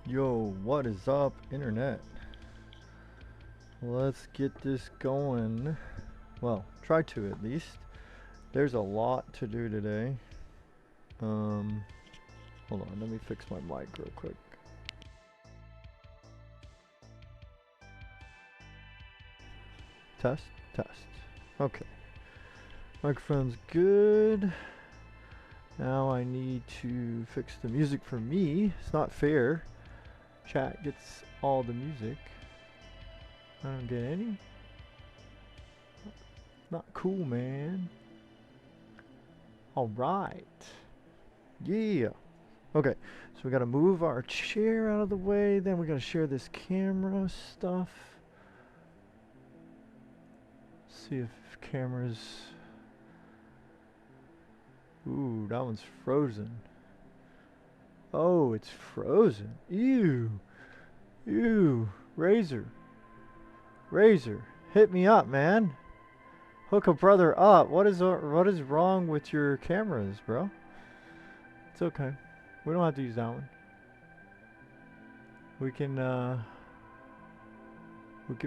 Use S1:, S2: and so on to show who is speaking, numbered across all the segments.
S1: Yo, what is up, internet? Let's get this going. Well, try to at least. There's a lot to do today. Hold on, let me fix my mic real quick. Test, test. Okay. Microphone's good. Now I need to fix the music for me. It's not fair. Chat gets all the music. I don't get any. Not cool, man. Alright. Yeah. Okay, so we gotta move our chair out of the way. Then we gotta share this camera stuff. See if cameras... Ooh, that one's frozen. Oh, it's frozen. Ew. Ew. Razer. Razer. Hit me up, man. Hook a brother up. What is wrong with your cameras, bro? It's okay. We don't have to use that one. We can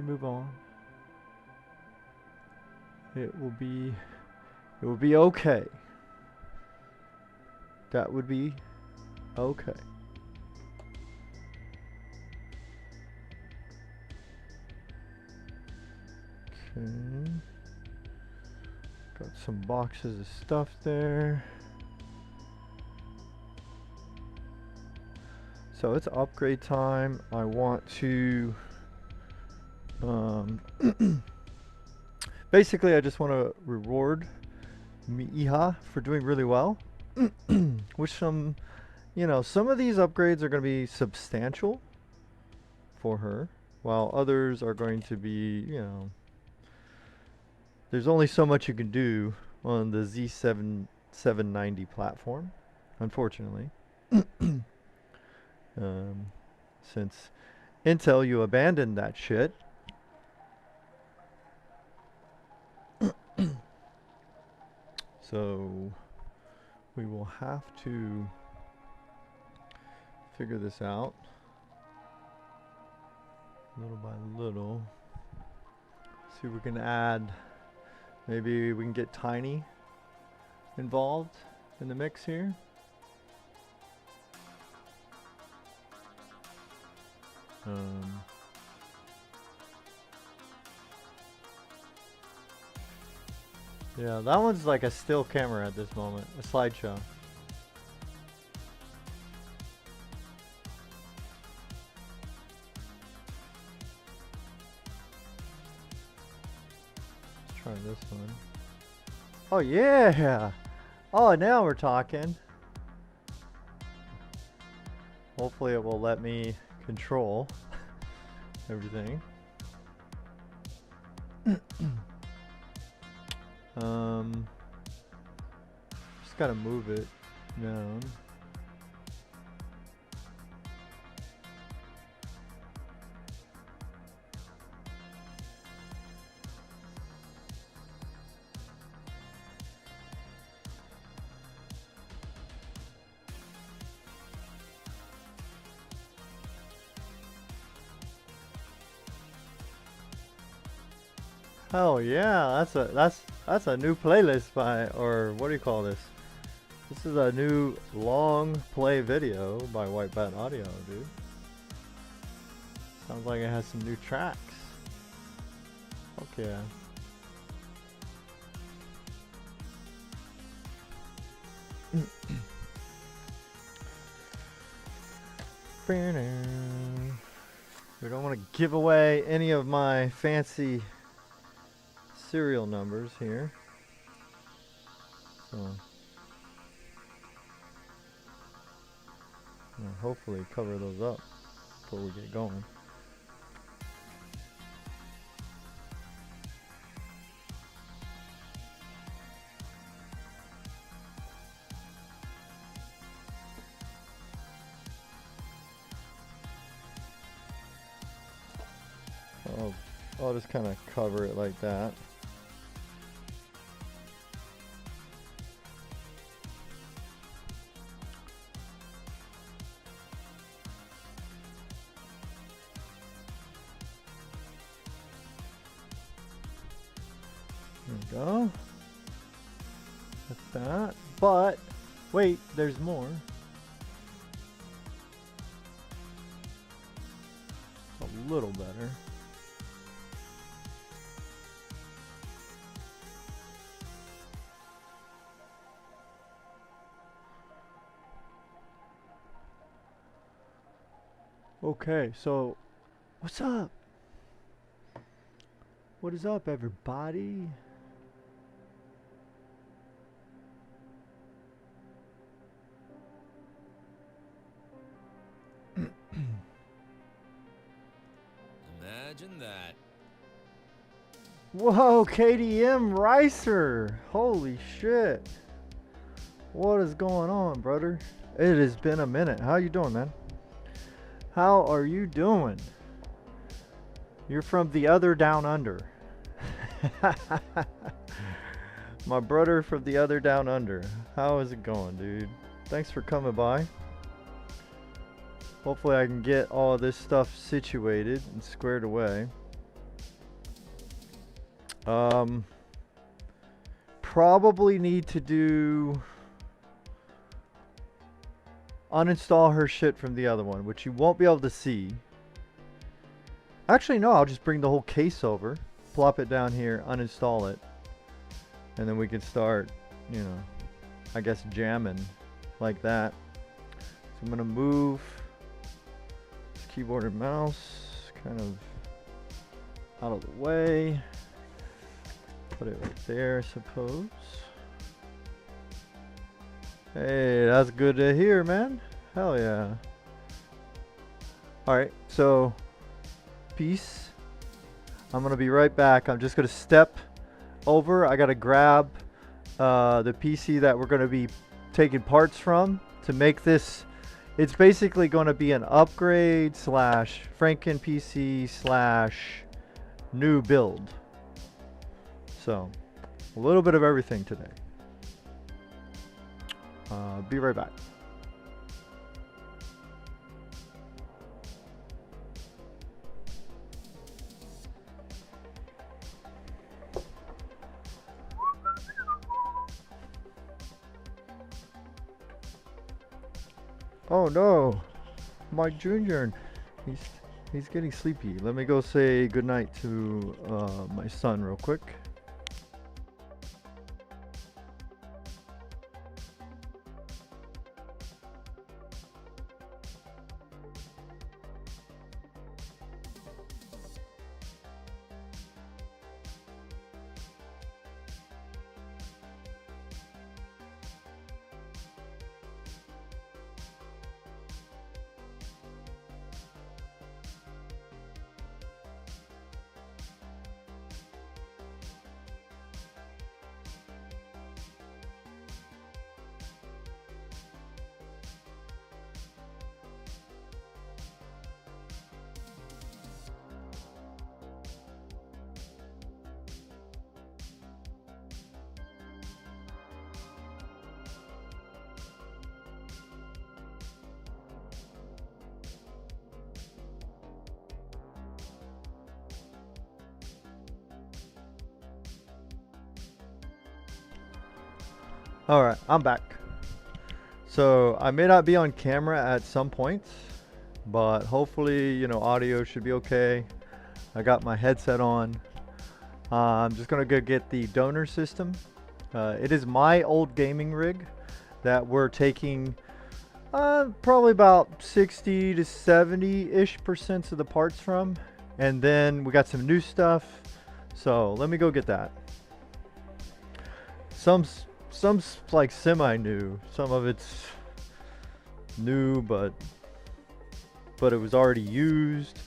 S1: move on. It will be okay. That would be okay. Okay. Got some boxes of stuff there. So it's upgrade time. I want to basically I just want to reward Hija for doing really well. Which some of these upgrades are going to be substantial for her, while others are going to be, there's only so much you can do on the Z790 platform, unfortunately. Since Intel, you abandoned that shit. So we will have to figure this out little by little. See if we can add, maybe we can get Tiny involved in the mix here. Yeah, that one's like a still camera at this moment, a slideshow. Let's try this one. Oh yeah! Oh, now we're talking. Hopefully it will let me control everything. Just gotta move it down. Oh yeah, that's a new playlist by, or what do you call this? This is a new long play video by White Bat Audio, dude. Sounds like it has some new tracks. Okay. We don't want to give away any of my fancy serial numbers here. So hopefully cover those up before we get going. I'll just kind of cover it like that. go. Like that. But wait, there's more. A little better. Okay, so what's up? What is up, everybody?
S2: Imagine that.
S1: Whoa, KDM Ricer! Holy shit! What is going on, brother? It has been a minute. How you doing, man? How are you doing? You're from the other down under. My brother from the other down under. How is it going, dude? Thanks for coming by. Hopefully I can get all of this stuff situated and squared away. Probably need to do uninstall her shit from the other one, which you won't be able to see. Actually, no, I'll just bring the whole case over, plop it down here, uninstall it, and then we can start, you know, I guess jamming like that. So I'm gonna move this keyboard and mouse kind of out of the way. Put it right there, I suppose. Hey, that's good to hear, man. Hell yeah. Alright, so peace. I'm gonna be right back. I'm just gonna step over. I gotta grab the PC that we're gonna be taking parts from to make this. It's basically gonna be an upgrade slash Franken PC slash new build. So a little bit of everything today. Be right back. Oh no, Mike Jr. He's getting sleepy. Let me go say goodnight to my son real quick. Alright, I'm back. So I may not be on camera at some points, but hopefully, you know, audio should be okay. I got my headset on. I'm just gonna go get the donor system. It is my old gaming rig that we're taking probably about 60 to 70-ish% of the parts from. And then we got some new stuff. So let me go get that. Some's like semi-new. Some of it's new, but it was already used.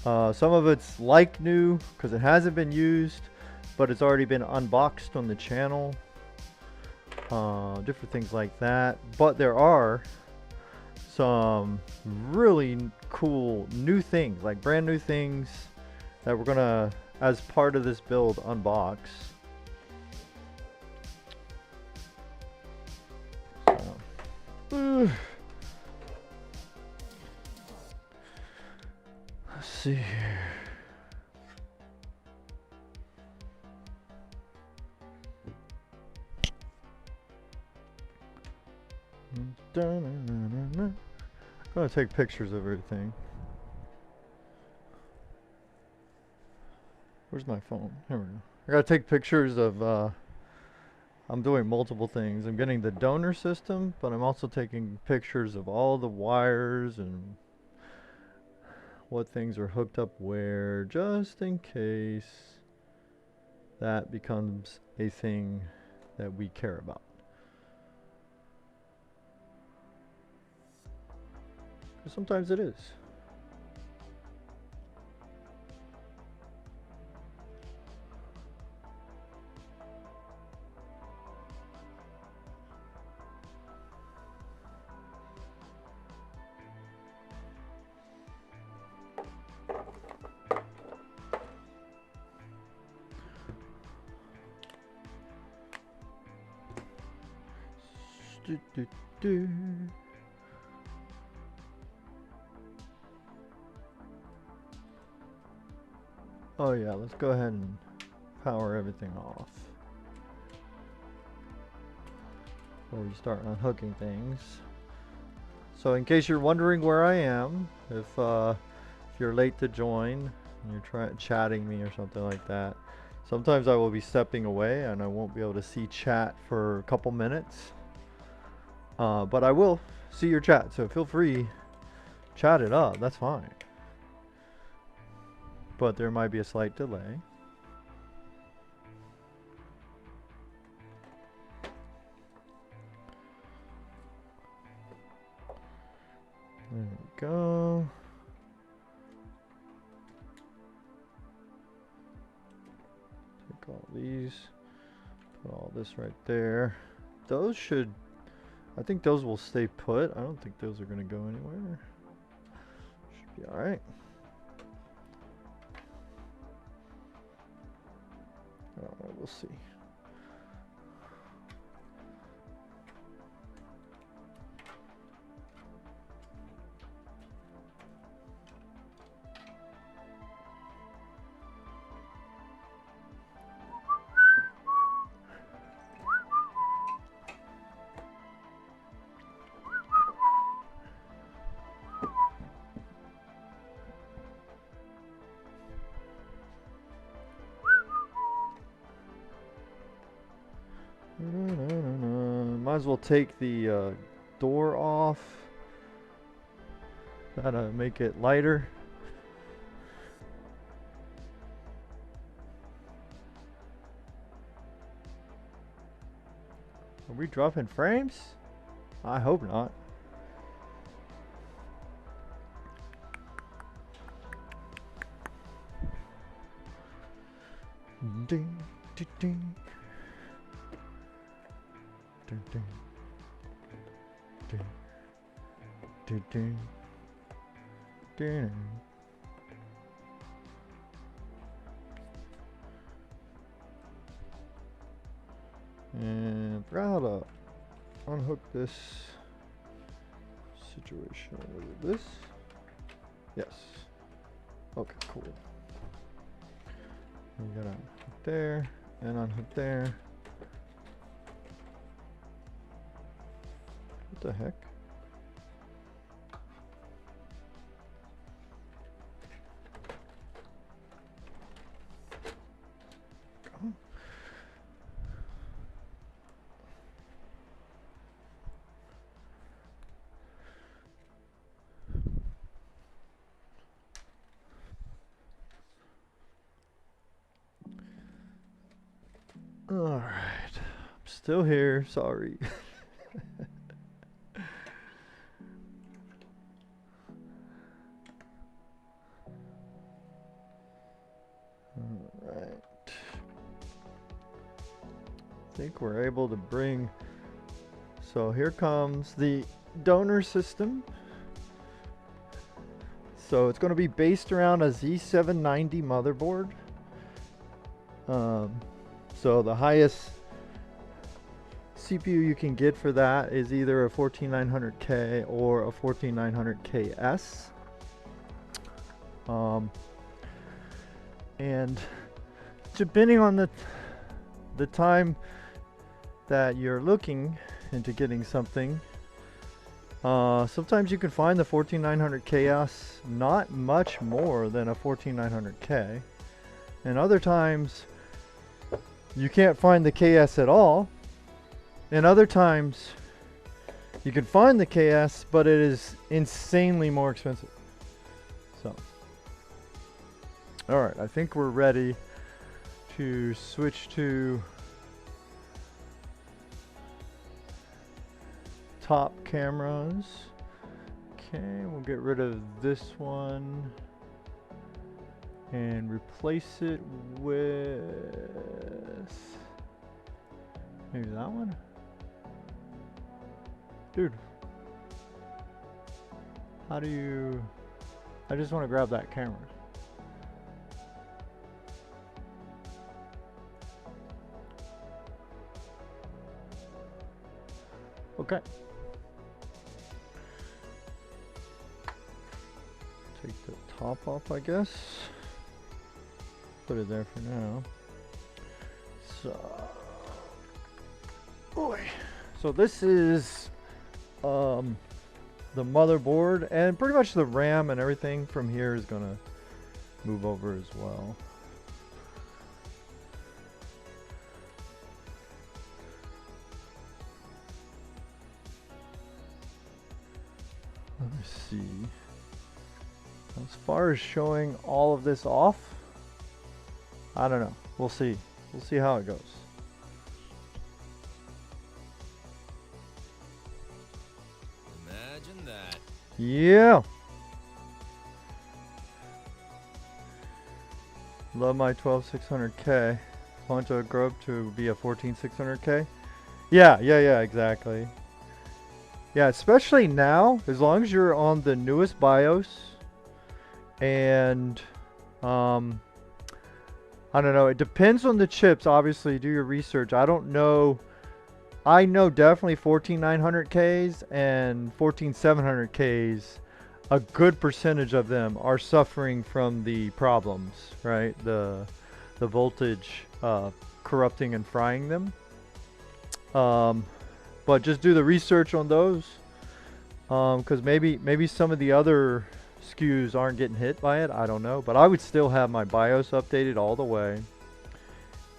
S1: Some of it's like new because it hasn't been used, but it's already been unboxed on the channel. Different things like that. But there are some really cool new things, like brand new things that we're gonna, as part of this build, unbox. Let's see here. I'm gonna take pictures of everything. Where's my phone? Here we go. I gotta take pictures of, I'm doing multiple things. I'm getting the donor system, but I'm also taking pictures of all the wires and what things are hooked up where, just in case that becomes a thing that we care about. Because sometimes it is. Do, do, do. Oh yeah, let's go ahead and power everything off before we start unhooking things. So in case you're wondering where I am, if you're late to join and you're chatting me or something like that, sometimes I will be stepping away and I won't be able to see chat for a couple minutes. But I will see your chat, so feel free, chat it up, that's fine. But there might be a slight delay. There we go. Take all these, put all this right there. Those should, I think those will stay put. I don't think those are going to go anywhere. Should be alright. We'll see. Might as well take the door off. That'll make it lighter. Are we dropping frames? I hope not. Ding, ding, ding. Ding, ding, ding, ding, ding, ding. And forgot how to unhook this situation. Was it this? Yes. Okay, cool. You gotta unhook there and unhook there. What the heck? All right, I'm still here, sorry. Alright. I think we're able to bring, so here comes the donor system. So it's going to be based around a Z790 motherboard. So the highest CPU you can get for that is either a 14900K or a 14900KS. And depending on the time that you're looking into getting something, Sometimes you can find the 14900KS not much more than a 14900K. And other times you can't find the KS at all. And other times you can find the KS, but it is insanely more expensive. So, alright, I think we're ready to switch to top cameras. Okay, we'll get rid of this one and replace it with maybe that one. Dude, how do you... I just want to grab that camera. Okay. Take the top off, I guess. Put it there for now. So, boy. So this is the motherboard, and pretty much the RAM and everything from here is gonna move over as well. Let me see. As far as showing all of this off, I don't know. We'll see. We'll see how it goes.
S2: Imagine that.
S1: Yeah. Love my 12600K. Want to grow up to be a 14600K? Yeah, exactly. Yeah, especially now, as long as you're on the newest BIOS and I don't know, it depends on the chips. Obviously, do your research. I don't know. I know definitely 14900Ks and 14700Ks, a good percentage of them are suffering from the problems, right? The voltage corrupting and frying them. But just do the research on those, because maybe some of the other SKUs aren't getting hit by it. I don't know, but I would still have my BIOS updated all the way,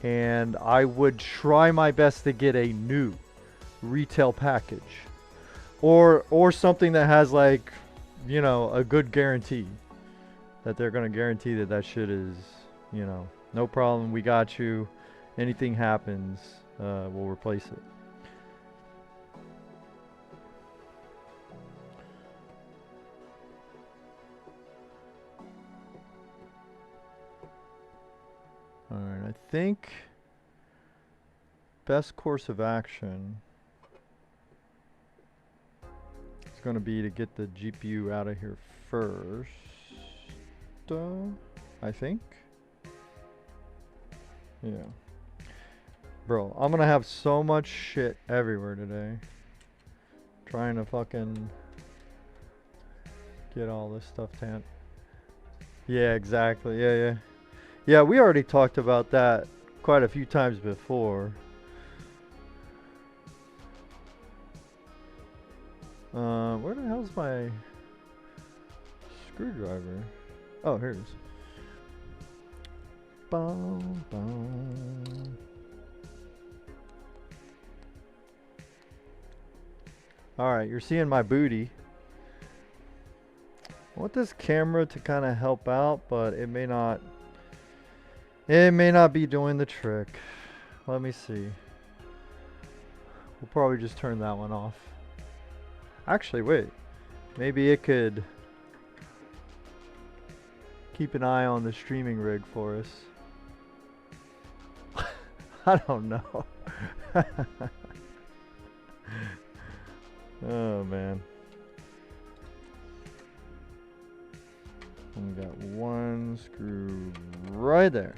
S1: and I would try my best to get a new retail package, or something that has, like, you know, a good guarantee that they're going to guarantee that that shit is, you know, no problem. We got you. Anything happens, we'll replace it. Alright, I think best course of action is going to be to get the GPU out of here first, I think. Yeah. Bro, I'm going to have so much shit everywhere today. Trying to fucking get all this stuff down. Yeah, exactly. Yeah. Yeah, we already talked about that quite a few times before. Where the hell's my screwdriver? Oh, here it is. Boom, boom. Alright, you're seeing my booty. I want this camera to kind of help out, but it may not be doing the trick. Let me see. We'll probably just turn that one off. Actually, wait. Maybe it could keep an eye on the streaming rig for us. I don't know. Oh, man. We got one screw right there.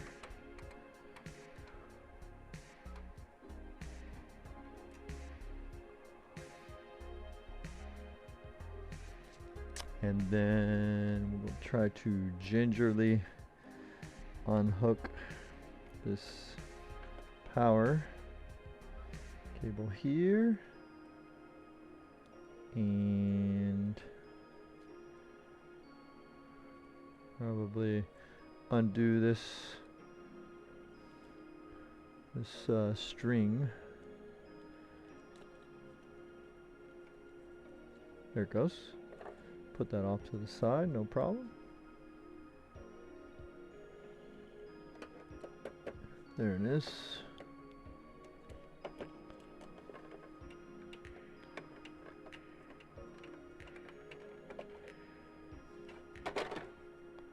S1: And then we'll try to gingerly unhook this power cable here. And Probably undo this string. There it goes. Put that off to the side, no problem. There it is.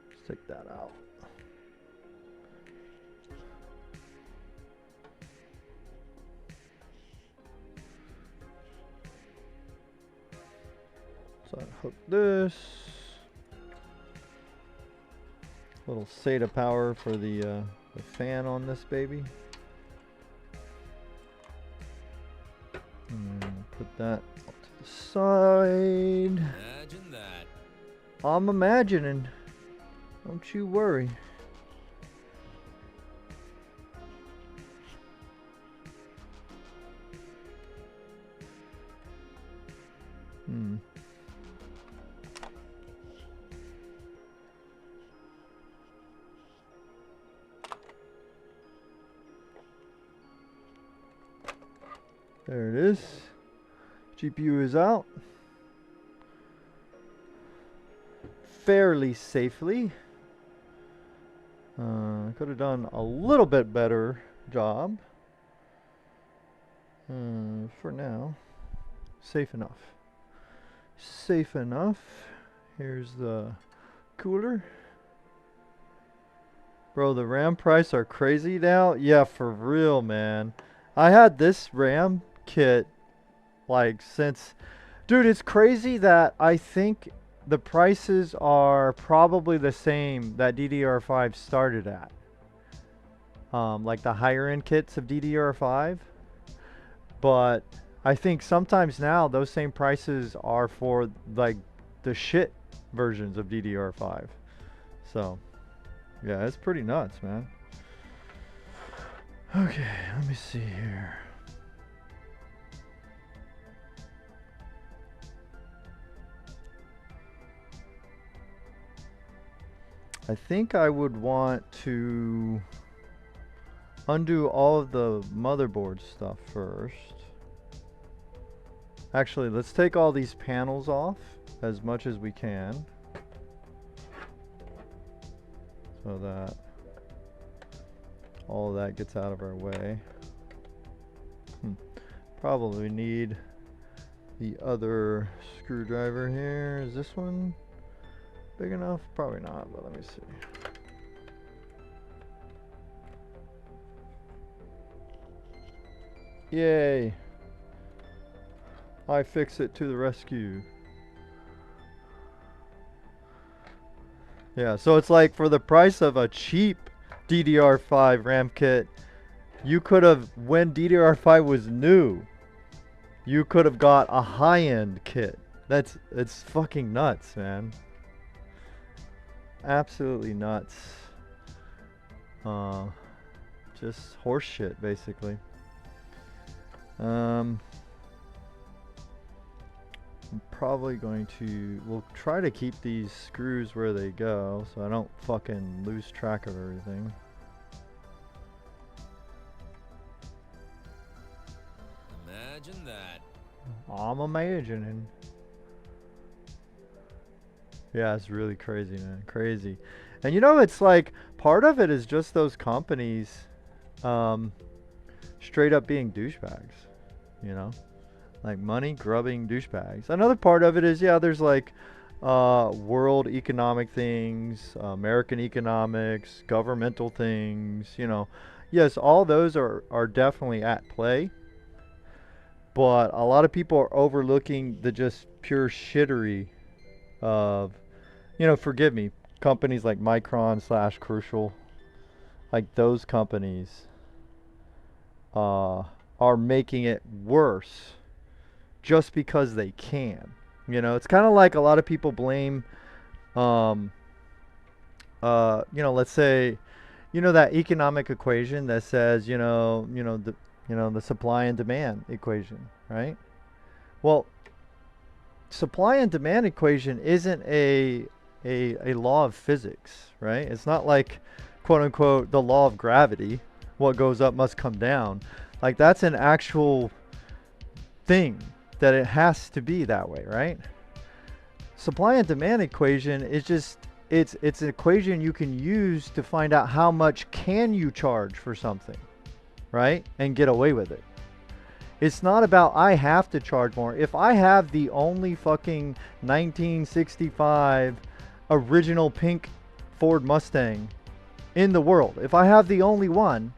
S1: Let's take that out. So I hook this. Little SATA power for the fan on this baby. And put that up to the side.
S2: Imagine that.
S1: I'm imagining. Don't you worry. There it is. GPU is out. Fairly safely. Could have done a little bit better job. For now, safe enough. Safe enough. Here's the cooler. Bro, the RAM price are crazy now. Yeah, for real, man. I had this RAM kit like since, dude, it's crazy that I think the prices are probably the same that DDR5 started at. Like the higher end kits of DDR5. But I think sometimes now those same prices are for like the shit versions of DDR5. So, yeah, it's pretty nuts, man. Okay, let me see here. I think I would want to undo all of the motherboard stuff first. Actually, let's take all these panels off as much as we can, so that all of that gets out of our way. Probably need the other screwdriver here. Is this one big enough? Probably not, but let me see. Yay! iFixit to the rescue. Yeah, so it's like for the price of a cheap DDR5 RAM kit, you could have, when DDR5 was new, you could have got a high-end kit. It's fucking nuts, man. Absolutely nuts. Just horse shit, basically. I'm probably going to, we'll try to keep these screws where they go so I don't fucking lose track of everything.
S2: Imagine that.
S1: I'm imagining. Yeah, it's really crazy, man. Crazy. And you know, it's like part of it is just those companies straight up being douchebags, you know? Like money grubbing douchebags. Another part of it is, yeah, there's like world economic things, American economics, governmental things, you know. Yes, all those are definitely at play. But a lot of people are overlooking the just pure shittery of, you know, forgive me, companies like Micron / Crucial, like those companies are making it worse just because they can. You know, it's kind of like a lot of people blame, you know, let's say, you know, that economic equation that says, the supply and demand equation, right? Well, supply and demand equation isn't a a law of physics, right? It's not like, quote unquote, the law of gravity. What goes up must come down. Like, that's an actual thing that it has to be that way, right? Supply and demand equation is just, it's an equation you can use to find out how much can you charge for something, right? And get away with it. It's not about I have to charge more. If I have the only fucking 1965 original pink Ford Mustang in the world, if I have the only one,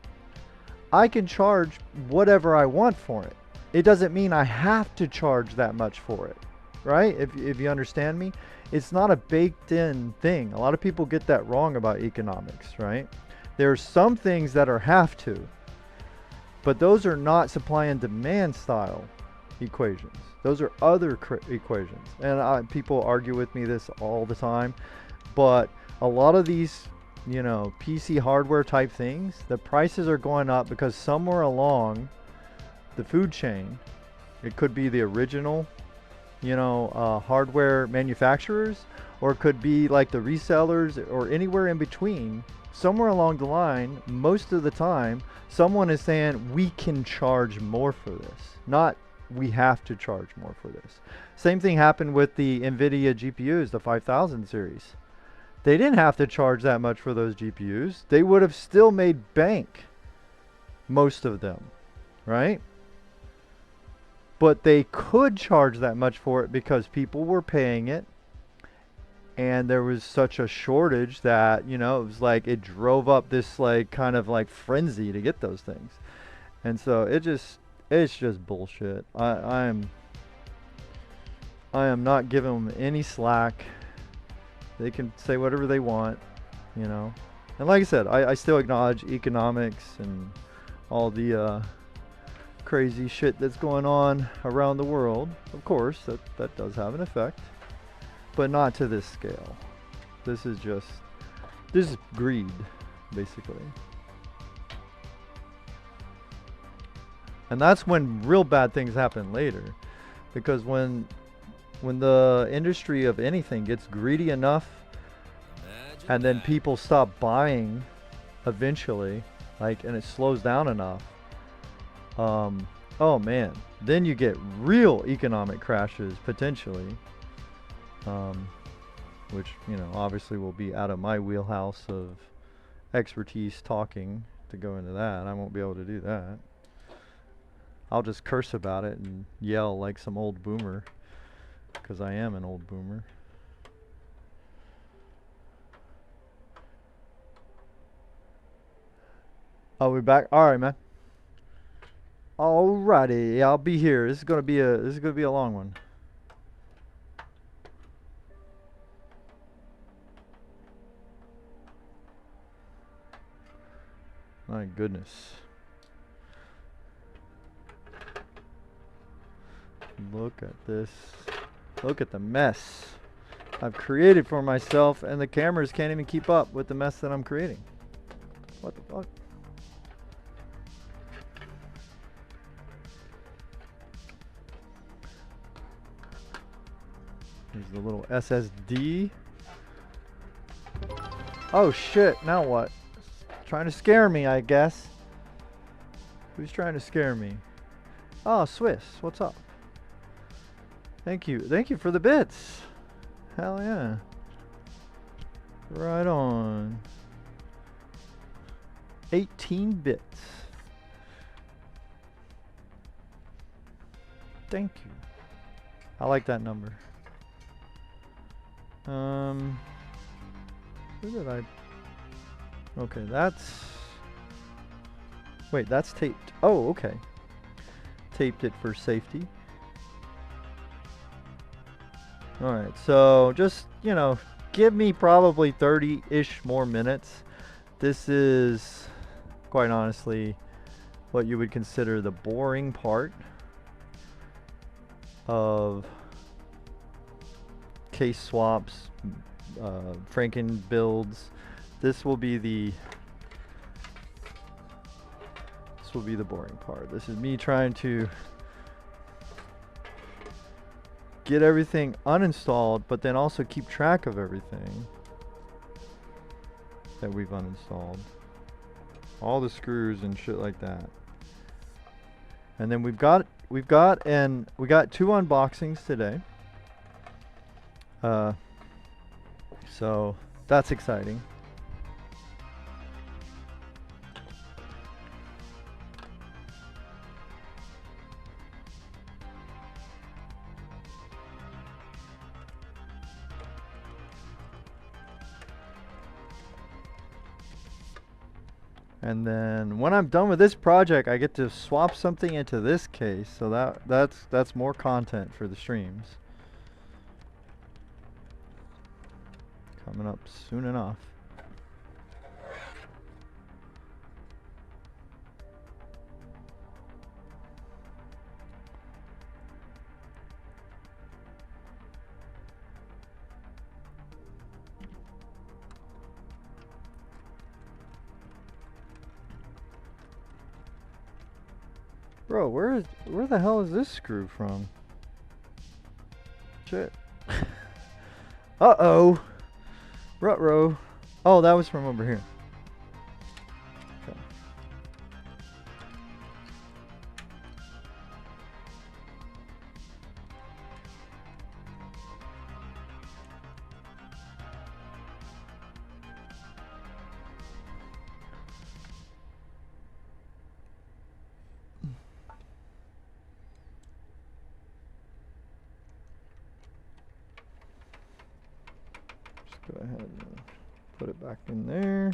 S1: I can charge whatever I want for it. It doesn't mean I have to charge that much for it, right? If you understand me, it's not a baked in thing. A lot of people get that wrong about economics, right? There's some things that are have to, but those are not supply and demand style equations. Those are other equations. And people argue with me this all the time, but a lot of these, you know, PC hardware type things, the prices are going up because somewhere along the food chain, it could be the original, you know, hardware manufacturers, or it could be like the resellers, or anywhere in between. Somewhere along the line, most of the time, someone is saying we can charge more for this, not we have to charge more for this. Same thing happened with the NVIDIA GPUs, the 5000 series. They didn't have to charge that much for those GPUs. They would have still made bank, most of them, right? But they could charge that much for it because people were paying it, and there was such a shortage that, you know, it was like it drove up this like kind of like frenzy to get those things. And so it's just bullshit. I am not giving them any slack. They can say whatever they want, you know. And like I said, I still acknowledge economics and all the crazy shit that's going on around the world. Of course, that does have an effect, but not to this scale. This is greed, basically. And that's when real bad things happen later, because when the industry of anything gets greedy enough, and then people stop buying eventually, like, and it slows down enough, oh man, then you get real economic crashes potentially, which, you know, obviously will be out of my wheelhouse of expertise talking to go into that. I won't be able to do that. I'll just curse about it and yell like some old boomer, because I am an old boomer. Oh, we're back. All right, man. Alrighty, I'll be here. This is gonna be a long one. My goodness. Look at this. Look at the mess I've created for myself, and the cameras can't even keep up with the mess that I'm creating. What the fuck? Here's the little SSD. Oh shit, now what? Trying to scare me, I guess. Who's trying to scare me? Oh, Swiss, what's up? Thank you for the bits. Hell yeah. Right on. 18 bits. Thank you. I like that number. Where did I? Okay, that's. Wait, that's taped. Oh, okay. Taped it for safety. Alright, so just, you know, give me probably 30-ish more minutes. This is, quite honestly, what you would consider the boring part of case swaps, Franken builds. This will be the boring part. This is me trying to get everything uninstalled, but then also keep track of everything that we've uninstalled. All the screws and shit like that. And then we got 2 unboxings today. So that's exciting. And then when I'm done with this project, I get to swap something into this case, so that's more content for the streams. Coming up soon enough. Bro, where the hell is this screw from? Shit. Uh-oh. Ruh-roh. Oh, that was from over here. Okay. Just go ahead and put it back in there.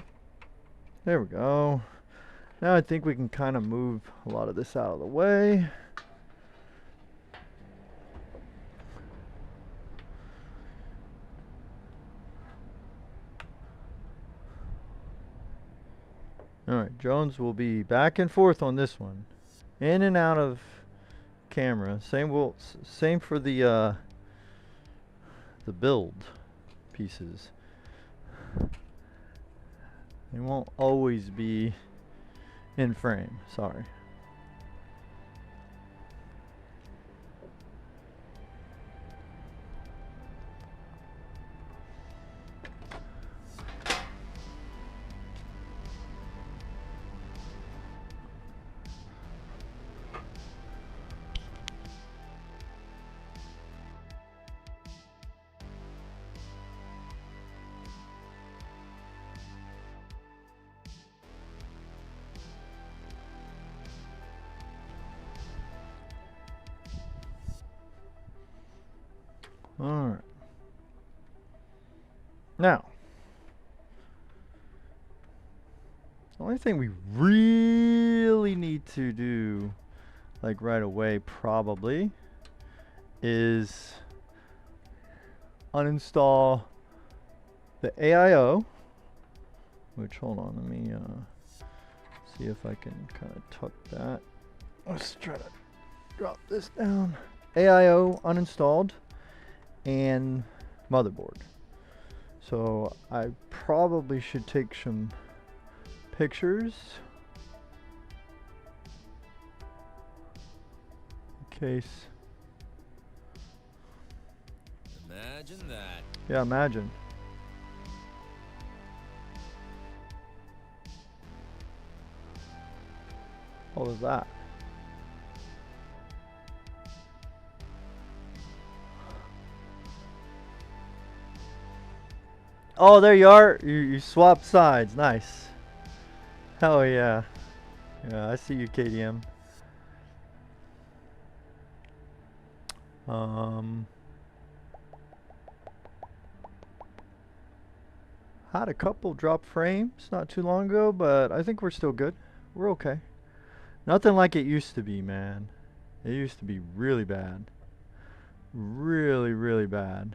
S1: There we go. Now I think we can kind of move a lot of this out of the way. Alright, Jones will be back and forth on this one. In and out of camera. Same for the build pieces. They won't always be in frame, sorry. Alright. Now, the only thing we really need to do, like right away probably, is uninstall the AIO, which, hold on, let me see if I can kind of tuck that. Let's try to drop this down. AIO uninstalled, and motherboard. So I probably should take some pictures in case.
S2: Imagine that.
S1: Yeah, imagine. What was that? Oh, there you are. You swapped sides. Nice. Hell yeah. Yeah, I see you, KDM. Had a couple drop frames not too long ago, but I think we're still good. We're okay. Nothing like it used to be, man. It used to be really bad. Really, really bad.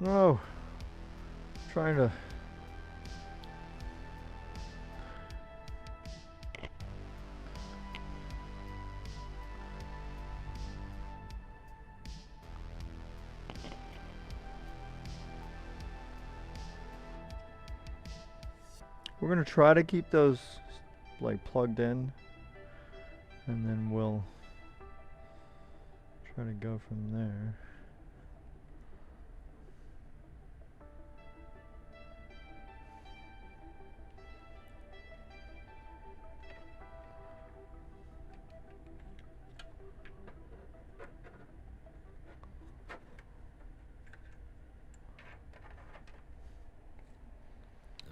S1: No. Trying to. We're gonna try to keep those like plugged in, and then we'll try to go from there.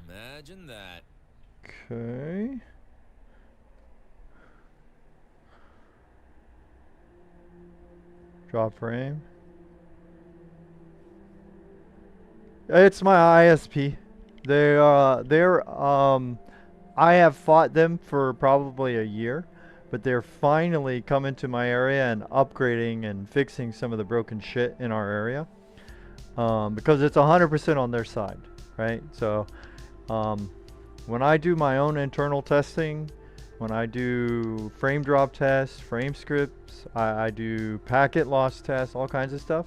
S2: Imagine that.
S1: Okay. Drop frame. It's my ISP. I have fought them for probably a year, but they're finally coming to my area and upgrading and fixing some of the broken shit in our area. Because it's 100% on their side, right? So, when I do my own internal testing, when I do frame drop tests, frame scripts, I do packet loss tests, all kinds of stuff.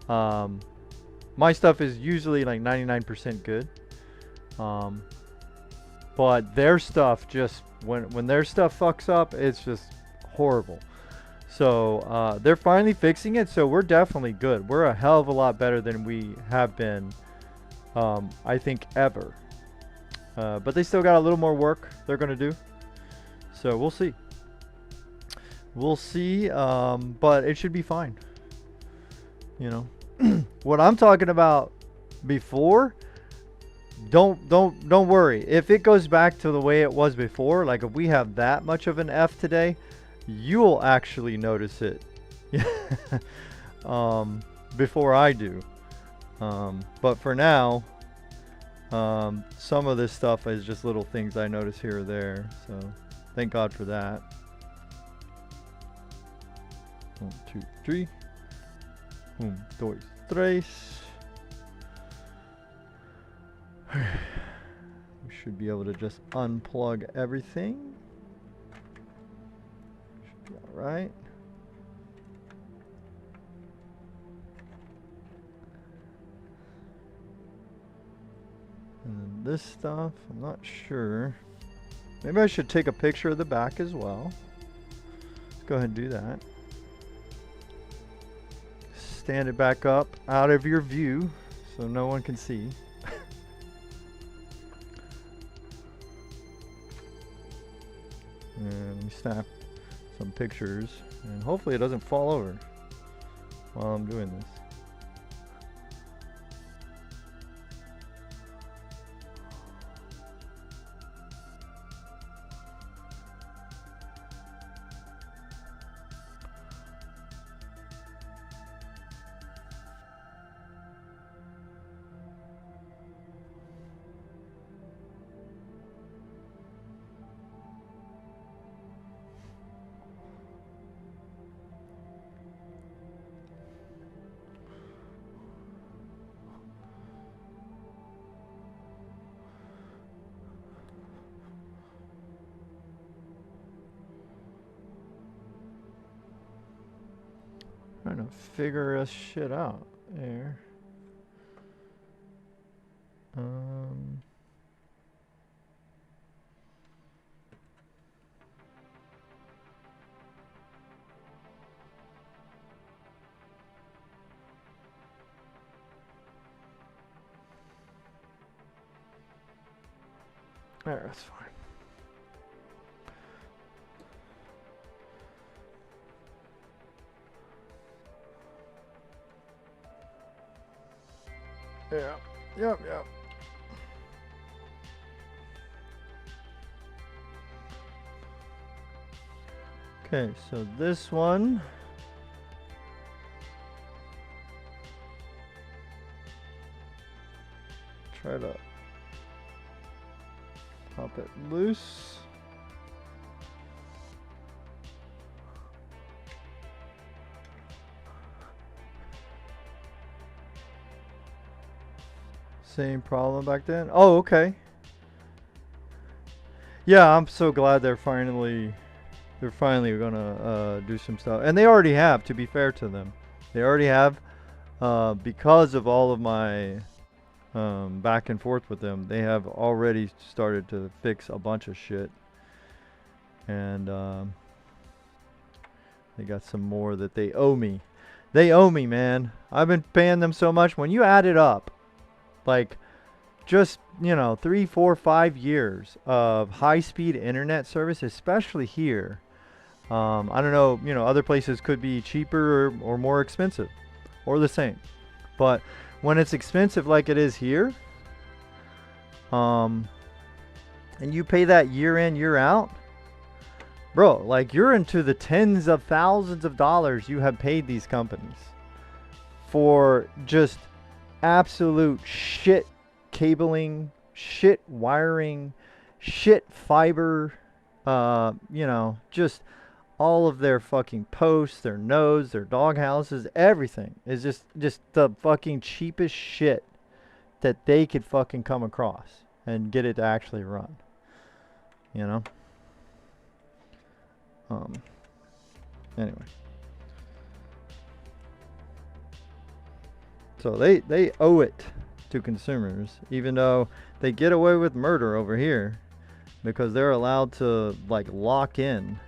S1: My stuff is usually like 99% good. But their stuff just, when their stuff fucks up, it's just horrible. So they're finally fixing it, so we're definitely good. We're a hell of a lot better than we have been, I think, ever. But they still got a little more work they're gonna do. So we'll see. We'll see, but it should be fine. You know, what I'm talking about before, don't worry. If it goes back to the way it was before, like if we have that much of an F today, you'll actually notice it before I do. But for now, some of this stuff is just little things I notice here or there. So thank God for that. 1, 2, 3. 1, 2, 3. We should be able to just unplug everything. Should be all right. And then this stuff, I'm not sure. Maybe I should take a picture of the back as well. Let's go ahead and do that. Stand it back up out of your view so no one can see. And let me snap some pictures, and hopefully it doesn't fall over while I'm doing this. Trying to figure this shit out there. There, that's fine. Yeah. Yep. Okay, so this one. Try to pop it loose. Same problem back then? Oh, okay. Yeah, I'm so glad they're finally gonna do some stuff. And they already have, to be fair to them. They already have, because of all of my back and forth with them, they have already started to fix a bunch of shit. And they got some more that they owe me. They owe me, man. I've been paying them so much. When you add it up, like, just, you know, 3, 4, 5 years of high-speed internet service, especially here. I don't know, you know, other places could be cheaper or more expensive, or the same. But when it's expensive like it is here, and you pay that year in, year out, bro, like, you're into the tens of thousands of dollars you have paid these companies for just absolute shit cabling, shit wiring, shit fiber, you know, just all of their fucking posts, their nodes, their dog houses, everything is just the fucking cheapest shit that they could fucking come across and get it to actually run, you know. Anyway, so they owe it to consumers, even though they get away with murder over here because they're allowed to, like, lock in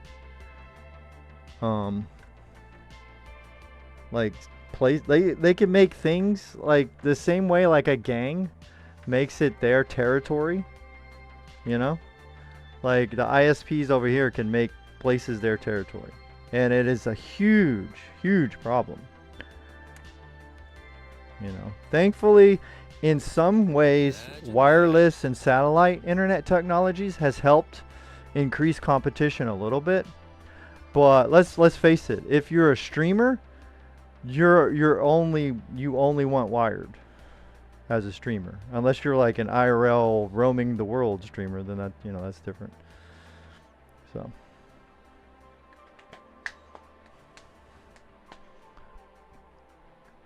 S1: like they can make things like the same way like a gang makes it their territory, you know, like the ISPs over here can make places their territory, and it is a huge problem, you know. Thankfully, in some ways, wireless and satellite internet technologies has helped increase competition a little bit. But let's face it, if you're a streamer, you only want wired as a streamer. Unless you're like an IRL roaming the world streamer, then that, you know, that's different. So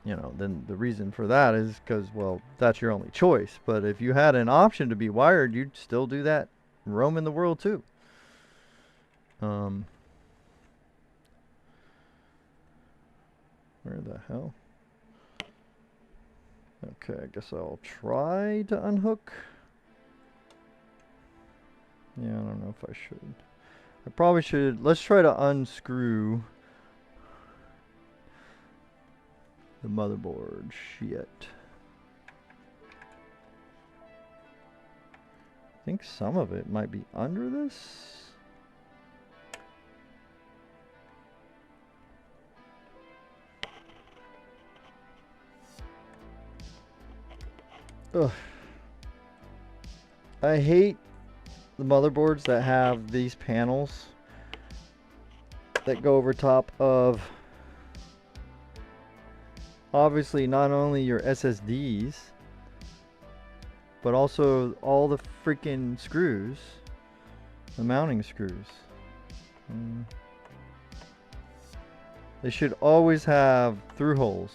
S1: you know, then the reason for that is because, well, that's your only choice. But if you had an option to be wired, you'd still do that, roaming the world too. Where the hell? Okay, I guess I'll try to unhook. Yeah, I don't know if I should. I probably should. Let's try to unscrew the motherboard. Shit. I think some of it might be under this. Ugh. I hate the motherboards that have these panels that go over top of, obviously, not only your SSDs, but also all the freaking screws, the mounting screws. They should always have through holes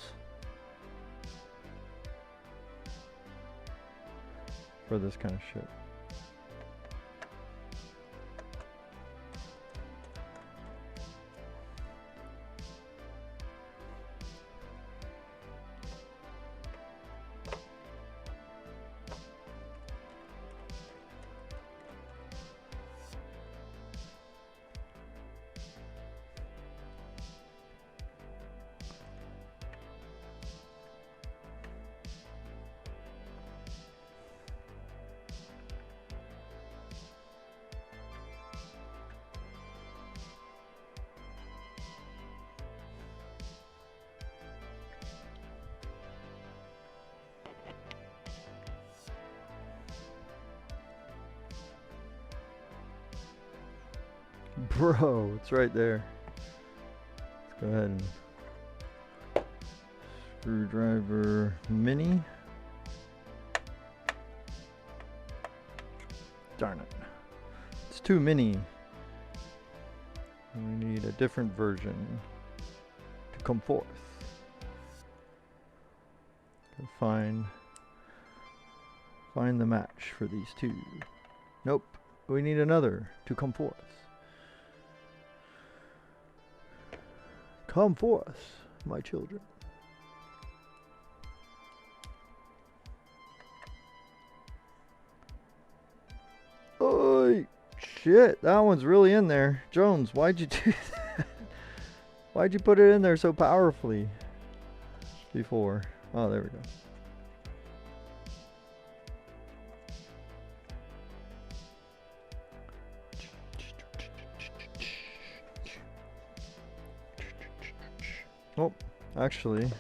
S1: for this kind of shit. Bro, it's right there. Let's go ahead and screwdriver mini. Darn it. It's too many. We need a different version to come forth. Find Find the match for these two. Nope. We need another to come forth. Come forth, my children. Oh, shit. That one's really in there. Jones, why'd you do that? Why'd you put it in there so powerfully before? Oh, there we go. Oh, actually,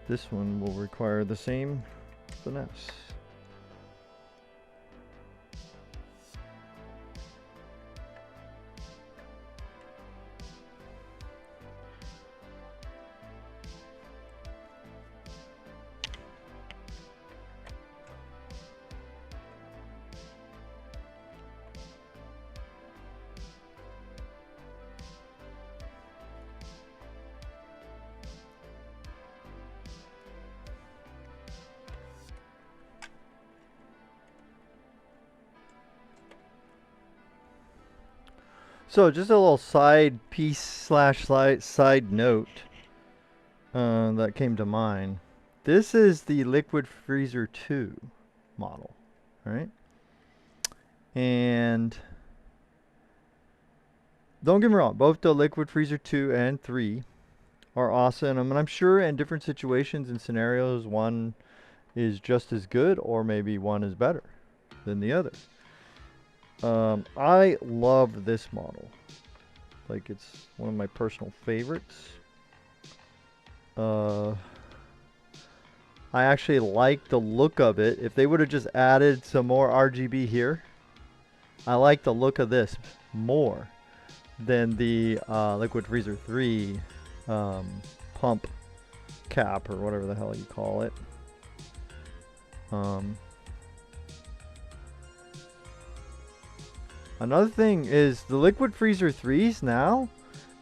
S1: this one will require the same finesse. So just a little side piece slash side note that came to mind. This is the Liquid Freezer 2 model, right? And don't get me wrong, both the Liquid Freezer 2 and 3 are awesome. And I'm sure in different situations and scenarios, one is just as good or maybe one is better than the other. I love this model. Like, it's one of my personal favorites. I actually like the look of it. If they would have just added some more RGB here, I like the look of this more than the Liquid Freezer 3 pump cap or whatever the hell you call it. Another thing is the Liquid Freezer 3s now,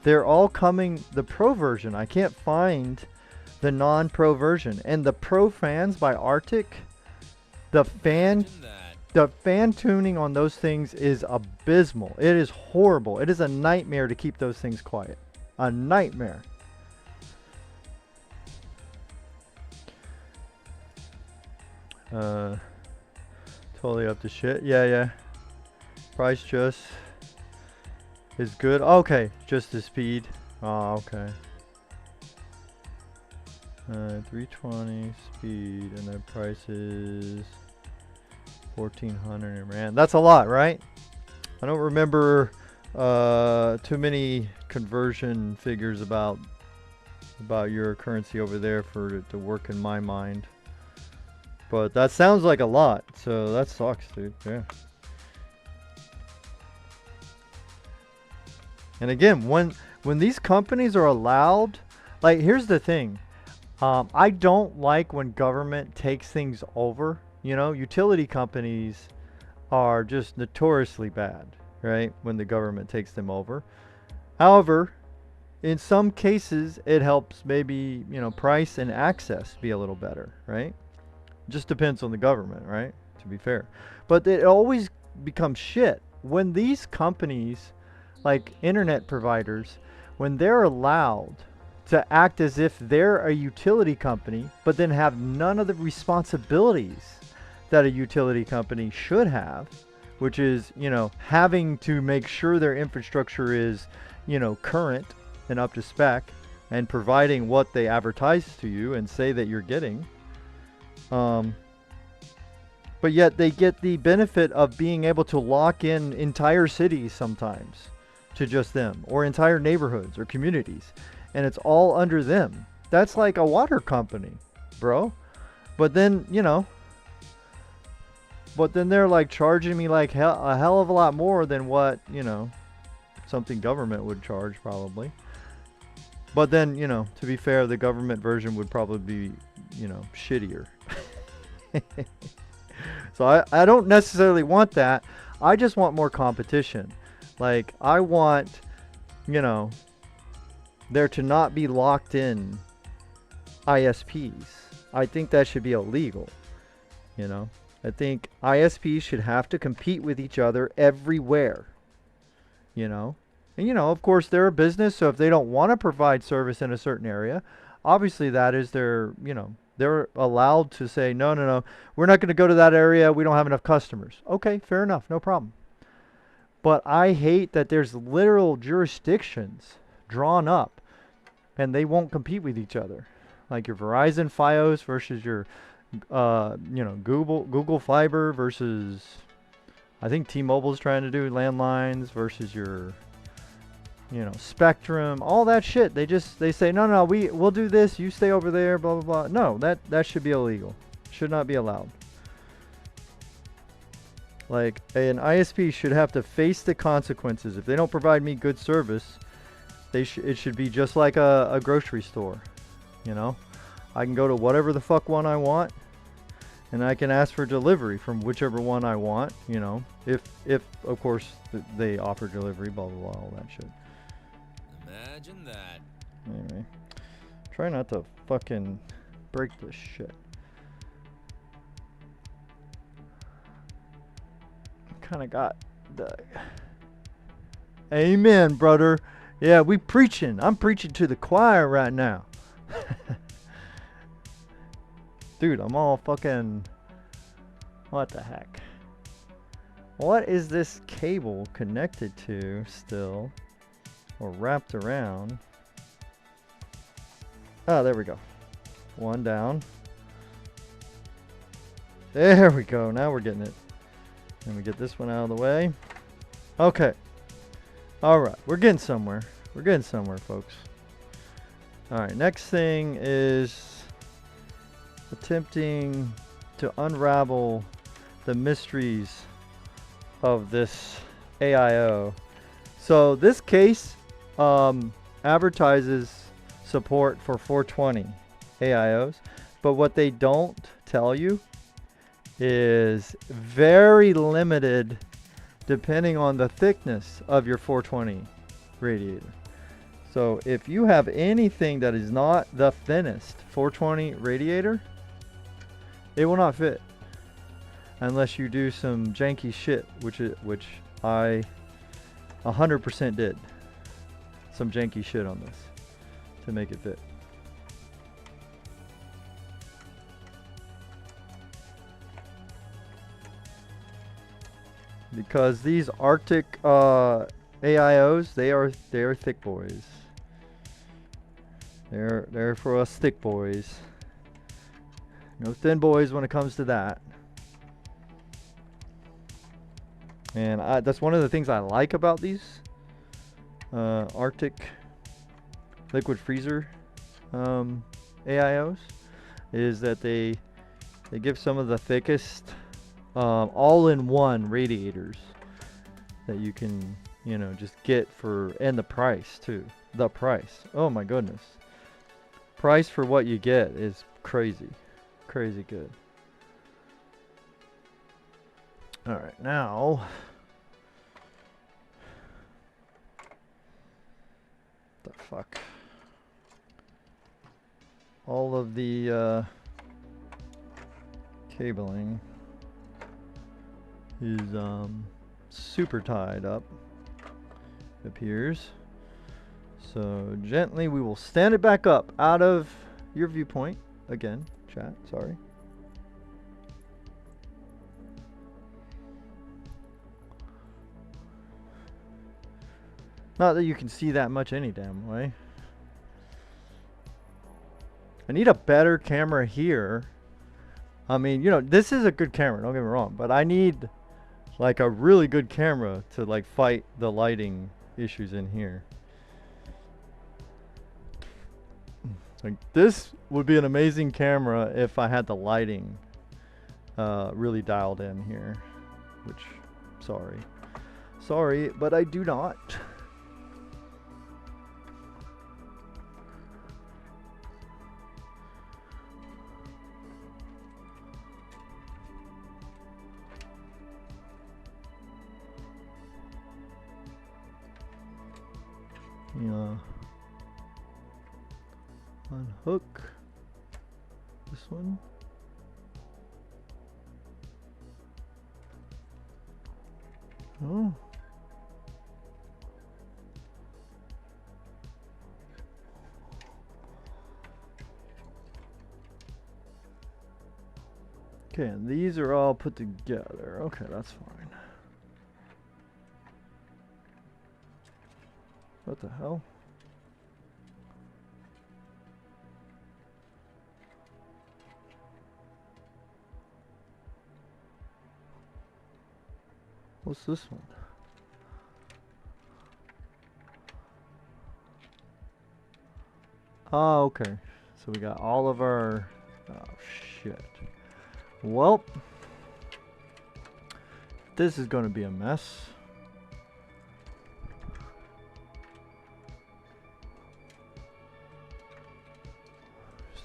S1: they're all coming the Pro version. I can't find the non-Pro version. And the Pro fans by Arctic, the fan tuning on those things is abysmal. It is horrible. It is a nightmare to keep those things quiet. A nightmare. Totally up to shit. Yeah. Price just is good. Okay, just the speed. Oh, okay. 320 speed, and the price is 1400 in rand. That's a lot, right? I don't remember too many conversion figures about your currency over there for it to work in my mind. But that sounds like a lot, so that sucks, dude. Yeah. And again, when these companies are allowed, like, here's the thing. I don't like when government takes things over. You know, utility companies are just notoriously bad, right? When the government takes them over. However, in some cases, it helps maybe, you know, price and access be a little better, right? Just depends on the government, right? To be fair. But it always becomes shit when these companies, like internet providers, when they're allowed to act as if they're a utility company, but then have none of the responsibilities that a utility company should have, which is, you know, having to make sure their infrastructure is, you know, current and up to spec and providing what they advertise to you and say that you're getting. But yet they get the benefit of being able to lock in entire cities sometimes to just them, or entire neighborhoods or communities, and it's all under them. That's like a water company, bro. But then, you know, they're like charging me like a hell of a lot more than what, you know, something government would charge probably. But then, you know, to be fair, the government version would probably be, you know, shittier. So I don't necessarily want that. I just want more competition. Like, I want, you know, there to not be locked in ISPs. I think that should be illegal, you know. I think ISPs should have to compete with each other everywhere, you know? And, you know, of course, they're a business, so if they don't want to provide service in a certain area, obviously that is their, you know, they're allowed to say, no, no, no, we're not going to go to that area. We don't have enough customers. Okay, fair enough. No problem. But I hate that there's literal jurisdictions drawn up and they won't compete with each other. Like your Verizon Fios versus your, you know, Google Fiber versus, I think T-Mobile's trying to do landlines versus your, you know, Spectrum, all that shit. They say, no, no, we'll do this. You stay over there, blah, blah, blah. No, that should be illegal. Should not be allowed. Like, an ISP should have to face the consequences. If they don't provide me good service, it should be just like a grocery store, you know? I can go to whatever the fuck one I want, and I can ask for delivery from whichever one I want, you know? If of course, they offer delivery, blah, blah, blah, all that shit.
S2: Imagine that.
S1: Anyway, try not to fucking break this shit. Kind of got the amen, brother. Yeah, we preaching. I'm preaching to the choir right now. Dude, I'm all fucking, what the heck? What is this cable connected to still, or wrapped around? Oh, there we go. One down. There we go. Now we're getting it. Let me get this one out of the way. Okay. Alright, we're getting somewhere. We're getting somewhere, folks. Alright, next thing is attempting to unravel the mysteries of this AIO. So this case advertises support for 420 AIOs, but what they don't tell you is very limited depending on the thickness of your 420 radiator. So if you have anything that is not the thinnest 420 radiator, it will not fit unless you do some janky shit, which I 100% did some janky shit on this to make it fit. Because these Arctic AIOs, they are thick boys. They're for us thick boys. No thin boys when it comes to that. And that's one of the things I like about these Arctic liquid freezer AIOs, is that they give some of the thickest all-in-one radiators that you can, you know, just get for, and the price too. The price, oh my goodness, price for what you get is crazy good. All right, now the fuck, all of the cabling is super tied up, it appears. So gently we will stand it back up out of your viewpoint again, chat, sorry. Not that you can see that much any damn way. I need a better camera here. I mean, you know, this is a good camera, don't get me wrong, but I need like a really good camera to like fight the lighting issues in here. Like, this would be an amazing camera if I had the lighting really dialed in here, which, sorry, but I do not. Yeah. Unhook this one. Oh. Okay, and these are all put together. Okay, that's fine. What the hell? What's this one? Oh, okay. So we got all of our... Oh, shit. Well, this is going to be a mess.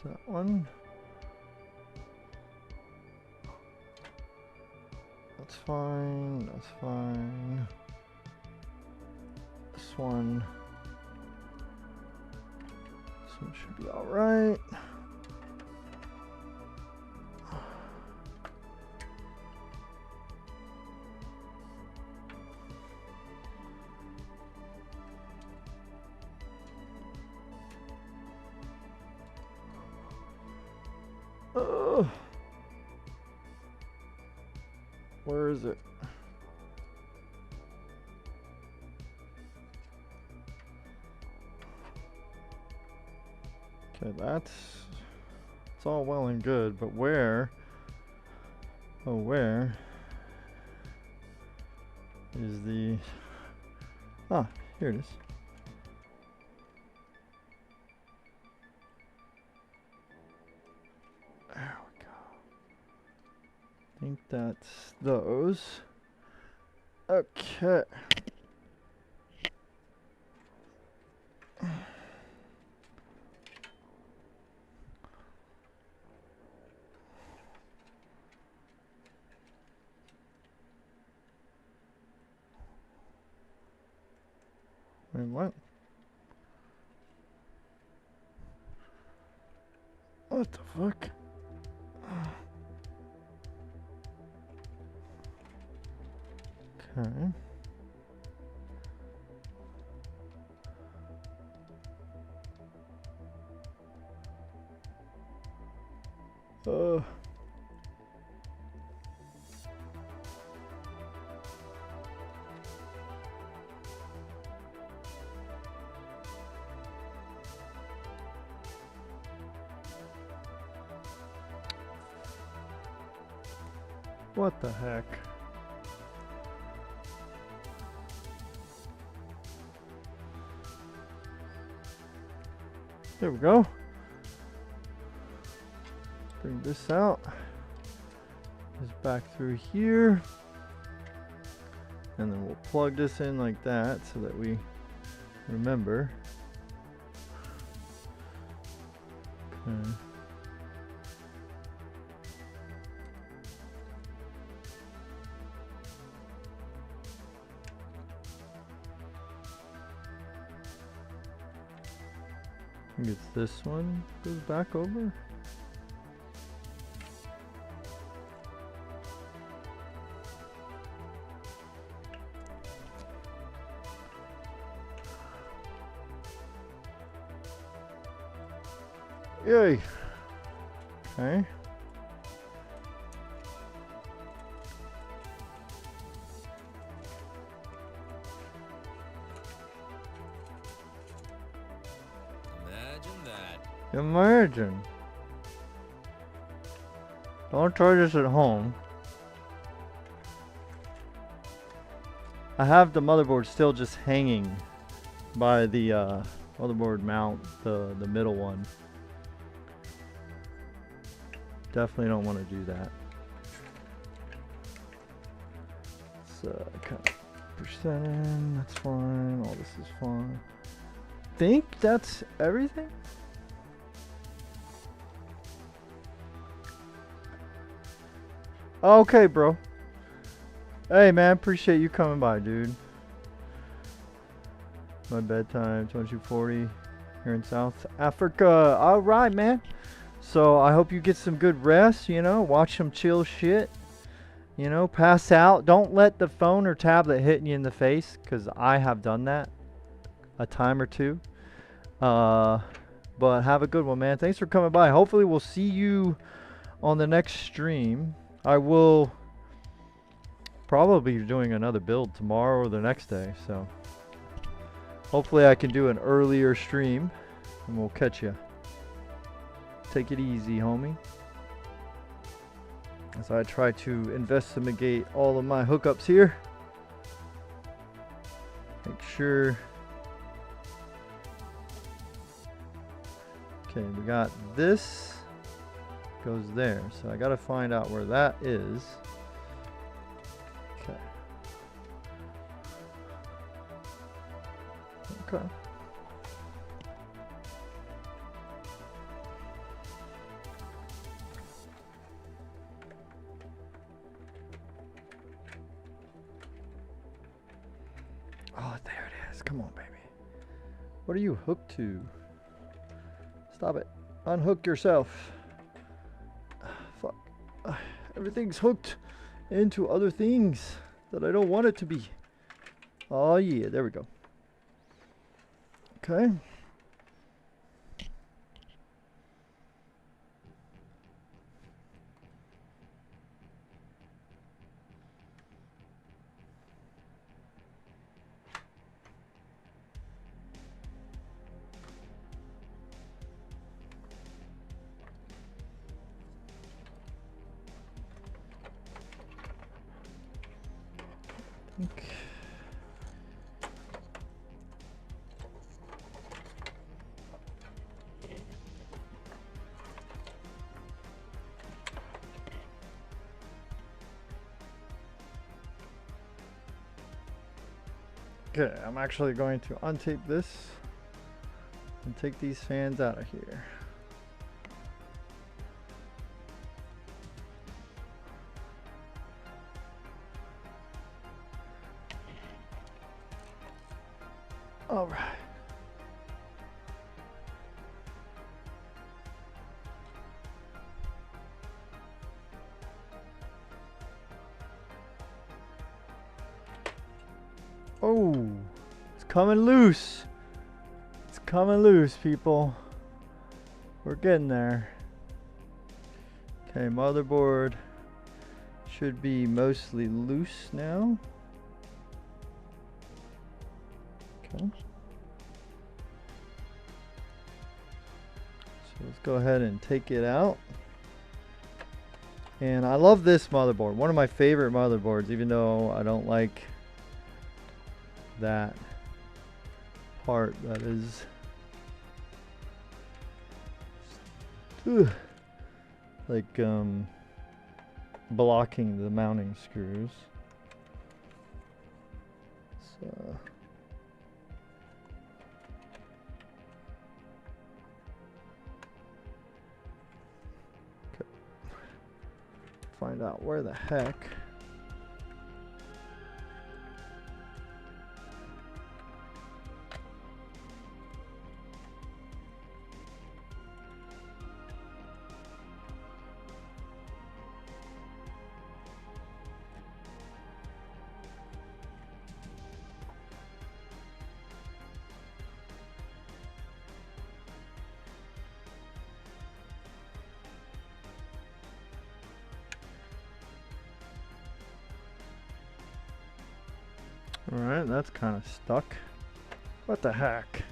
S1: There's that one. That's fine. That's fine. This one. This one should be all right. Where is it? Okay, it's all well and good, but where? Oh, where is the... Ah, here it is. There we go. I think that's those. Okay. Wait, what? What the fuck? Okay. What the heck? There we go. Bring this out. This back through here. And then we'll plug this in like that so that we remember. Okay. I think it's this one goes back over. Yay. Okay. Imagine. Don't try this at home. I have the motherboard still just hanging by the motherboard mount, the middle one. Definitely don't want to do that. So kind of push that in. That's fine. All this is fine. Think that's everything. Okay, bro. Hey, man, appreciate you coming by, dude. My bedtime, 22:40 here in South Africa. All right, man. So I hope you get some good rest, you know, watch some chill shit. You know, pass out. Don't let the phone or tablet hit you in the face, because I have done that a time or two. But have a good one, man. Thanks for coming by. Hopefully we'll see you on the next stream. I will probably be doing another build tomorrow or the next day, so hopefully I can do an earlier stream and we'll catch you. Take it easy, homie. As I try to investigate all of my hookups here. Make sure. Okay, we got this. Goes there. So I got to find out where that is. Okay. Okay. Oh, there it is. Come on, baby. What are you hooked to? Stop it. Unhook yourself. Fuck. Everything's hooked into other things that I don't want it to be. Oh, yeah. There we go. Okay. Okay, I'm actually going to untape this and take these fans out of here. All right. Oh, it's coming loose. It's coming loose, people. We're getting there. Okay, motherboard should be mostly loose now. Okay. So let's go ahead and take it out. And I love this motherboard. One of my favorite motherboards, even though I don't like that part that is like blocking the mounting screws. So find out where the heck. Alright, that's kind of stuck. What the heck?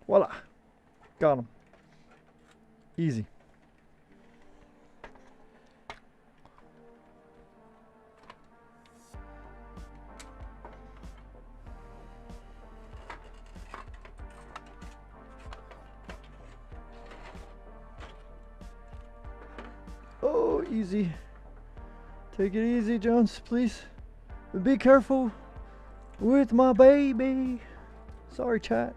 S1: Voila. Got him. Easy. Oh, easy. Take it easy, Jones, please. Be careful with my baby. Sorry, chat.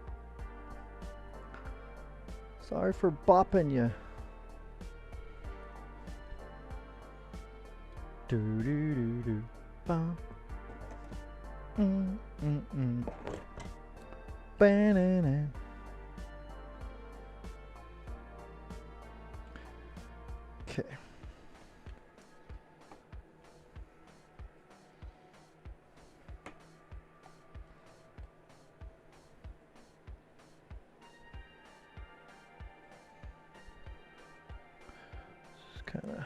S1: Sorry for bopping you. Do do do do. Bum. Banana. Okay. Just kind of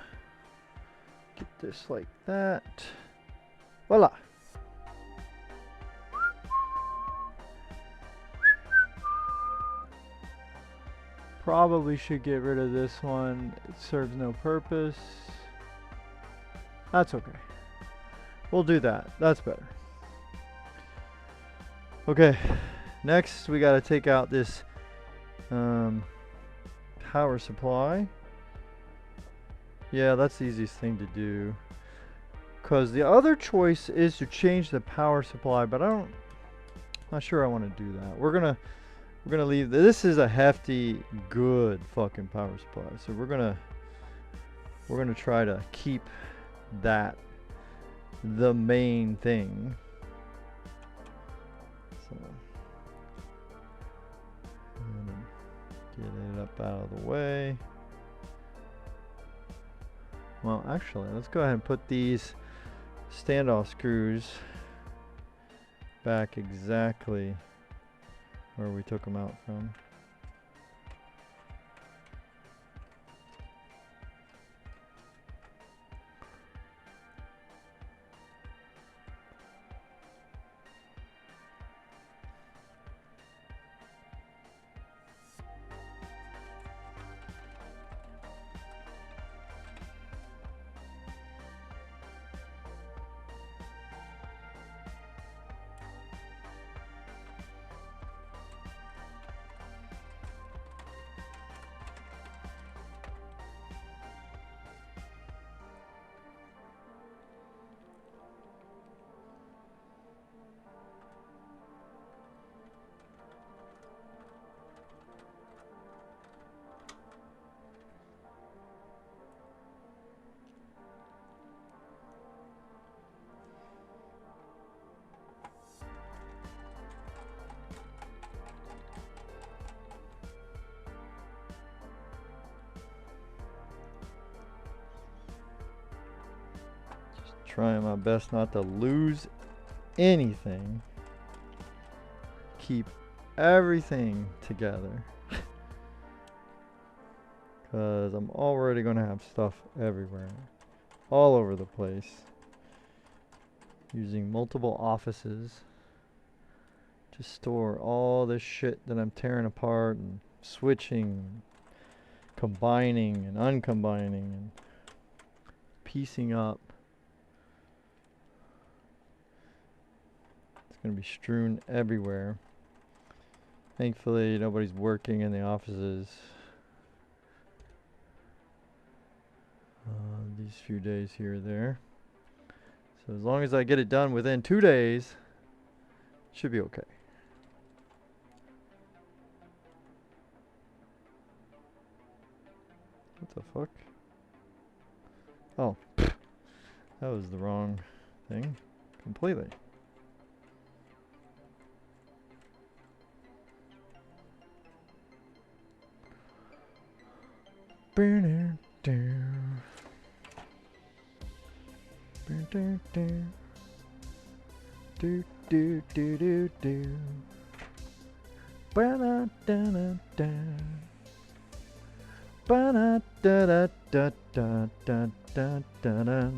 S1: get this like that. Voila. Probably should get rid of this one. It serves no purpose. That's okay. We'll do that. That's better. Okay. Next, we got to take out this power supply. Yeah, that's the easiest thing to do. Because the other choice is to change the power supply, but not sure I want to do that. We're gonna leave. This is a hefty, good fucking power supply. So we're gonna try to keep that the main thing. So get it up out of the way. Well, actually, let's go ahead and put these standoff screws back exactly where we took them out from. Trying my best not to lose anything. Keep everything together. Because I'm already going to have stuff everywhere. All over the place. Using multiple offices to store all this shit that I'm tearing apart and switching, combining and uncombining and piecing up. Going to be strewn everywhere. Thankfully, nobody's working in the offices these few days here or there. So as long as I get it done within 2 days, it should be okay. What the fuck? Oh, that was the wrong thing completely. Burner down. Burner down. Do do do do do. Burner down down. Burner da da da da da da da da.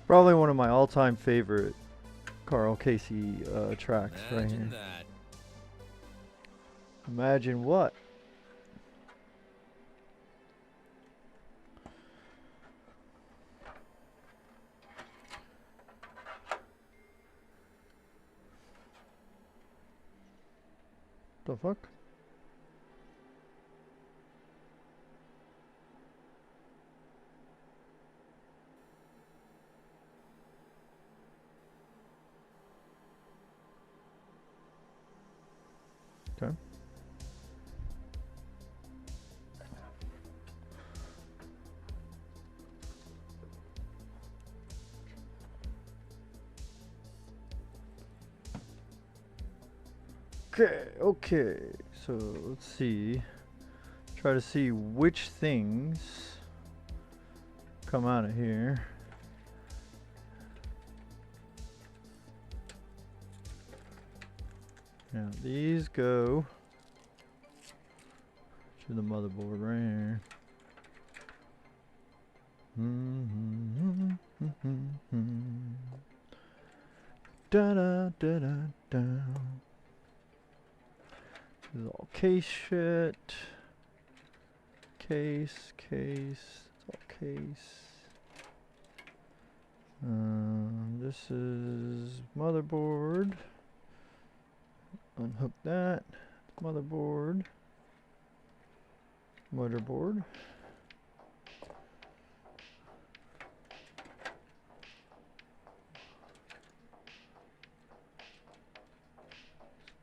S1: Probably one of my all-time favorite Karl Casey tracks right here.
S2: Imagine that.
S1: Imagine what? The fuck? Okay. Okay, so let's see. Try to see which things come out of here. Now these go to the motherboard right here. Da da da da da. This is all case shit. Case, it's all case. This is motherboard. Unhook that. Motherboard.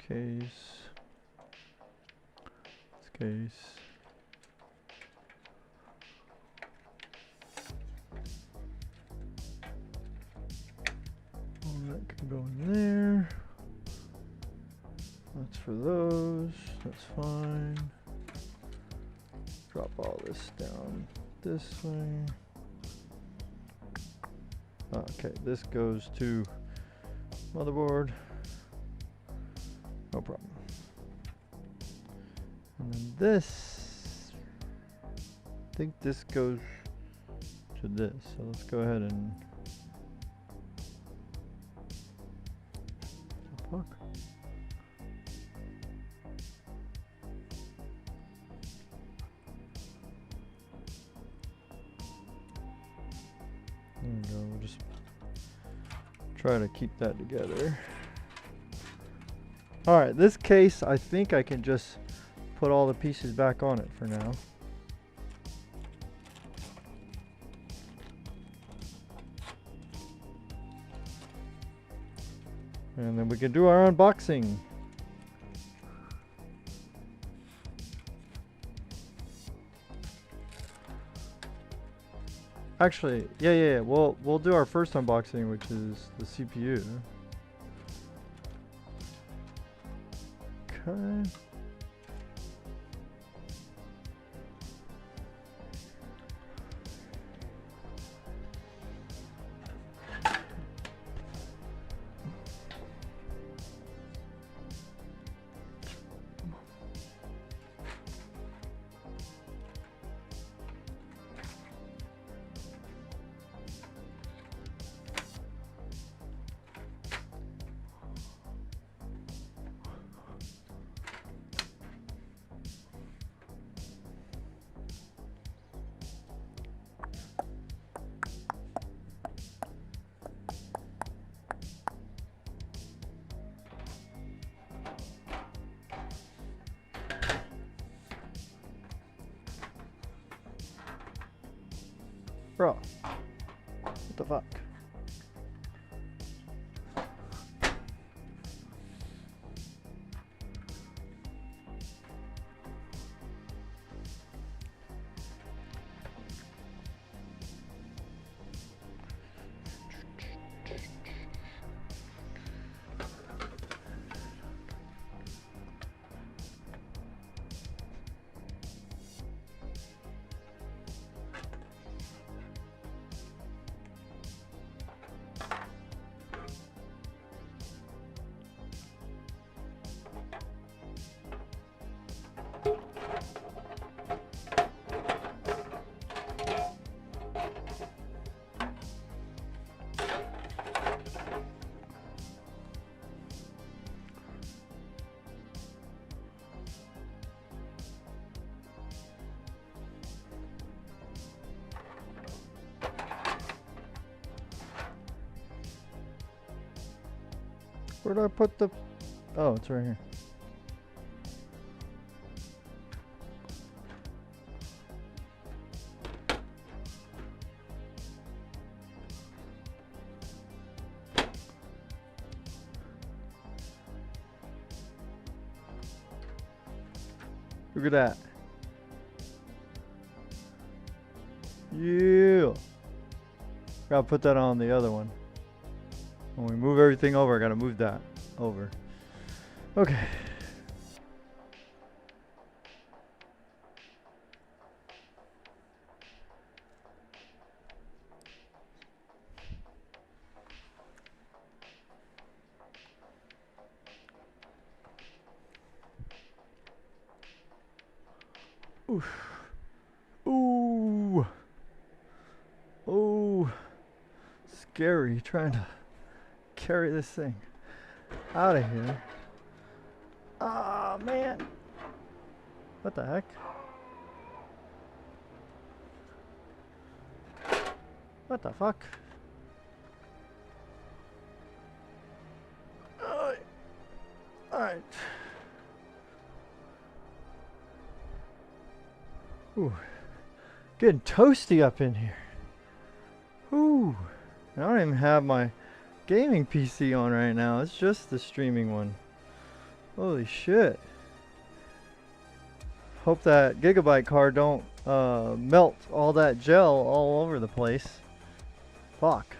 S1: Case. Case. All that can go in there. That's for those. That's fine. Drop all this down this way. Okay, this goes to motherboard. No problem. And then this, I think this goes to this. So let's go ahead and. Fuck. There we go. We'll just try to keep that together. Alright, this case, I think I can just put all the pieces back on it for now. And then we can do our unboxing. Actually, yeah. We'll do our first unboxing, which is the CPU. Okay. Bro, what the fuck? Where did I put the... Oh, it's right here. Look at that. Yeah. Gotta put that on the other one. When we move everything over, I gotta move that over. Okay. Oof. Ooh. Oh. Scary trying to carry this thing out of here. Ah, man. What the heck? What the fuck? Alright. Ooh. Getting toasty up in here. Ooh. I don't even have my gaming PC on right now. It's just the streaming one. Holy shit. Hope that Gigabyte card don't melt all that gel all over the place. Fuck.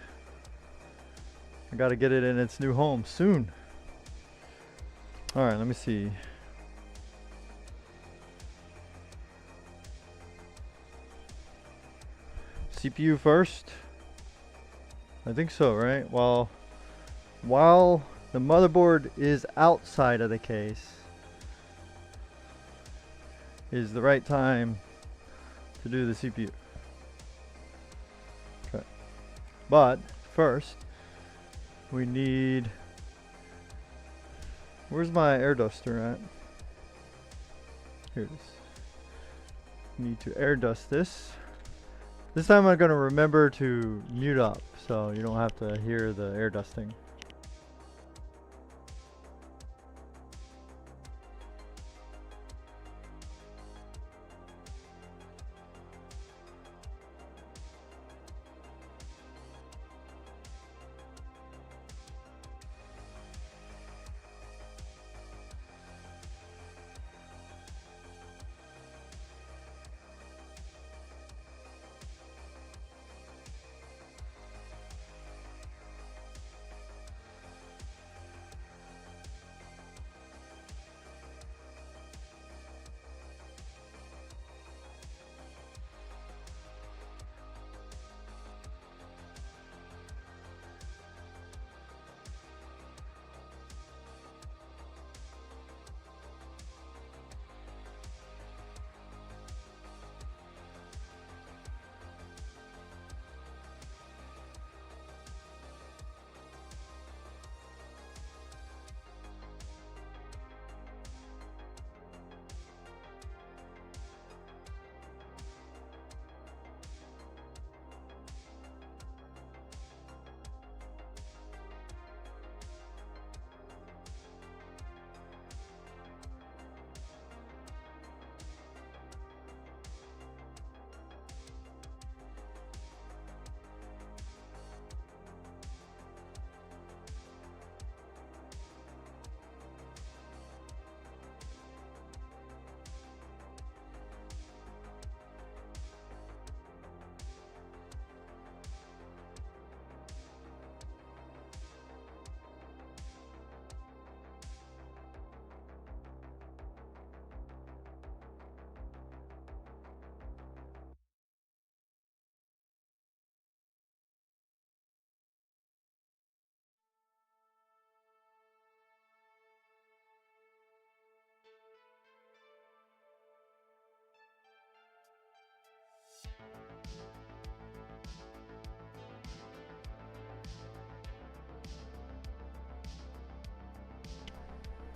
S1: I gotta get it in its new home soon. Alright, let me see. CPU first? I think so, right? While the motherboard is outside of the case is the right time to do the CPU. Okay. But first we need, where's my air duster at? Here it is. Need to air dust this. This time I'm gonna remember to mute up so you don't have to hear the air dusting.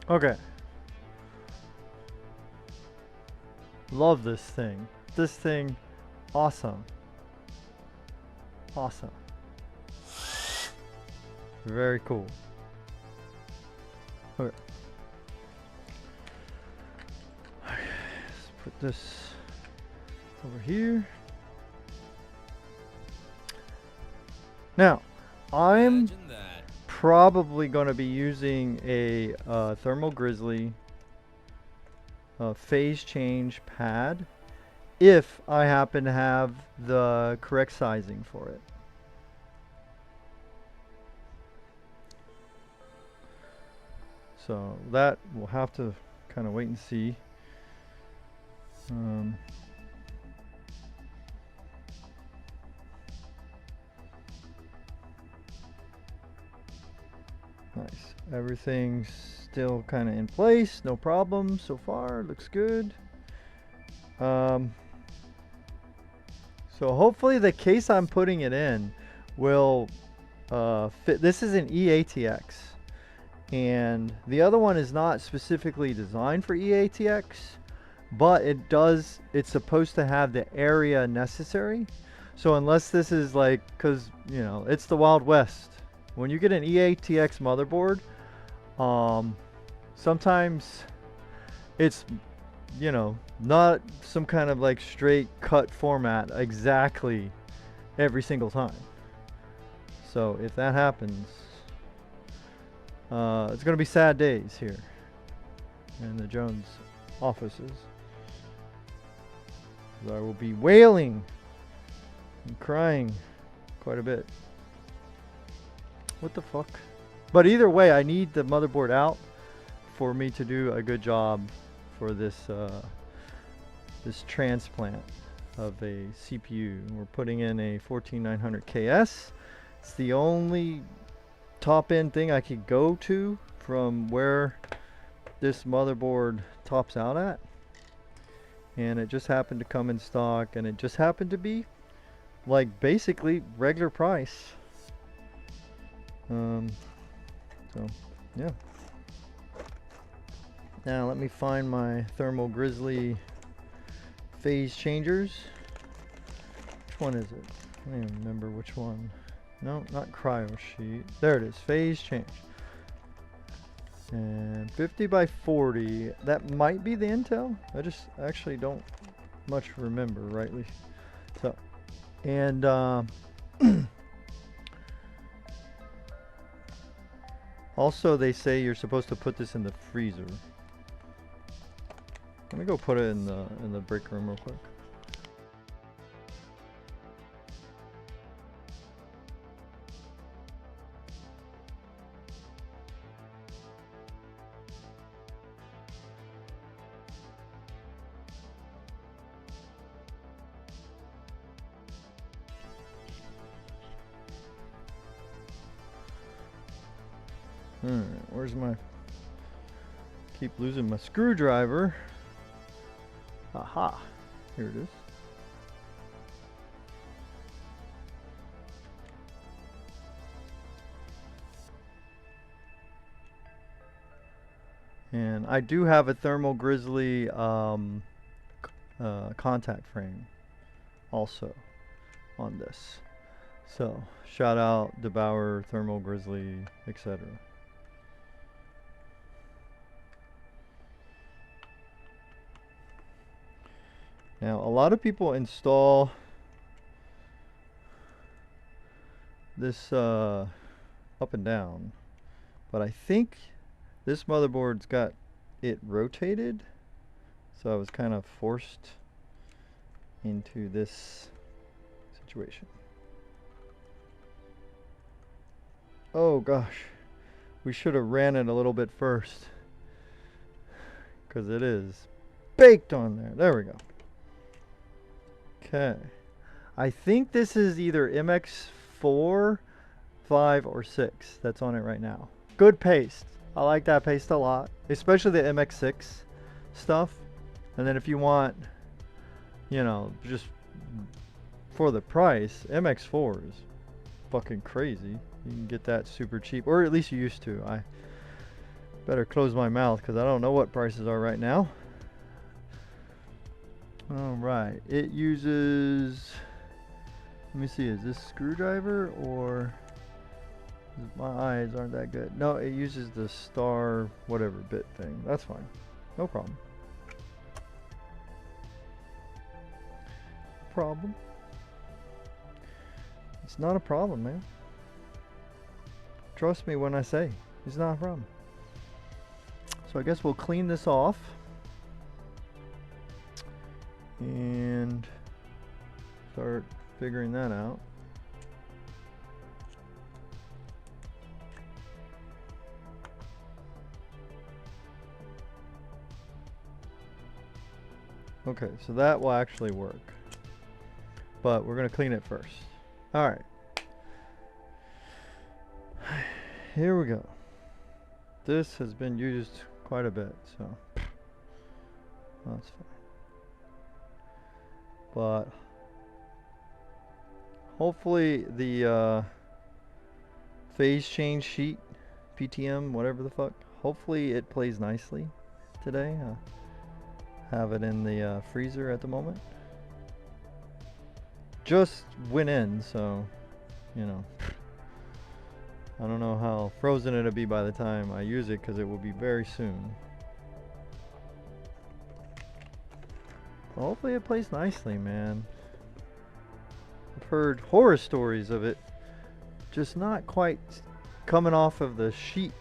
S1: Okay. Love this thing. This thing, awesome. Awesome. Very cool. Okay. Let's put this over here. Now, I'm
S2: Imagine that.
S1: probably going to be using a Thermal Grizzly phase change pad if I happen to have the correct sizing for it. So that we'll have to kind of wait and see. Nice. Everything's still kind of in place. No problem so far. Looks good. So hopefully the case I'm putting it in will fit. This is an eATX. And the other one is not specifically designed for eATX, but it's supposed to have the area necessary. So unless this is like, because, you know, it's the Wild West. When you get an eATX motherboard, sometimes it's, you know, not some kind of like straight cut format exactly every single time. So if that happens, it's going to be sad days here in the Jones offices. I will be wailing and crying quite a bit. What the fuck? But either way, I need the motherboard out for me to do a good job for this this transplant of a CPU. We're putting in a 14900 KS. It's the only top end thing I could go to from where this motherboard tops out at, and it just happened to come in stock, and it just happened to be like basically regular price. So yeah. Now let me find my Thermal Grizzly phase changers. Which one is it? I don't even remember which one. No, not cryo sheet. There it is, phase change. And 50 by 40. That might be the Intel. I just actually don't much remember rightly. So, and also they say you're supposed to put this in the freezer. Let me go put it in the break room real quick. Alright, where's my... Keep losing my screwdriver. Aha, here it is. And I do have a Thermal Grizzly contact frame also on this. So shout out DeBauer, Thermal Grizzly, etc. Now, a lot of people install this up and down, but I think this motherboard's got it rotated, so I was kind of forced into this situation. Oh gosh, we should have ran it a little bit first, because it is baked on there. There we go. Okay, I think this is either MX4, 5, or 6 that's on it right now. Good paste. I like that paste a lot, especially the MX6 stuff. And then if you want, you know, just for the price, MX4 is fucking crazy. You can get that super cheap, or at least you used to. I better close my mouth because I don't know what prices are right now. Alright, it uses, let me see, is this screwdriver or My eyes aren't that good. No, it uses the star whatever bit thing. That's fine. No problem. Problem. It's not a problem, man. Trust me when I say it's not a problem. So I guess we'll clean this off and start figuring that out. Okay, so that will actually work, but we're going to clean it first. All right, here we go. This has been used quite a bit, so that's fine. But hopefully the phase change sheet, PTM, whatever the fuck, hopefully it plays nicely today. Have it in the freezer at the moment. Just went in, so you know, I don't know how frozen it'll be by the time I use it, because it will be very soon. Hopefully it plays nicely, man. I've heard horror stories of it just not quite coming off of the sheet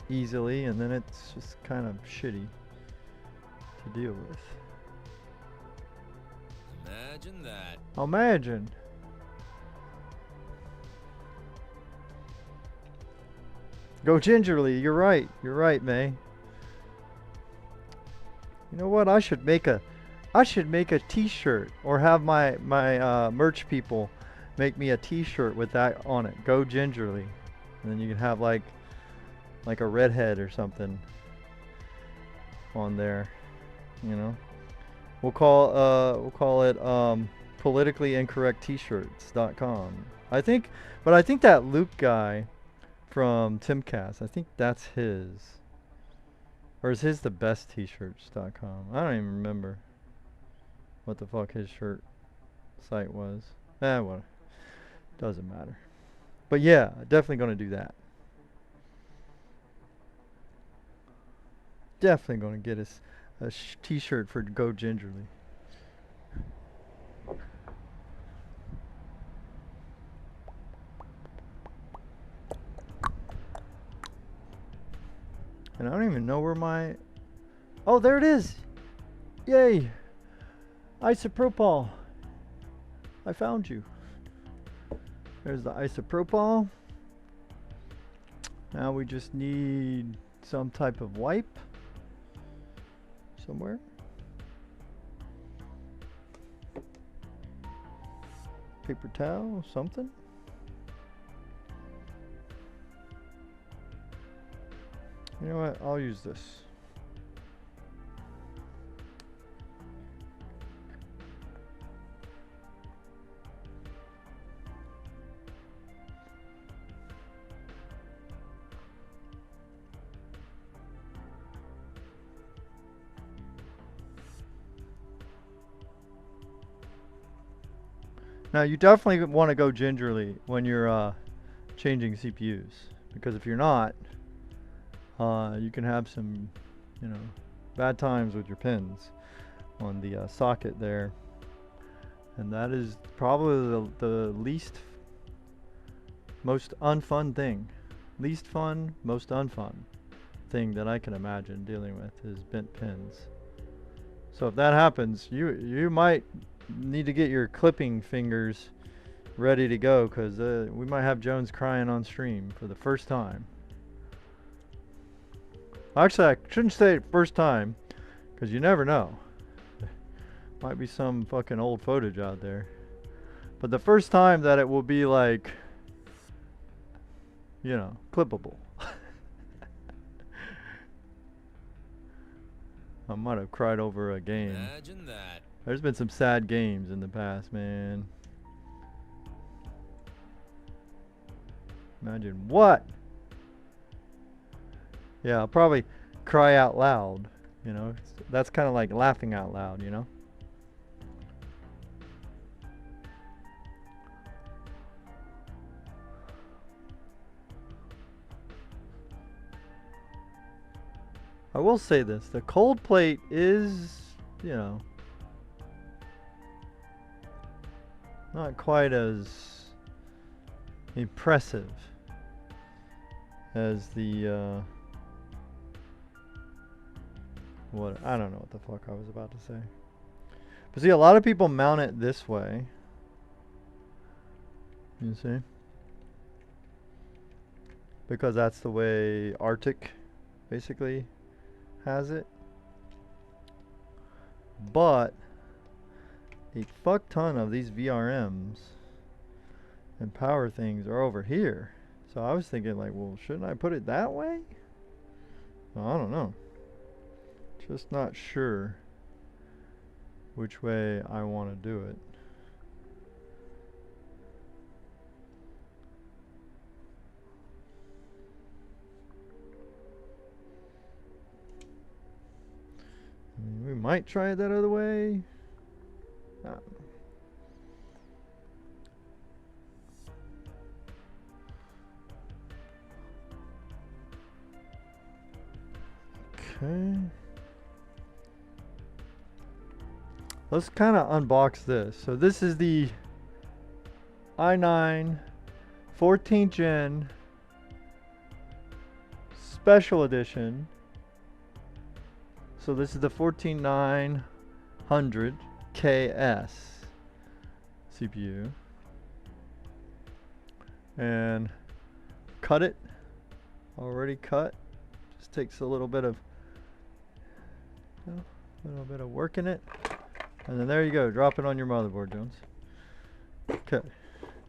S1: easily, and then it's just kind of shitty to deal with.
S2: Imagine that.
S1: Imagine. Go gingerly. You're right. You're right, May. You know what? I should make a T-shirt, or have my merch people make me a T-shirt with that on it. Go gingerly, and then you can have like a redhead or something on there. You know, we'll call it politically incorrect t-shirts.com. I think that Luke guy from Timcast, I think that's his, or is his the best t-shirts.com? I don't even remember what the fuck his shirt site was. Well, doesn't matter. But yeah, definitely gonna do that. Definitely gonna get us a t-shirt for Go Gingerly. And I don't even know where my... Oh, there it is! Yay! Isopropyl. I found you. There's the isopropyl. Now we just need some type of wipe somewhere. Paper towel, something. You know what? I'll use this. Now you definitely want to go gingerly when you're changing CPUs, because if you're not, you can have some, you know, bad times with your pins on the socket there, and that is probably the most unfun thing, least fun, most unfun thing that I can imagine dealing with is bent pins. So if that happens, you might need to get your clipping fingers ready to go, because we might have Jones crying on stream for the first time. Actually, I shouldn't say it first time, because you never know. Might be some fucking old footage out there. But the first time that it will be like, you know, clippable. I might have cried over a game.
S2: Imagine that.
S1: There's been some sad games in the past, man. Imagine what? Yeah, I'll probably cry out loud, you know. That's kind of like laughing out loud, you know. I will say this, the cold plate is, you know, not quite as impressive as the, what, I don't know what the fuck I was about to say. But see, a lot of people mount it this way. You see? Because that's the way Arctic basically has it. But a fuck ton of these VRMs and power things are over here. So I was thinking like, well, shouldn't I put it that way? Well, I don't know. Just not sure which way I want to do it. We might try it that other way. Okay. Let's kind of unbox this. So this is the i9 14th Gen Special Edition. So this is the 14900KS CPU. And cut it. Already cut. Just takes a little bit of work in it. And then there you go. Drop it on your motherboard, Jones. Okay.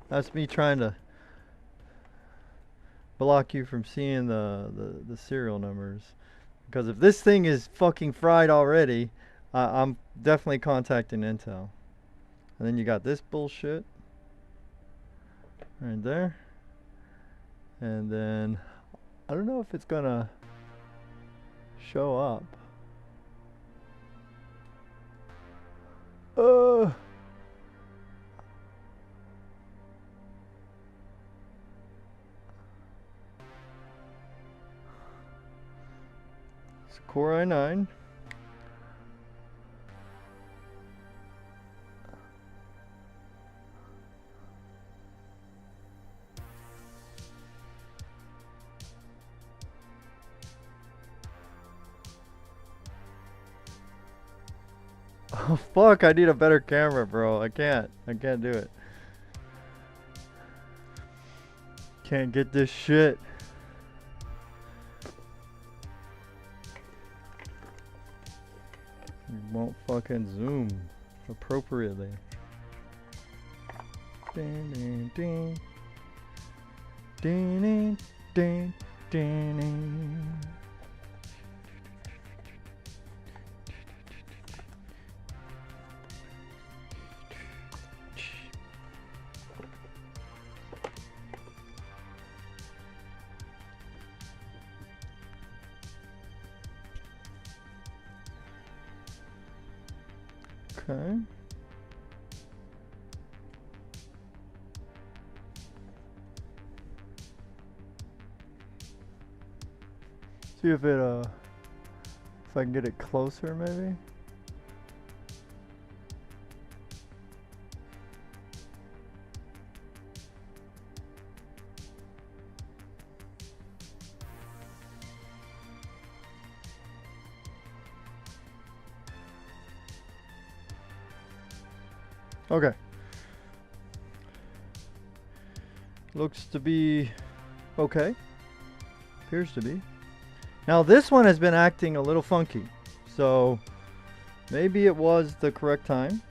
S1: That's me trying to block you from seeing the serial numbers. Because if this thing is fucking fried already, I'm definitely contacting Intel. And then you got this bullshit right there. And then I don't know if it's gonna show up. It's a Core i9. Oh fuck, I need a better camera, bro. I can't do it. Can't get this shit. It won't fucking zoom appropriately. Ding ding ding. Ding ding ding ding ding. Okay. See if it if I can get it closer maybe. Okay. Looks to be okay. Appears to be. Now this one has been acting a little funky. So maybe it was the correct time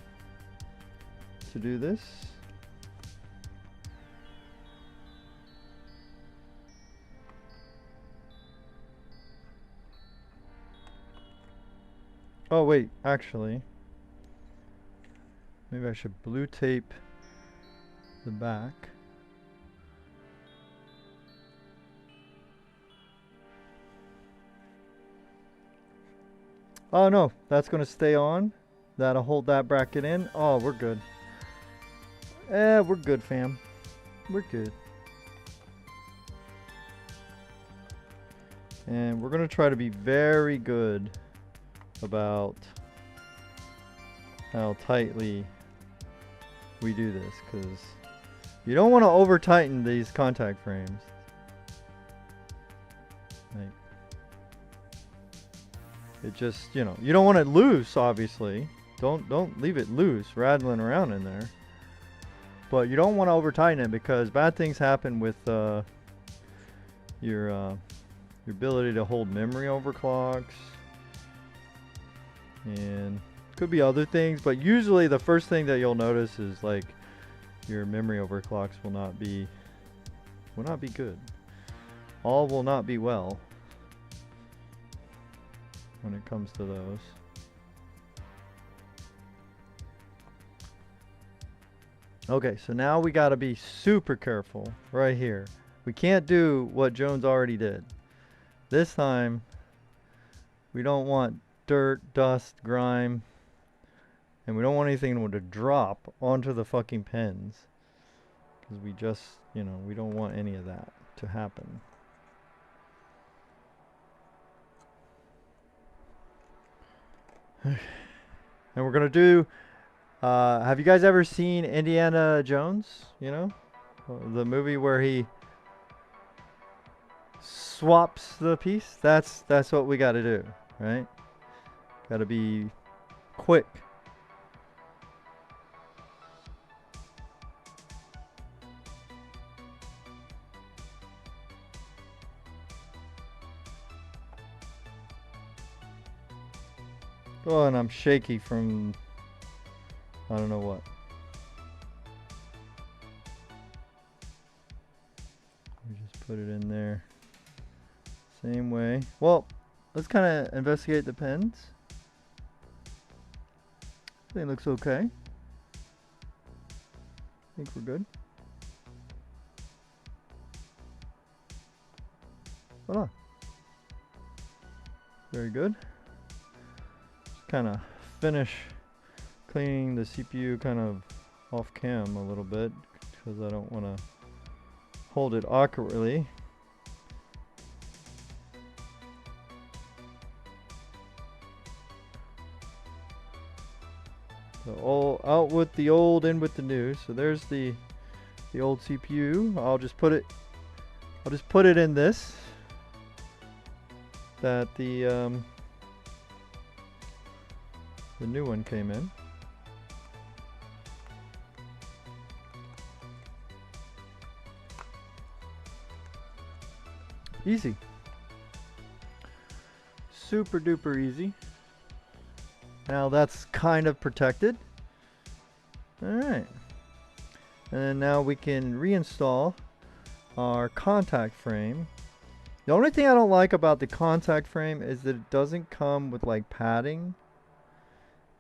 S1: to do this. Oh wait, actually. Maybe I should blue tape the back. Oh no, that's gonna stay on. That'll hold that bracket in. Oh, we're good. We're good, fam. We're good. And we're going to try to be very good about how tightly we do this, because you don't want to over tighten these contact frames. Like, it just, you know, you don't want it loose, obviously. Don't leave it loose, rattling around in there. But you don't want to over tighten it, because bad things happen with your ability to hold memory overclocks, and could be other things, but usually the first thing that you'll notice is like your memory overclocks will not be good. All will not be well when it comes to those. Okay, so now we got to be super careful right here. We can't do what Jones already did. This time, we don't want dirt, dust, grime, and we don't want anything to drop onto the fucking pins. Because we just, you know, we don't want any of that to happen. And we're going to do, have you guys ever seen Indiana Jones? You know? The movie where he swaps the piece? That's what we got to do, right? Got to be quick. Oh, and I'm shaky from I don't know what. We just put it in there. Same way. Well, let's kind of investigate the pins. I think it looks okay. I think we're good. Voila. Very good. Just kind of finish cleaning the CPU kind of off cam a little bit, because I don't want to hold it awkwardly. So all out with the old, in with the new. So there's the old CPU. I'll just put it in this that the new one came in. Easy. Super duper easy. Now that's kind of protected. Alright. And now we can reinstall our contact frame. The only thing I don't like about the contact frame is that it doesn't come with like padding,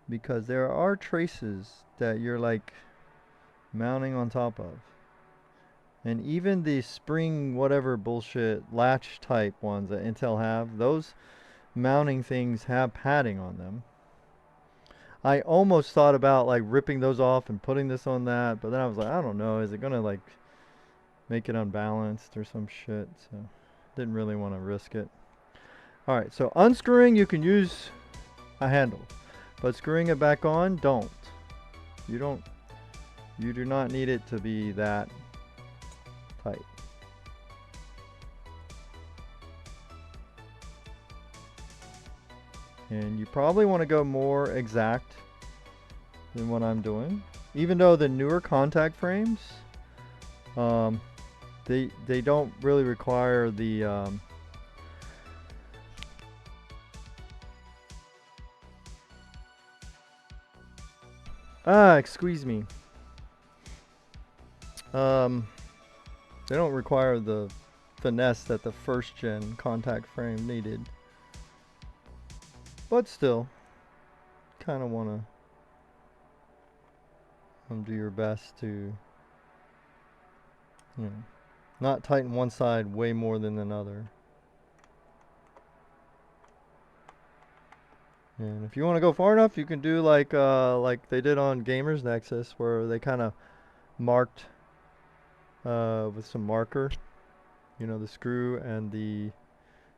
S1: because there are traces that you're like mounting on top of. And even the spring whatever bullshit latch type ones that Intel have, those mounting things have padding on them. I almost thought about like ripping those off and putting this on that, but then I was like, I don't know, is it gonna like make it unbalanced or some shit? So didn't really want to risk it. Alright, so unscrewing, you can use a handle, but screwing it back on, don't. You do not need it to be that tight. And you probably want to go more exact than what I'm doing. Even though the newer contact frames, they don't really require the excuse me. They don't require the finesse that the first gen contact frame needed. But still, kind of want to do your best to, you know, not tighten one side way more than another. And if you want to go far enough, you can do like they did on Gamers Nexus, where they kind of marked with some marker, you know, the screw and the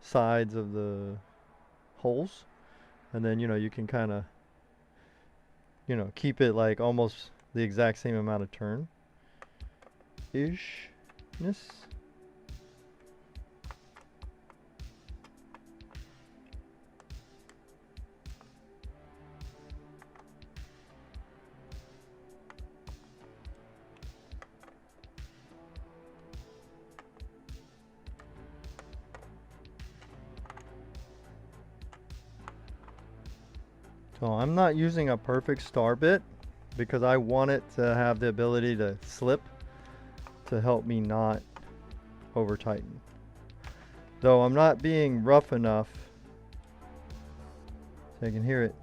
S1: sides of the holes, and then you can kind of keep it like almost the exact same amount of turn ishness. So I'm not using a perfect star bit because I want it to have the ability to slip to help me not over tighten. Though I'm not being rough enough so I can hear it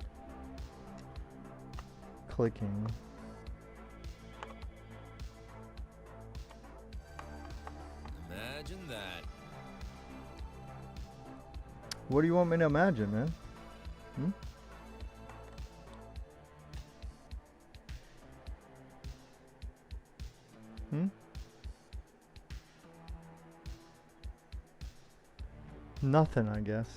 S1: clicking.
S2: Imagine that.
S1: What do you want me to imagine, man? Hmm? Hmm? Nothing, I guess.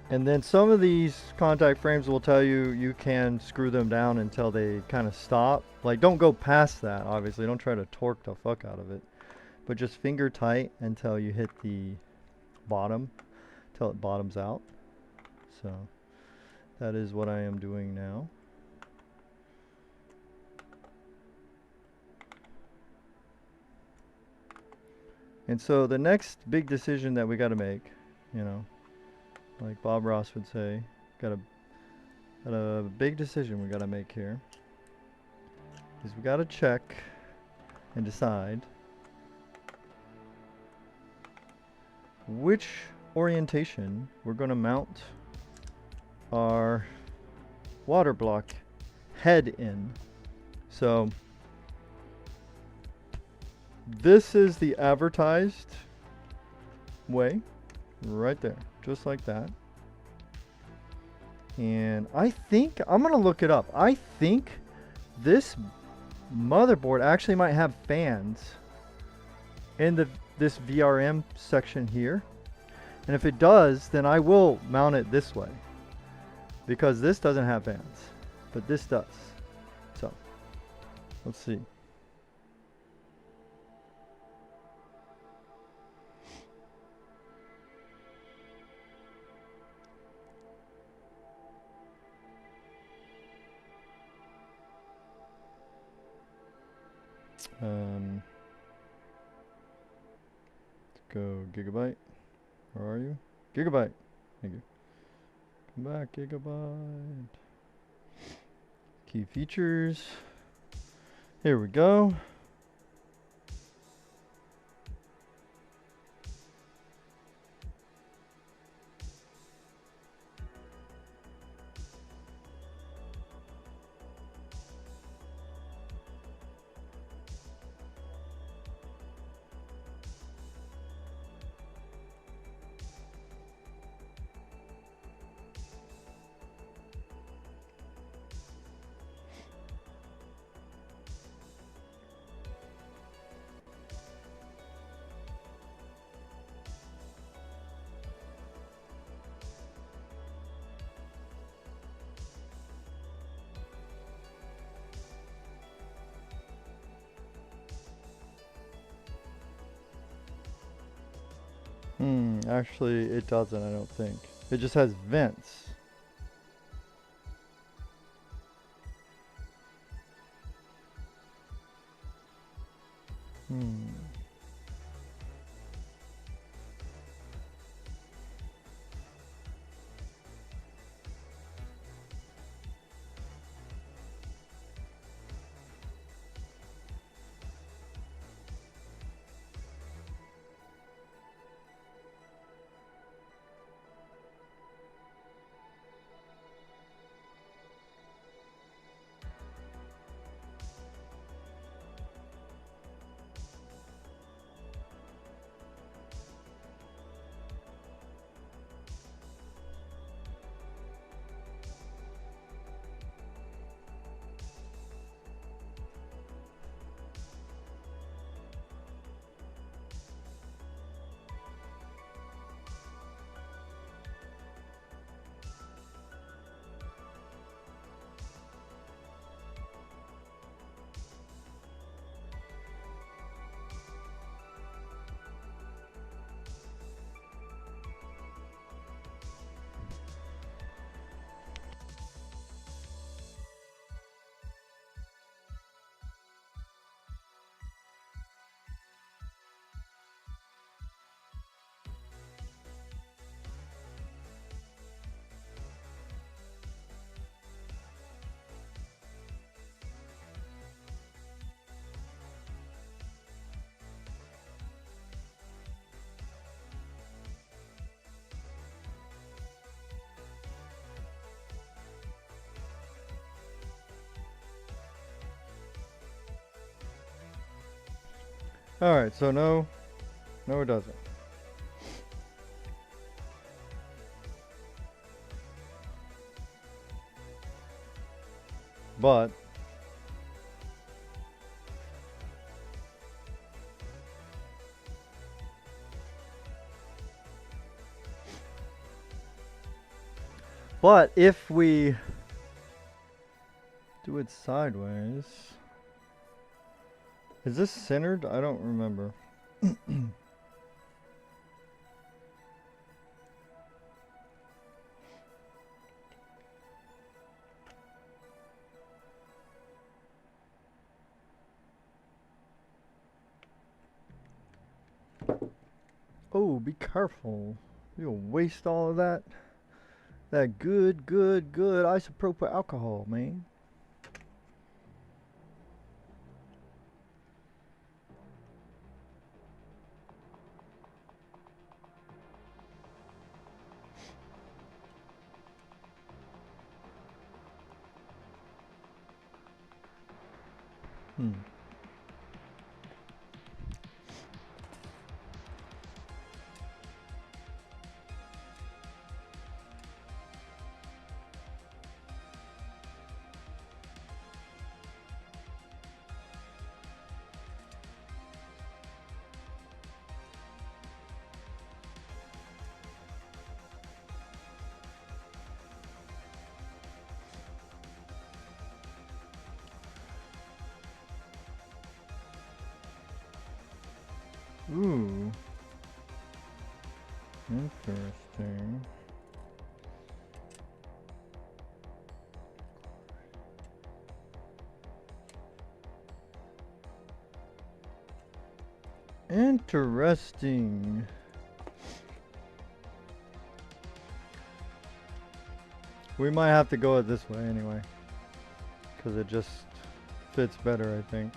S1: And then some of these contact frames will tell you you can screw them down until they kind of stop. Like, don't go past that, obviously. Don't try to torque the fuck out of it. But just finger tight until you hit the bottom, till it bottoms out. So that is what I am doing now. And so the next big decision that we got to make, like Bob Ross would say, got a big decision we got to make here. Is we got to check and decide which orientation we're going to mount our water block head in. So this is the advertised way, right there, just like that. And I think, I'm gonna look it up. I think this motherboard actually might have fans in this VRM section here. And if it does, then I will mount it this way, because this doesn't have fans, but this does. So let's see. Let's go Gigabyte. Where are you? Gigabyte. Thank you. Come back, Gigabyte. Key features. Here we go. Actually, it doesn't, I don't think. It just has vents. Alright, so no. No, it doesn't. But if we do it sideways, is this centered? I don't remember. Oh, be careful. You'll waste all of that. That good isopropyl alcohol, man. Ooh. Interesting. Interesting. We might have to go it this way anyway, because it just fits better, I think.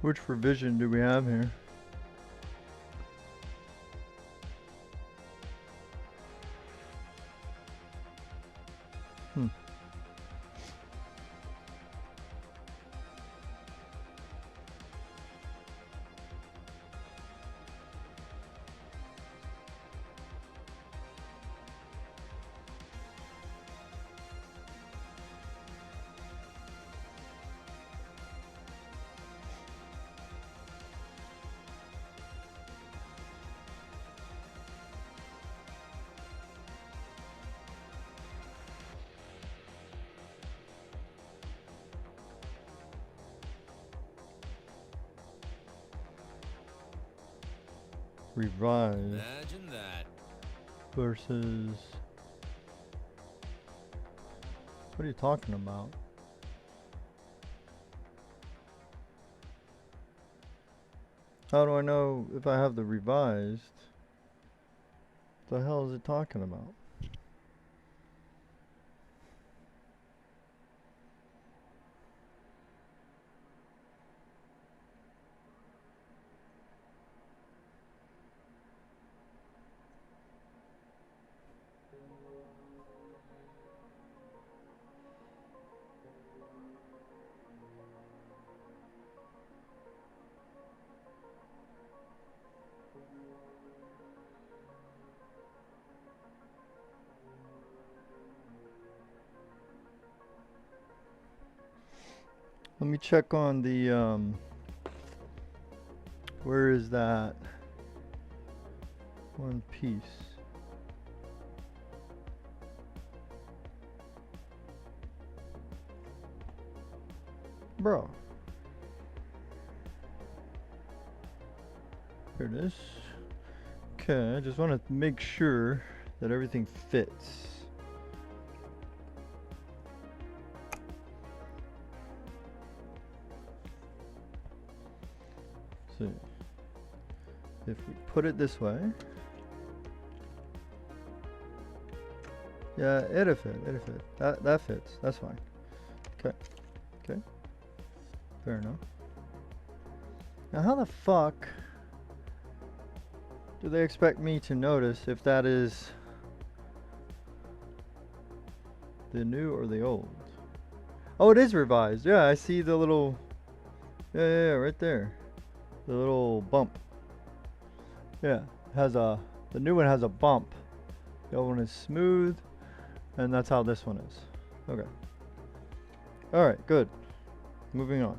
S1: Which revision do we have here? Revised.
S2: Imagine that.
S1: Versus. What are you talking about? How do I know if I have the revised? What the hell is it talking about? Let me check on the, where is that one piece? Bro. Here it is. Okay, I just want to make sure that everything fits. So, if we put it this way, yeah, it'll fit. That fits. That's fine. Okay. Okay. Fair enough. Now, how the fuck do they expect me to notice if that is the new or the old? Oh, it is revised. Yeah, I see the little... Yeah, right there. The little bump. Yeah, has a... The new one has a bump. The old one is smooth. And that's how this one is. Okay. Alright, good. Moving on.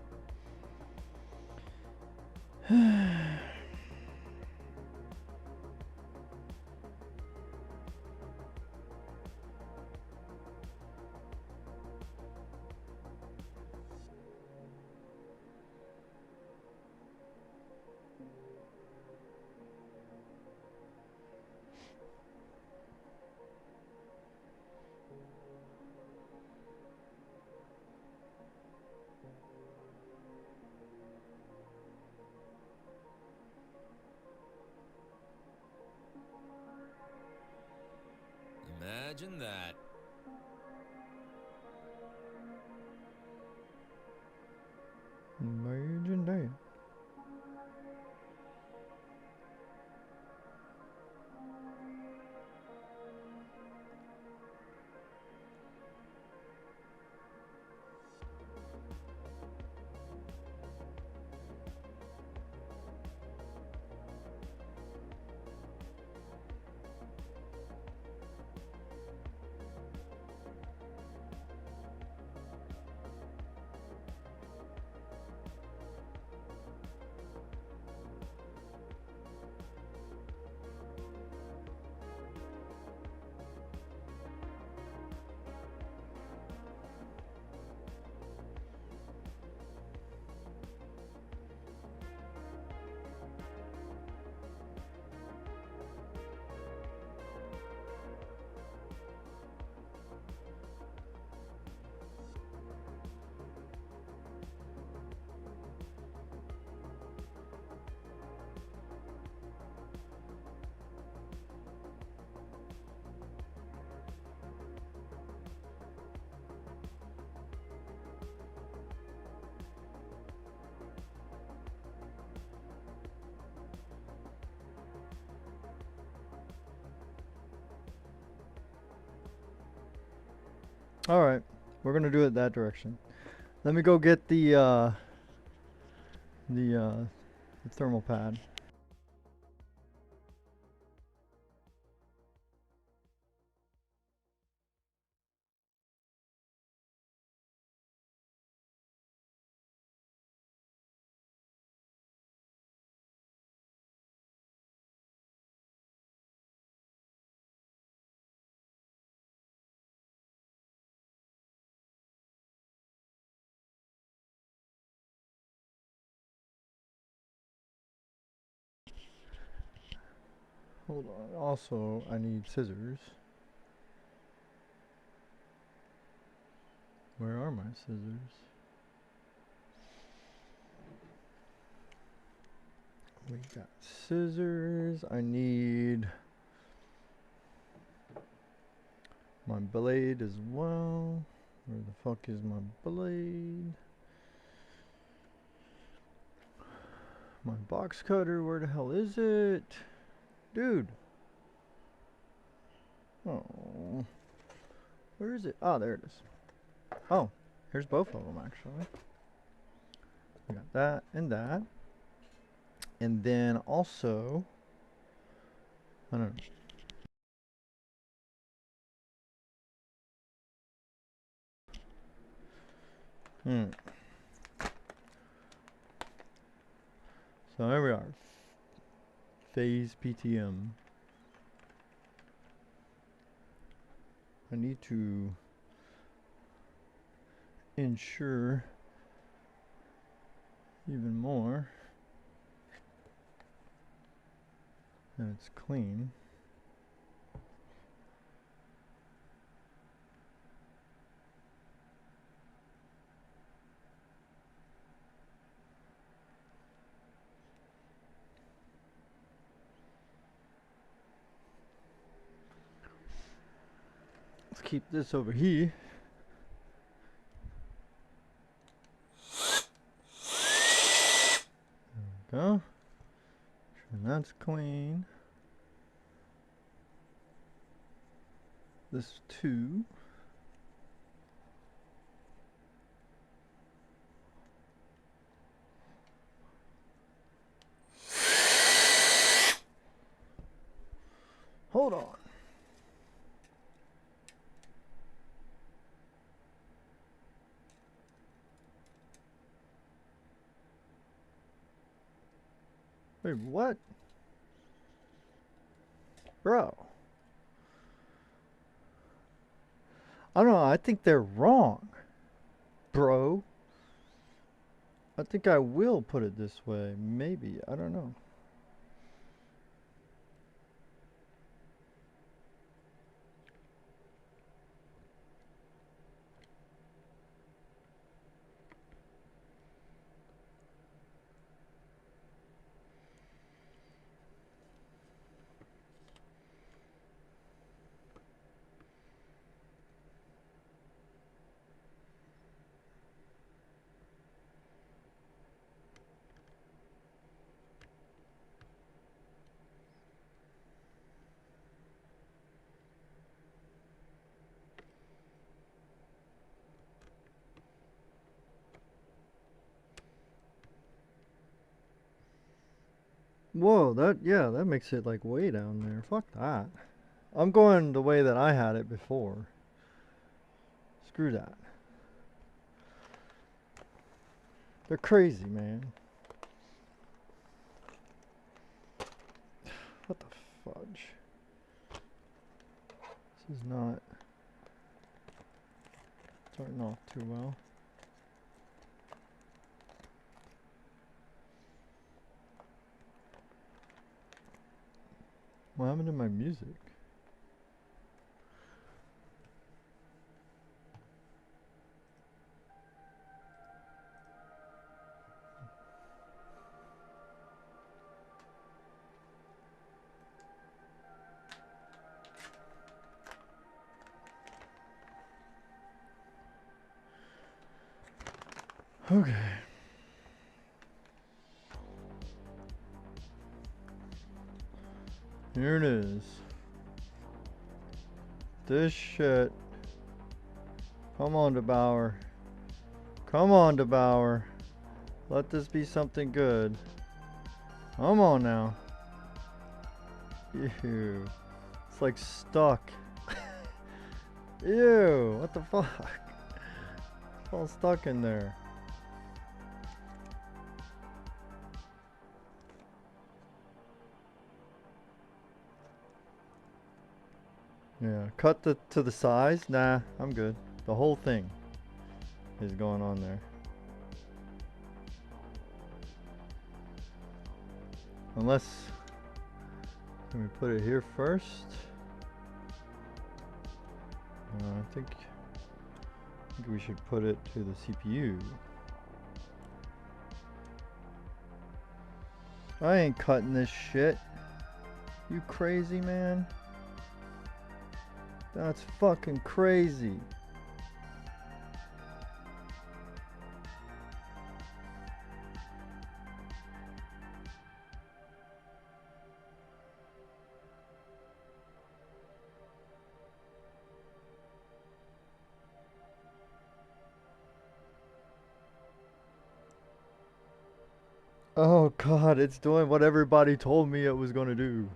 S2: Imagine that.
S1: Imagine that. Alright, we're gonna do it that direction. Let me go get the thermal pad. Hold on. Also, I need scissors. Where are my scissors? We got scissors. I need my blade as well. Where the fuck is my blade? My box cutter, where the hell is it? Dude. Oh. Where is it? Oh, there it is. Oh, here's both of them actually. We got that and that. And then also, I don't know. So there we are. Phase PTM. I need to ensure even more. And it's clean. Let's keep this over here. There we go. Sure that's clean. This too. Hold on. Wait, what? Bro. I don't know, I think they're wrong. Bro. I think I will put it this way. Maybe. I don't know. Whoa, that makes it like way down there. Fuck that. I'm going the way that I had it before. Screw that. They're crazy, man. What the fudge? This is not starting off too well. What happened to my music? Okay. Here it is. This shit. Come on, DeBauer. Come on, DeBauer. Let this be something good. Come on now. Ew. It's like stuck. Ew. What the fuck? It's all stuck in there. Yeah, cut to the size. Nah, I'm good. The whole thing is going on there. Unless, can we put it here first? I think we should put it to the CPU. I ain't cutting this shit. You crazy, man? That's fucking crazy. Oh God, it's doing what everybody told me it was gonna do.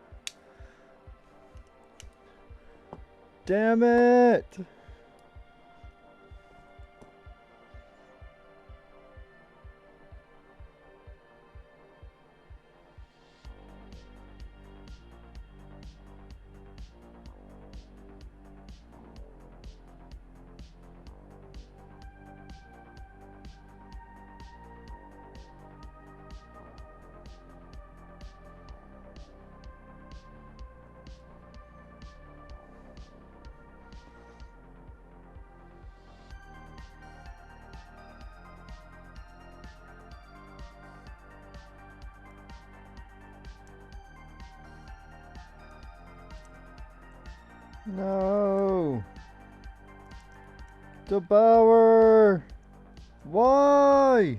S1: Damn it! No. Devour. Why?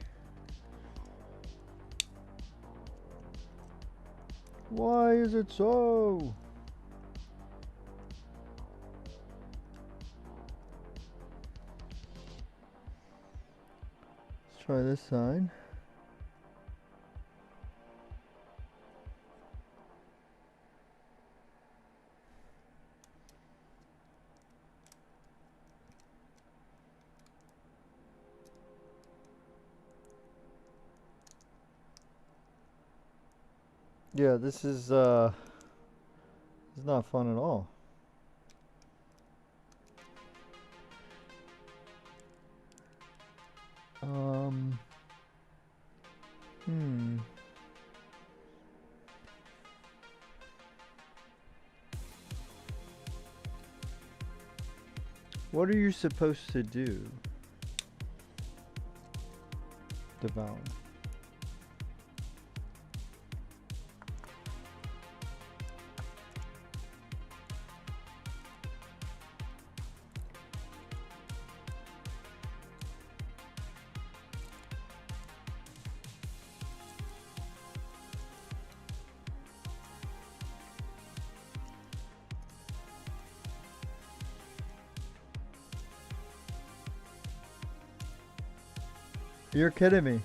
S1: Why is it so? Let's try this side. Yeah, this is not fun at all. What are you supposed to do? Devour. You're kidding me.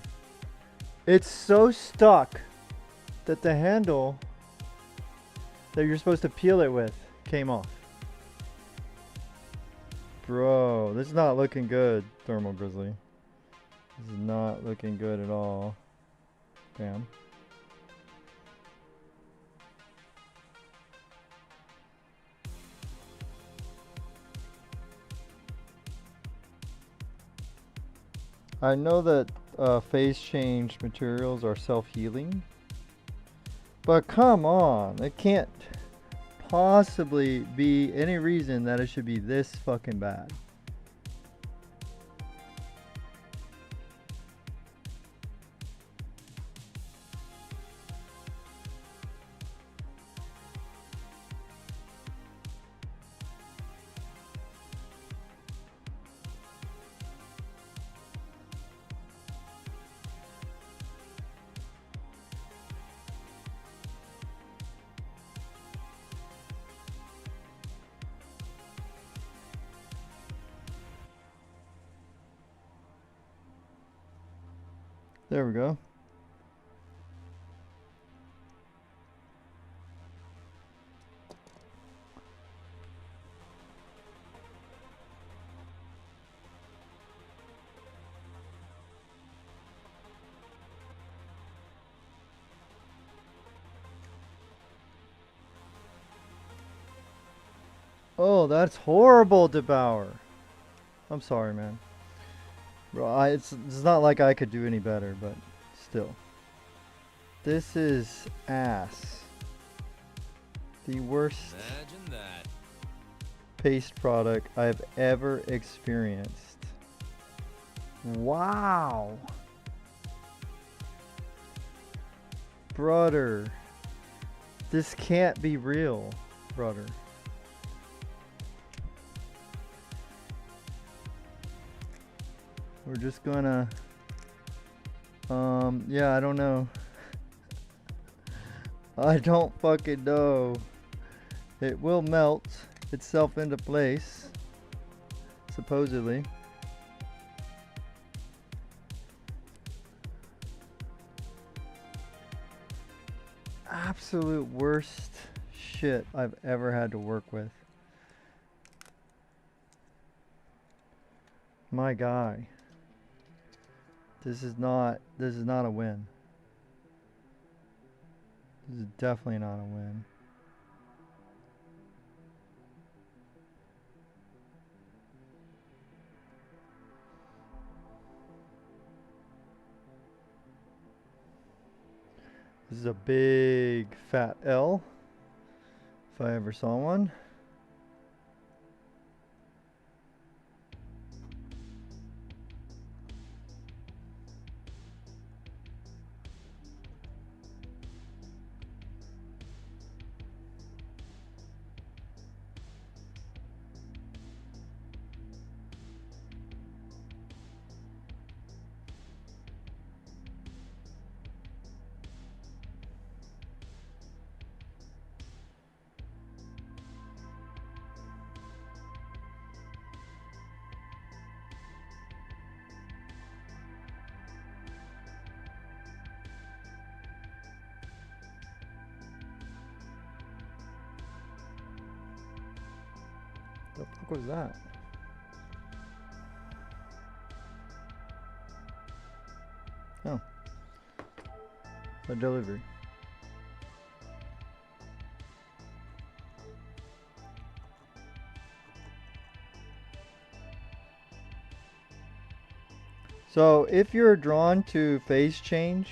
S1: It's so stuck that the handle that you're supposed to peel it with came off. Bro, this is not looking good, Thermal Grizzly. This is not looking good at all. Damn. I know that phase change materials are self-healing, but come on, it can't possibly be any reason that it should be this fucking bad. There we go. Oh, that's horrible, Devour. I'm sorry, man. Bro, it's not like I could do any better, but still. This is ass. The worst
S2: Imagine that.
S1: paste product I've ever experienced. Wow. Brother. This can't be real, brother. We're just gonna, yeah, I don't know. I don't fucking know. It will melt itself into place, supposedly. Absolute worst shit I've ever had to work with. My guy. This is not a win. This is definitely not a win. This is a big fat L, if I ever saw one. The fuck was that? Oh. A delivery. So if you're drawn to phase change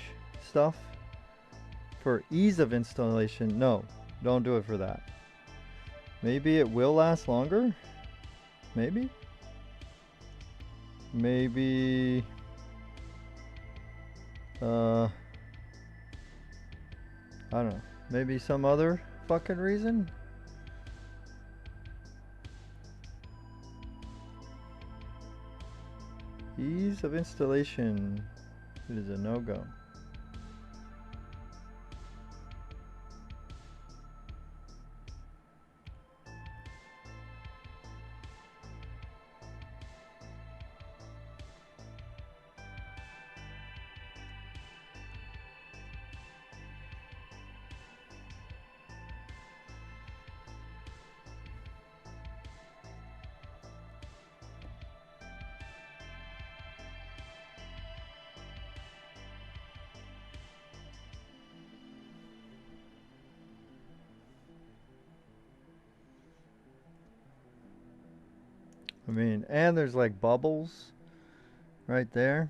S1: stuff for ease of installation, no, don't do it for that. Maybe it will last longer. Maybe. Maybe. I don't know. Maybe some other fucking reason. Ease of installation. It is a no-go. I mean, and there's like bubbles right there.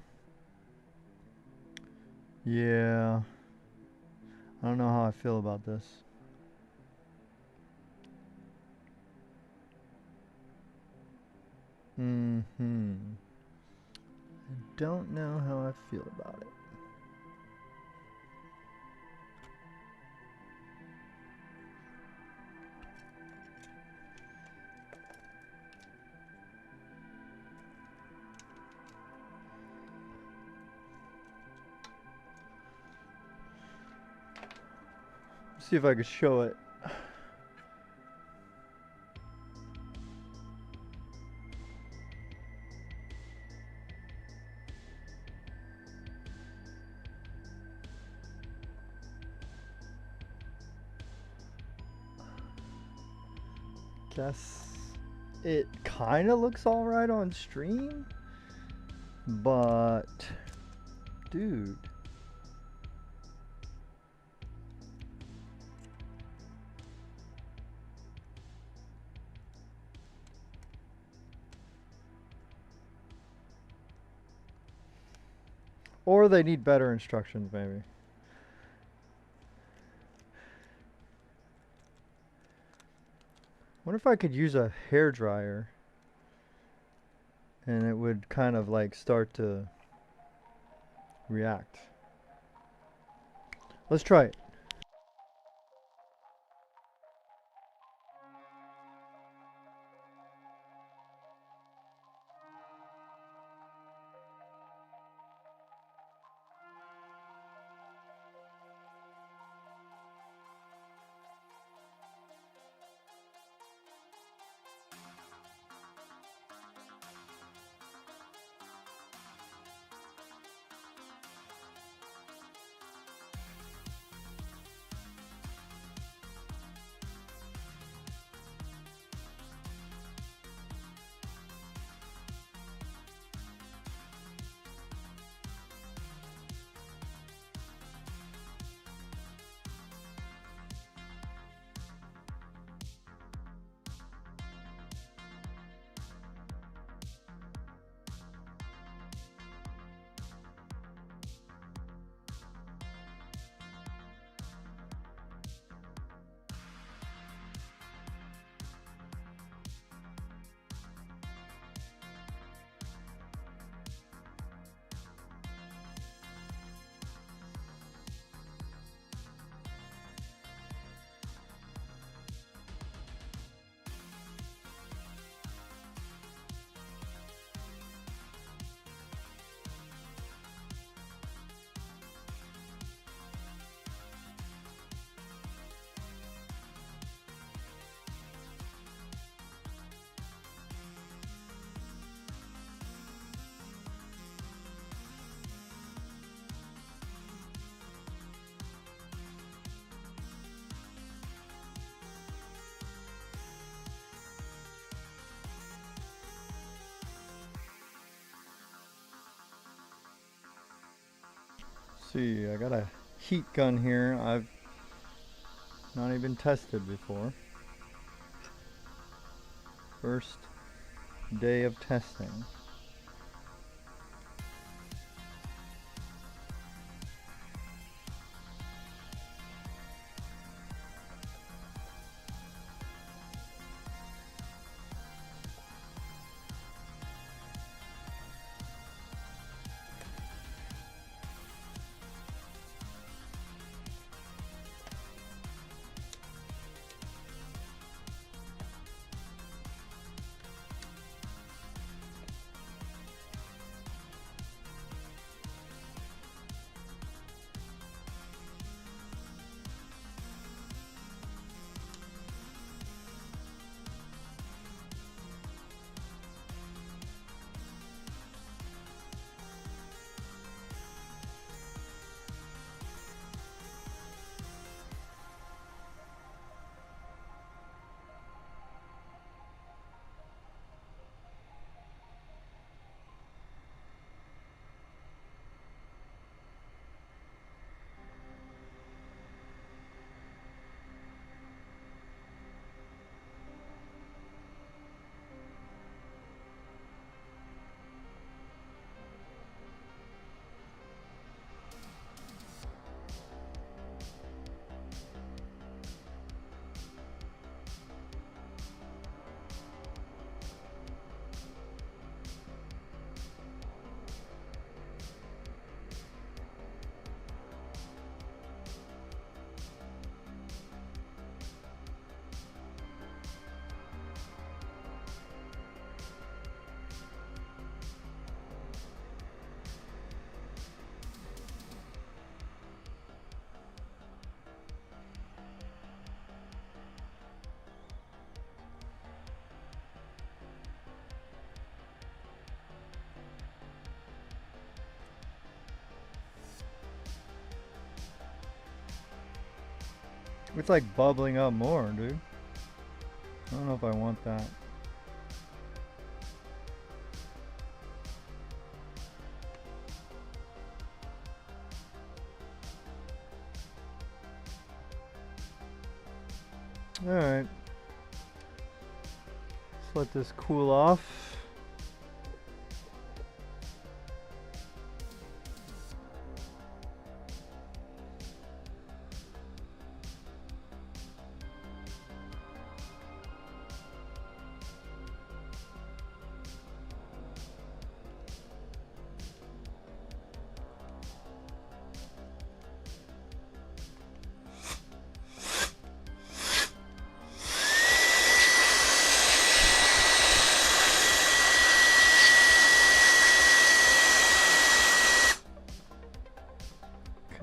S1: Yeah. I don't know how I feel about this. I don't know how I feel about it. See if I could show it. Guess it kind of looks all right on stream, but dude. Or they need better instructions, maybe. What if I could use a hair dryer and it would kind of like start to react? Let's try it. see, I got a heat gun here I've not even tested before. First day of testing. It's like bubbling up more, dude. I don't know if I want that. Alright. Let's let this cool off.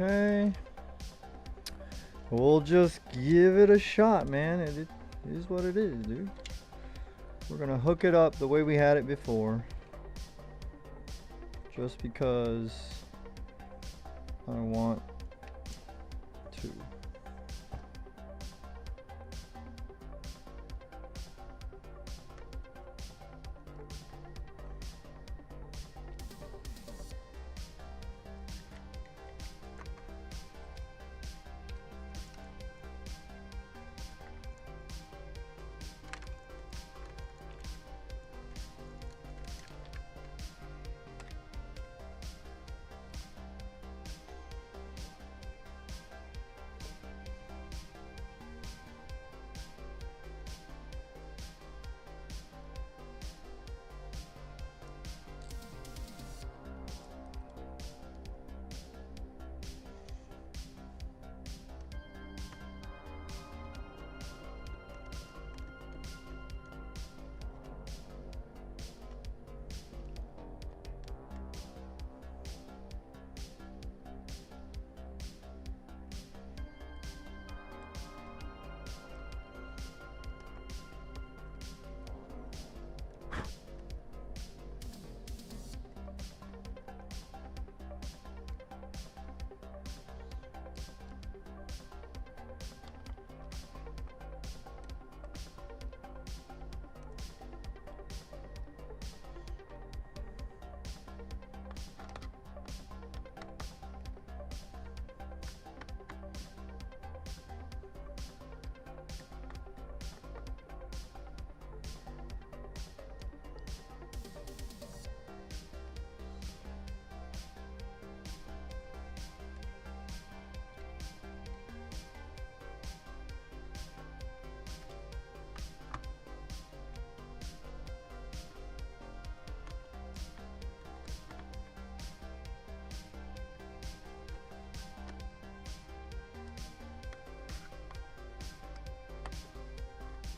S1: Okay, we'll just give it a shot, man. It is what it is, dude. We're gonna hook it up the way we had it before, just because I want to.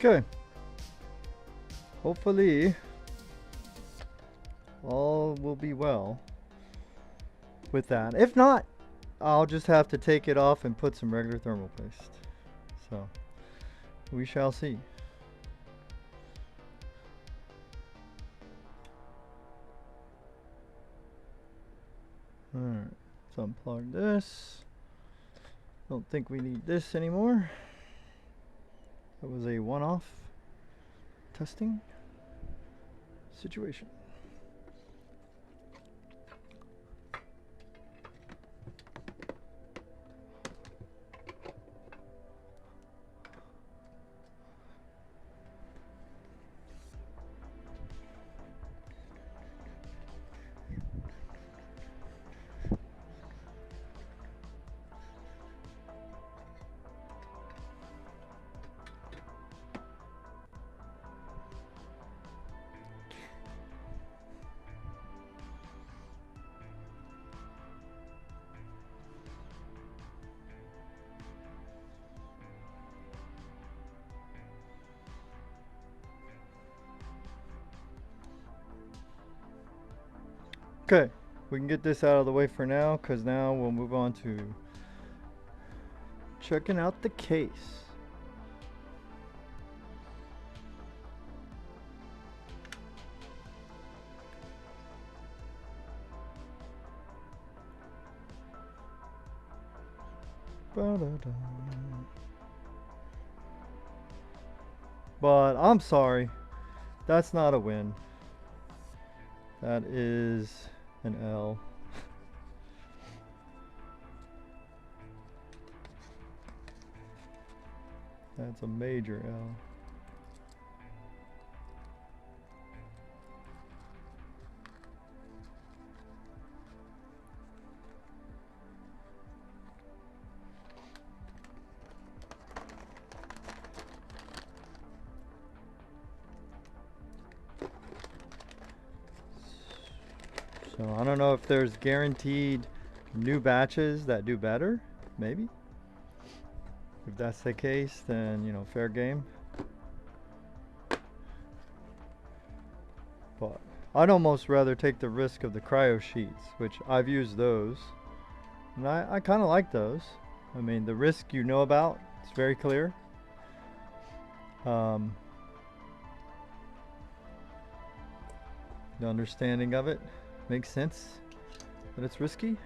S1: Okay. Hopefully all will be well with that. If not, I'll just have to take it off and put some regular thermal paste. So we shall see. Alright, let's unplug this. Don't think we need this anymore. That was a one-off testing situation. Okay, we can get this out of the way for now, because now we'll move on to checking out the case. But I'm sorry, that's not a win. That is an L. That's a major L. So I don't know if there's guaranteed new batches that do better, maybe. If that's the case, then, you know, fair game. But I'd almost rather take the risk of the cryo sheets, which I've used those. And I kind of like those. I mean, the risk you know about, it's very clear. The understanding of it makes sense, but it's risky.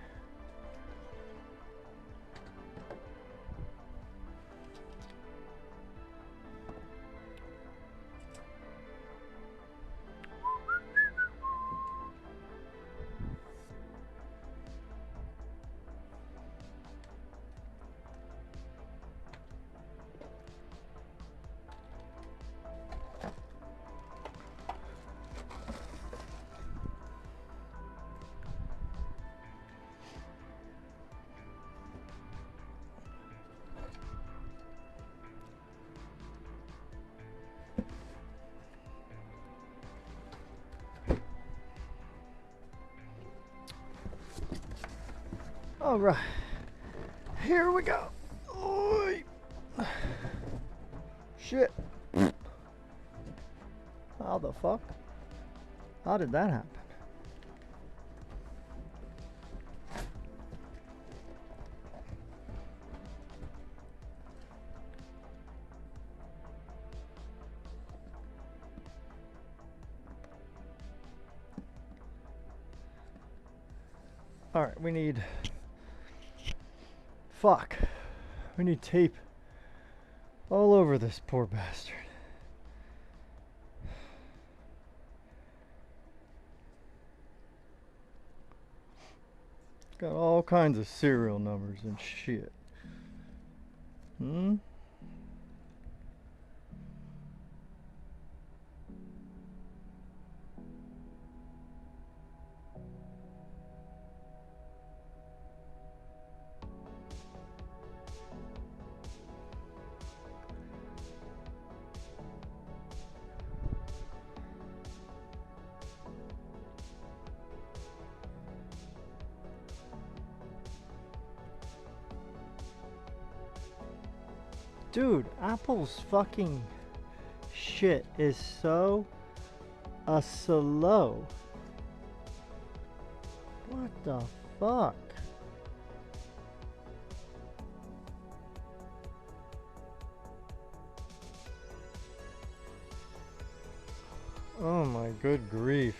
S1: All right, here we go. Oy. Shit. How the fuck? How did that happen? All right, we need... Fuck. We need tape all over this poor bastard. Got all kinds of serial numbers and shit. Hmm? Dude, Apple's fucking shit is so slow. What the fuck? Oh my good grief.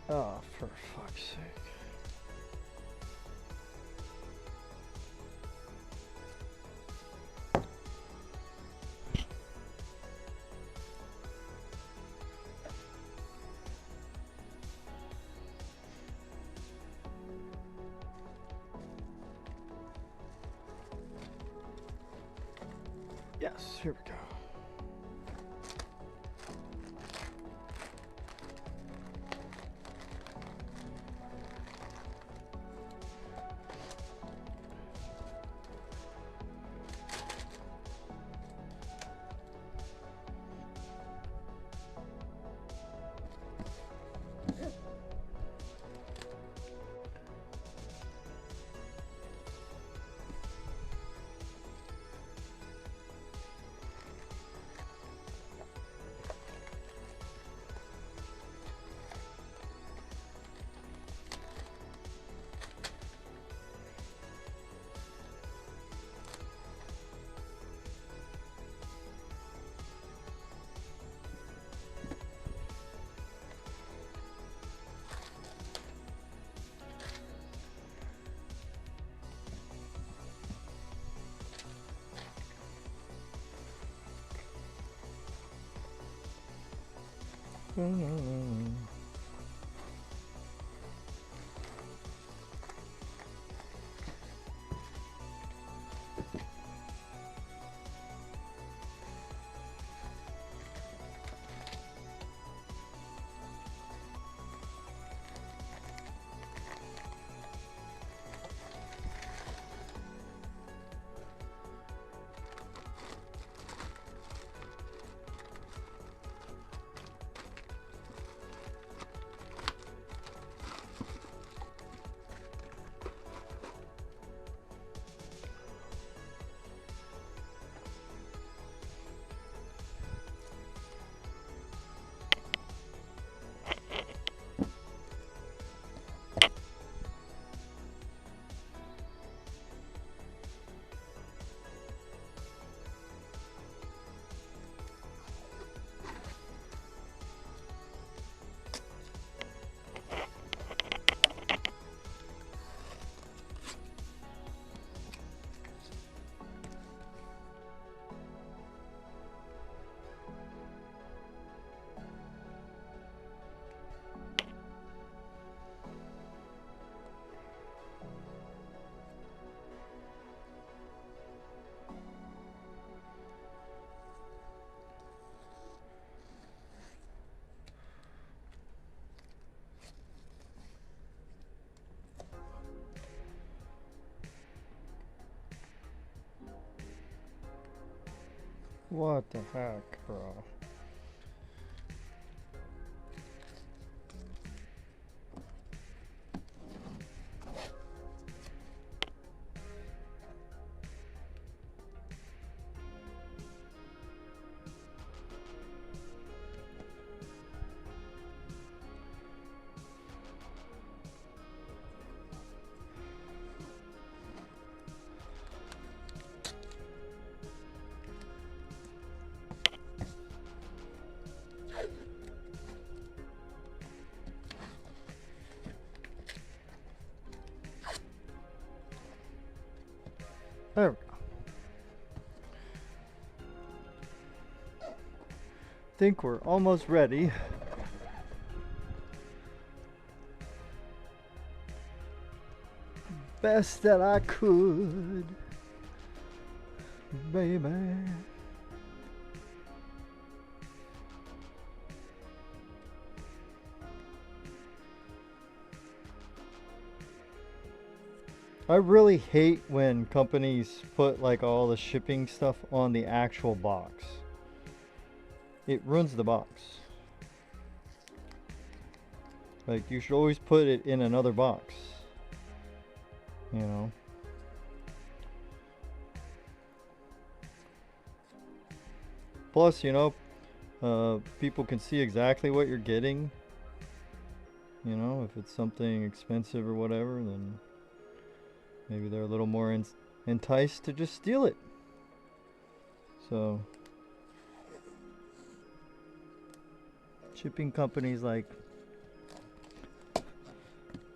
S1: Oh, for fuck's sake. Yes, here we go. What the heck, bro? There we go. Think we're almost ready. Best that I could, baby. I really hate when companies put like all the shipping stuff on the actual box. It ruins the box. Like, you should always put it in another box. you know. Plus, you know, people can see exactly what you're getting. You know, if it's something expensive or whatever, then maybe they're a little more enticed to just steal it. So, shipping companies like...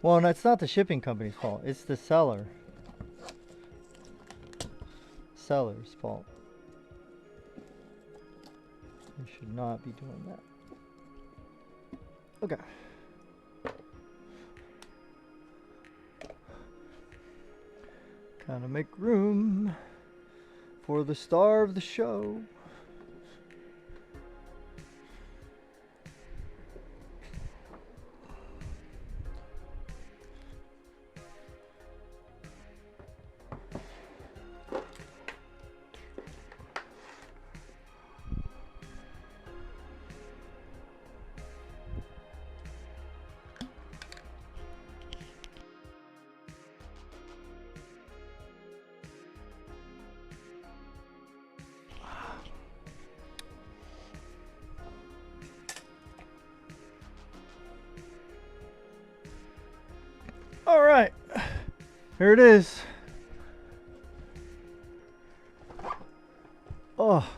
S1: Well, that's not the shipping company's fault. It's the seller's fault. They should not be doing that. Okay. Kind of make room for the star of the show. All right, here it is. Oh,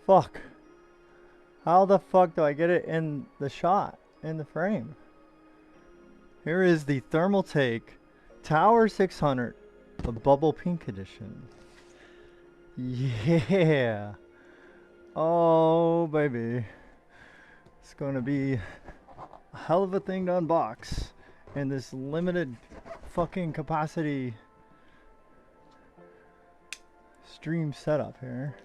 S1: fuck. How the fuck do I get it in the shot, in the frame? Here is the ThermalTake Tower 600, the Bubble Pink Edition. Yeah. Oh, baby. It's going to be a hell of a thing to unbox in this limited fucking capacity stream setup here.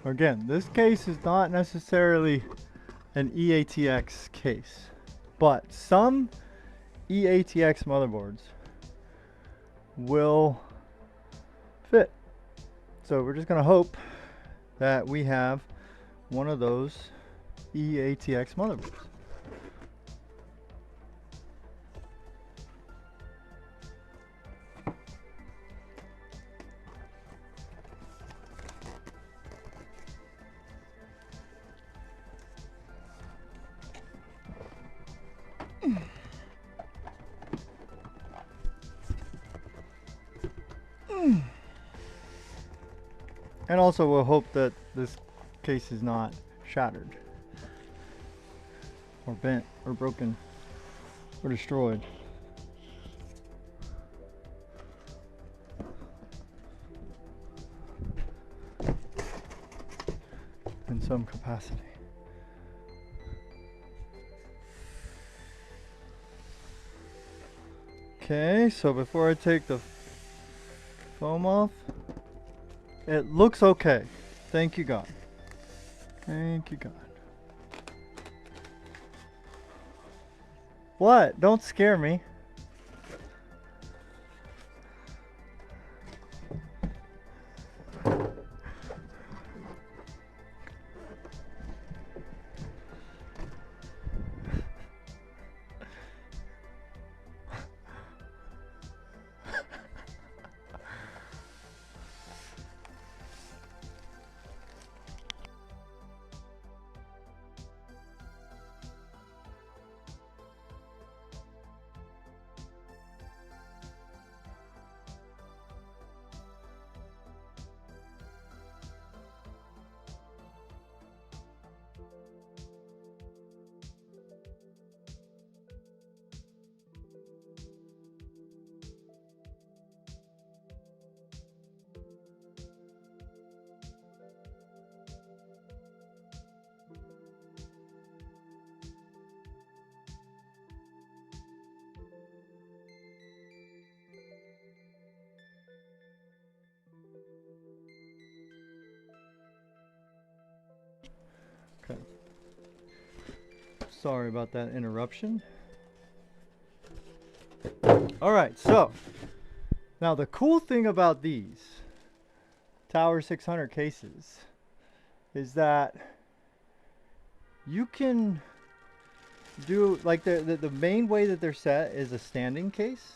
S1: Again, this case is not necessarily an EATX case, but some EATX motherboards will fit. So we're just gonna hope that we have one of those EATX motherboards. And also we'll hope that this case is not shattered or bent or broken or destroyed in some capacity. Okay, so before I take the foam off, it looks okay. Thank you, God. Thank you, God. What? Don't scare me. Okay. Sorry about that interruption. Alright, so now the cool thing about these Tower 600 cases is that you can do like the main way that they're set is a standing case.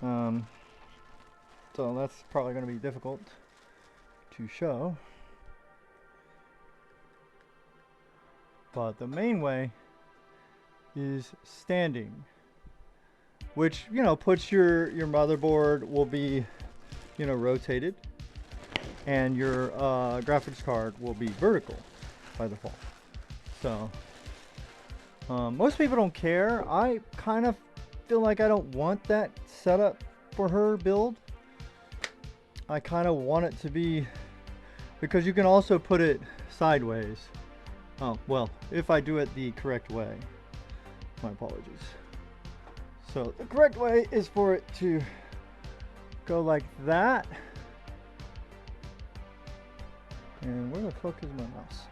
S1: So that's probably going to be difficult to show. But the main way is standing, which, you know, puts your motherboard will be, you know, rotated, and your graphics card will be vertical by default. So most people don't care. I kind of feel like I don't want that setup for her build. I kind of want it to be, because you can also put it sideways. Oh, well, if I do it the correct way. My apologies. So the correct way is for it to go like that. And where the fuck is my mouse?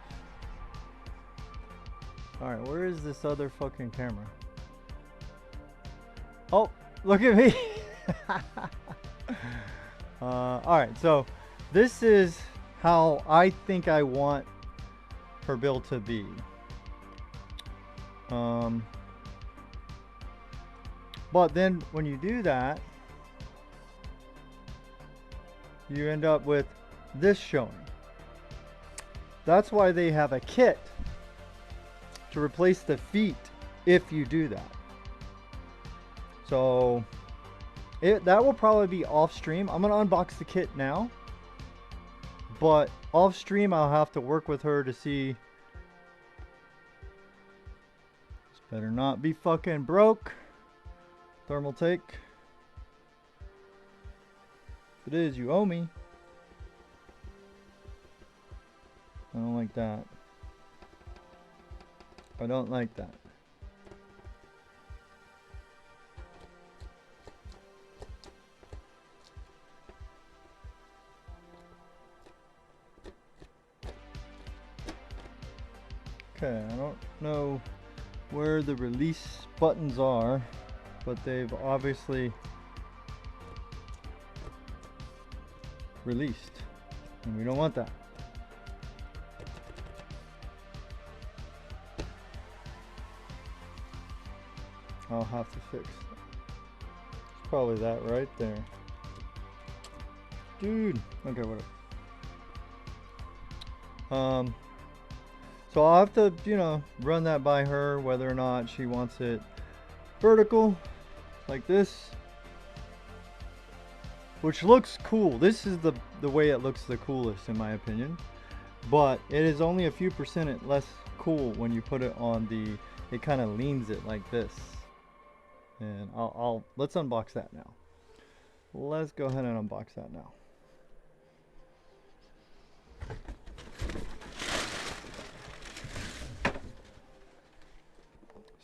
S1: Alright, where is this other fucking camera? Oh, look at me! Alright, so this is how I think I want her build to be. But then when you do that, you end up with this showing. That's why they have a kit to replace the feet if you do that. So that will probably be off stream. I'm gonna unbox the kit now, but off stream I'll have to work with her to see. This better not be fucking broke. ThermalTake. If it is, you owe me. I don't like that. I don't like that. Okay, I don't know where the release buttons are, but they've obviously released, and we don't want that. I'll have to fix that. It's probably that right there. Dude, okay, whatever. So I'll have to, you know, run that by her, whether or not she wants it vertical, like this, which looks cool. This is the way it looks the coolest in my opinion, but it is only a few percent less cool when you put it on the, it kind of leans it like this. And let's unbox that now. Let's go ahead and unbox that now.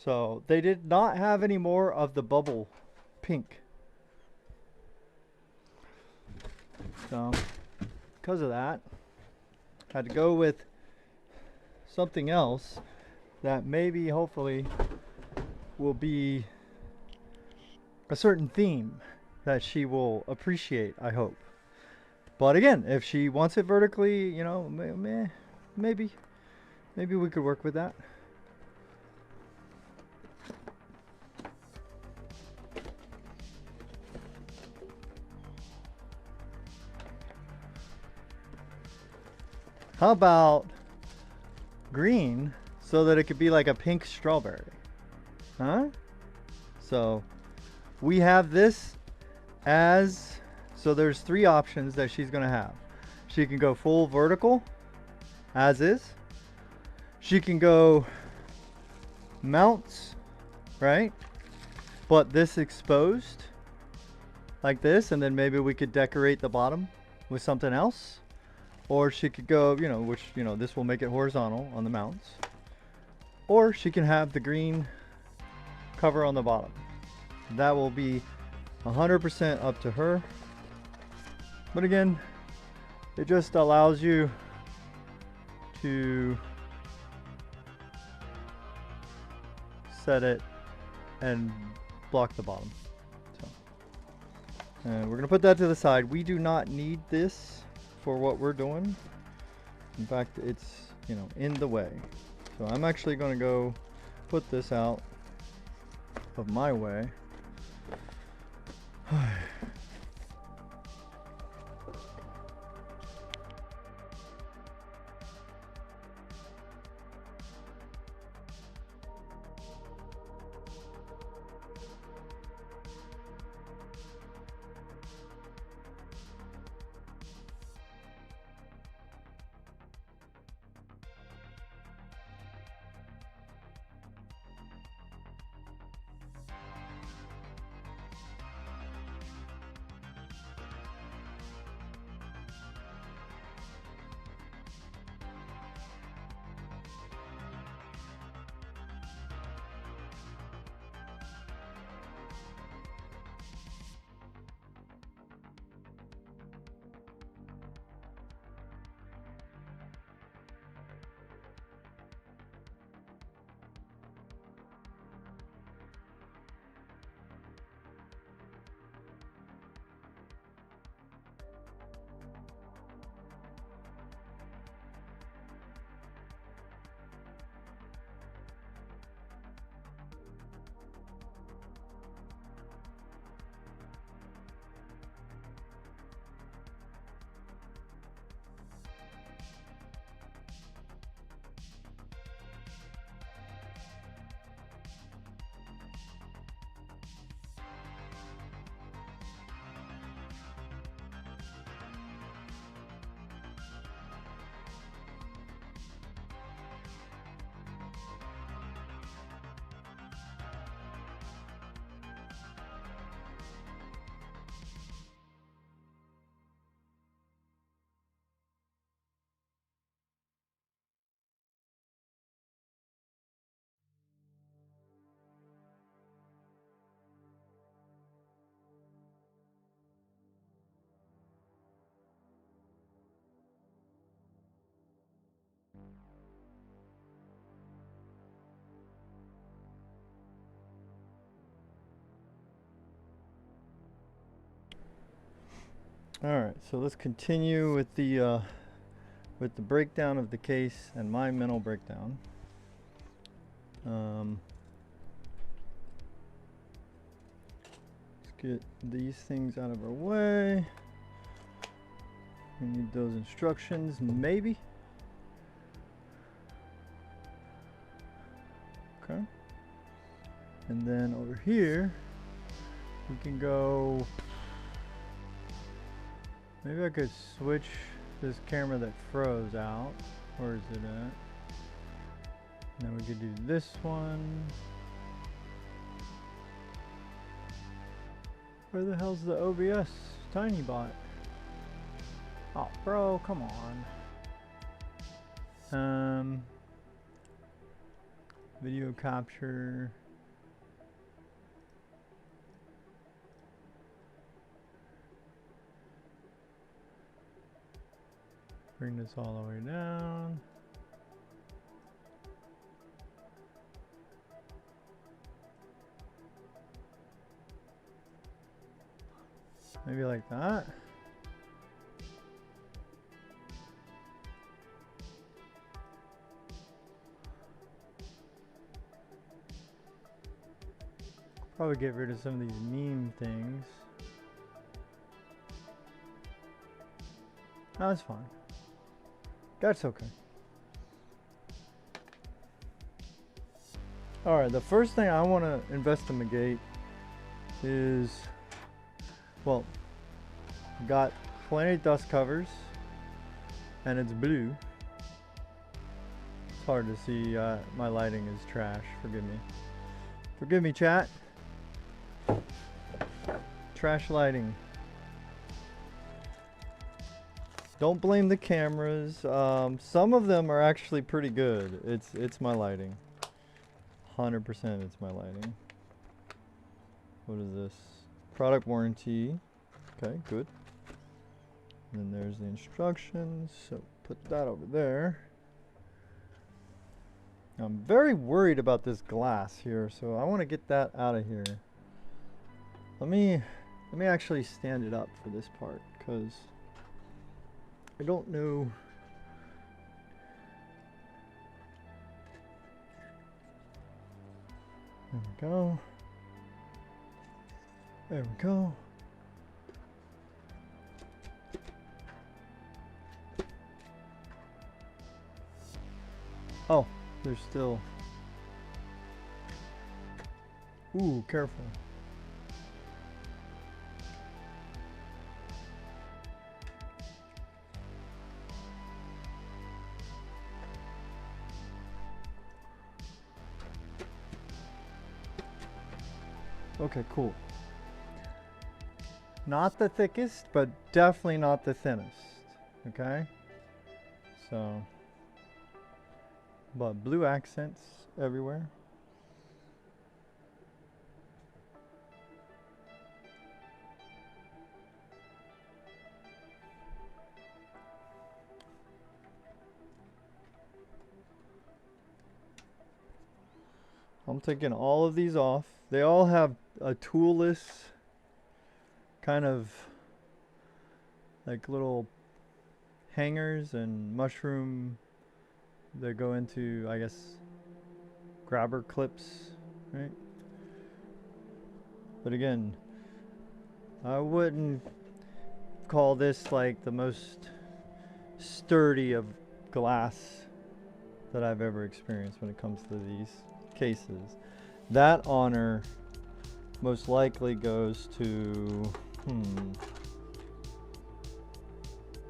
S1: So they did not have any more of the bubble pink. So because of that, I had to go with something else that maybe hopefully will be a certain theme that she will appreciate, I hope. But again, if she wants it vertically, you know, maybe we could work with that. How about green so that it could be like a pink strawberry? Huh? So we have this as, so there's three options that she's gonna have. She can go full vertical as is. She can go mounts, right? But this exposed like this, and then maybe we could decorate the bottom with something else. Or she could go, you know, which, you know, this will make it horizontal on the mounts. Or she can have the green cover on the bottom. That will be 100% up to her. But again, it just allows you to set it and block the bottom. So, and we're gonna put that to the side. We do not need this for what we're doing. In fact, it's, you know, in the way. So I'm actually going to go put this out of my way. Alright, so let's continue with the breakdown of the case and my mental breakdown. Let's get these things out of our way. We need those instructions, maybe. Okay. And then over here, we can go. Maybe I could switch this camera that froze out. Where is it at? And then we could do this one. Where the hell's the OBS tiny bot? Oh, bro, come on. Video capture. Bring this all the way down. Maybe like that. Probably get rid of some of these meme things. No, that's fine. That's okay. Alright, the first thing I want to investigate is, well, got plenty of dust covers and it's blue. It's hard to see, my lighting is trash, forgive me. Forgive me, chat. Trash lighting. Don't blame the cameras. Some of them are actually pretty good. It's my lighting. 100% it's my lighting. What is this? Product warranty. Okay, good. And then there's the instructions. So put that over there. I'm very worried about this glass here, so I want to get that out of here. Let me actually stand it up for this part, because I don't know. I There we go. There we go. Oh, there's still... Ooh, careful. Okay, cool. Not the thickest, but definitely not the thinnest. Okay? So, but blue accents everywhere. I'm taking all of these off. They all have a toolless kind of like little hangers and mushroom that go into, I guess, grabber clips, right? But again, I wouldn't call this like the most sturdy of glass that I've ever experienced when it comes to these cases. That honor most likely goes to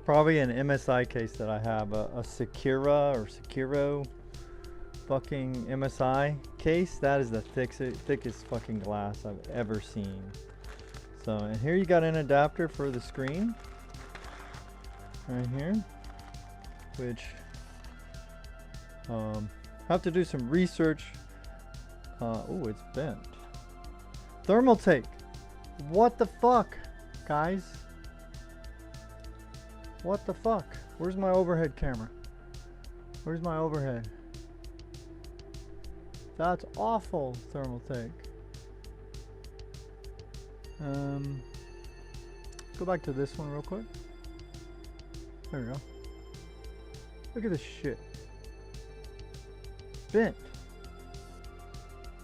S1: probably an MSI case that I have, a Sakura or Sekiro fucking MSI case. That is the thickest fucking glass I've ever seen. So, and here you got an adapter for the screen right here, which have to do some research. Oh, it's bent. ThermalTake. What the fuck, guys? What the fuck? Where's my overhead camera? Where's my overhead? That's awful, ThermalTake. Go back to this one real quick. There we go. Look at this shit. Bent.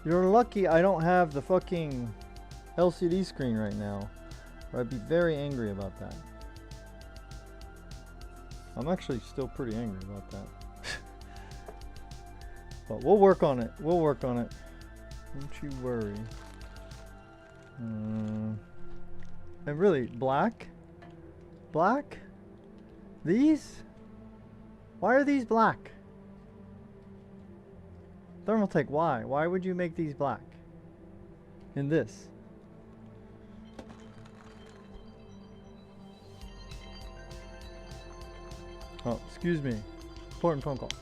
S1: You're lucky I don't have the fucking LCD screen right now, or I'd be very angry about that. I'm actually still pretty angry about that. But we'll work on it. We'll work on it. Don't you worry. And really, black? Black? These? Why are these black? ThermalTake, why? Why would you make these black? In this? Oh, excuse me. Important phone call.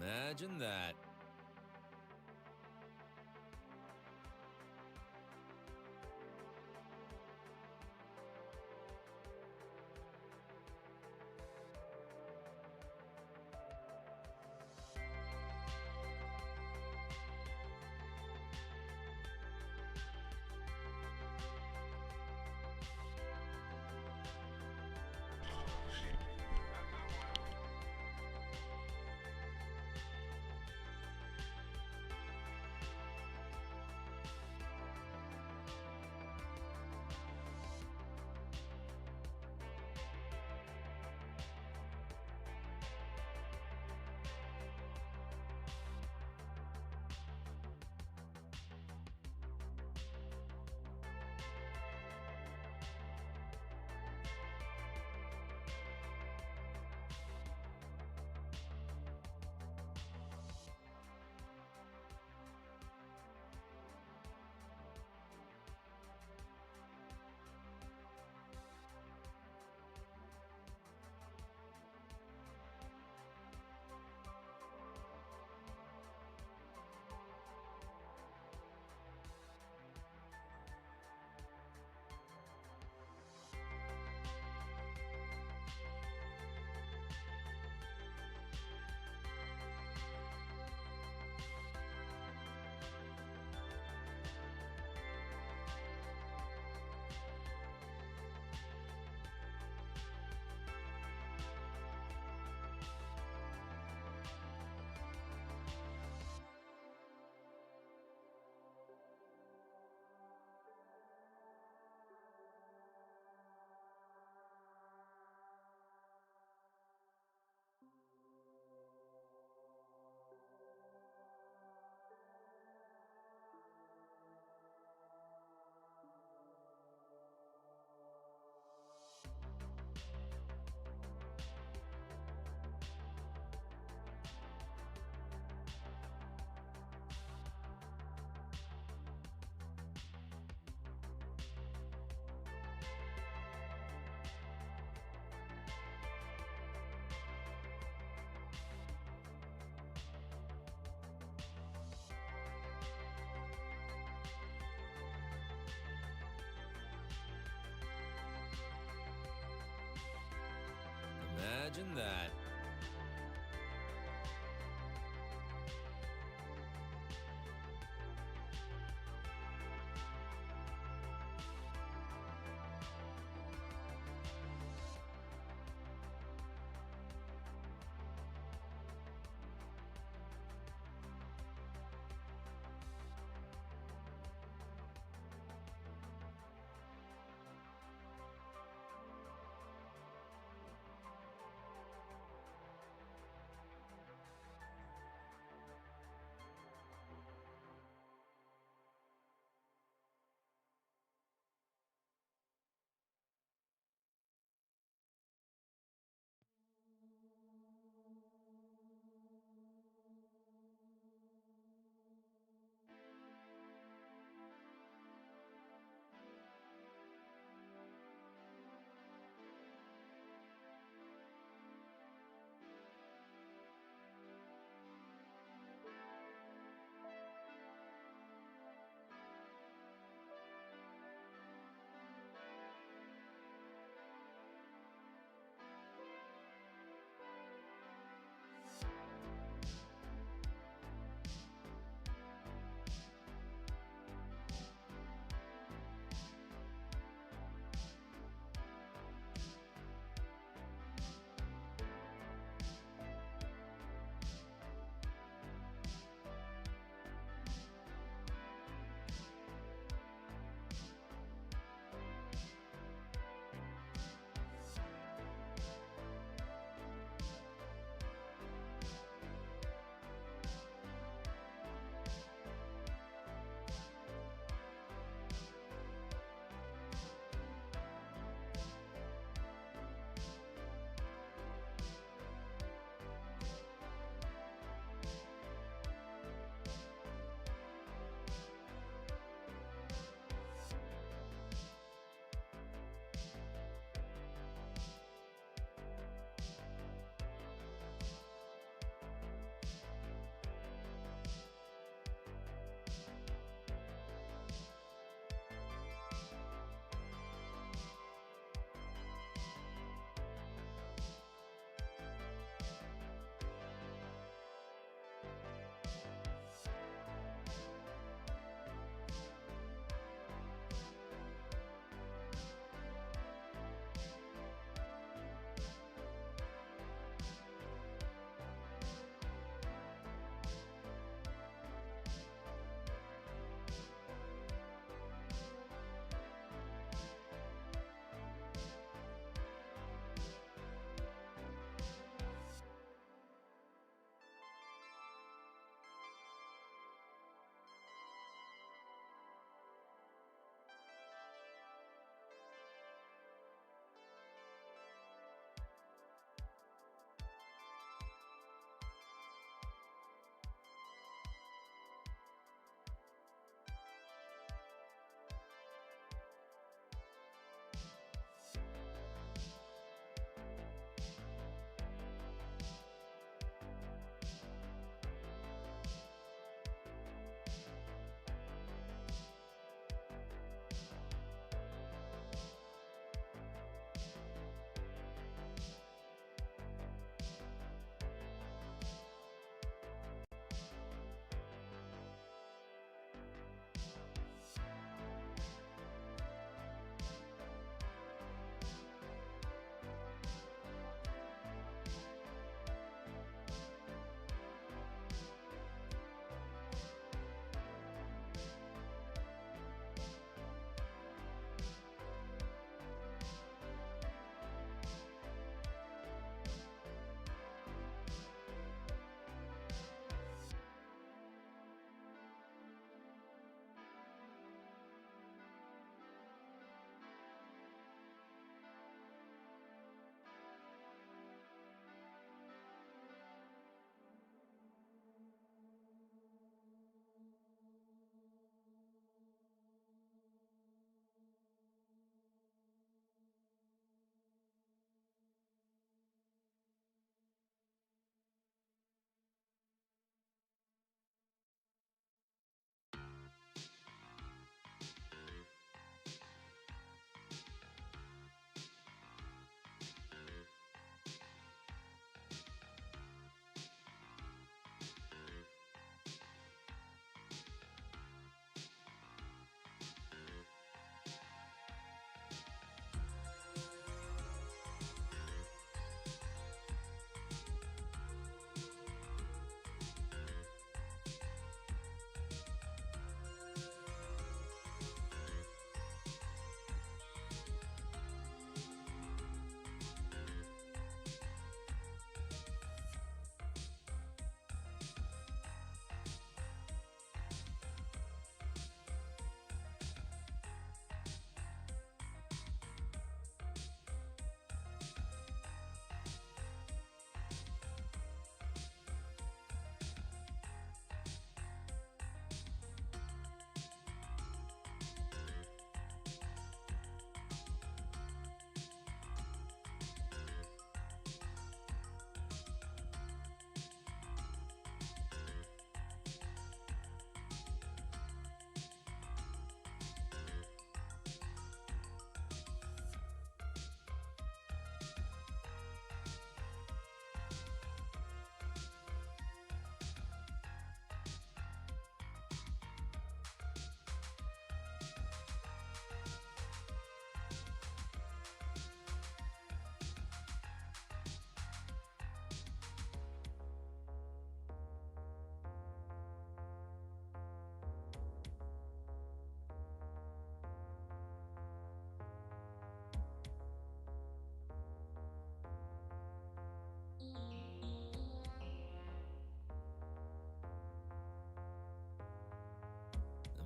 S2: Imagine that. Imagine that.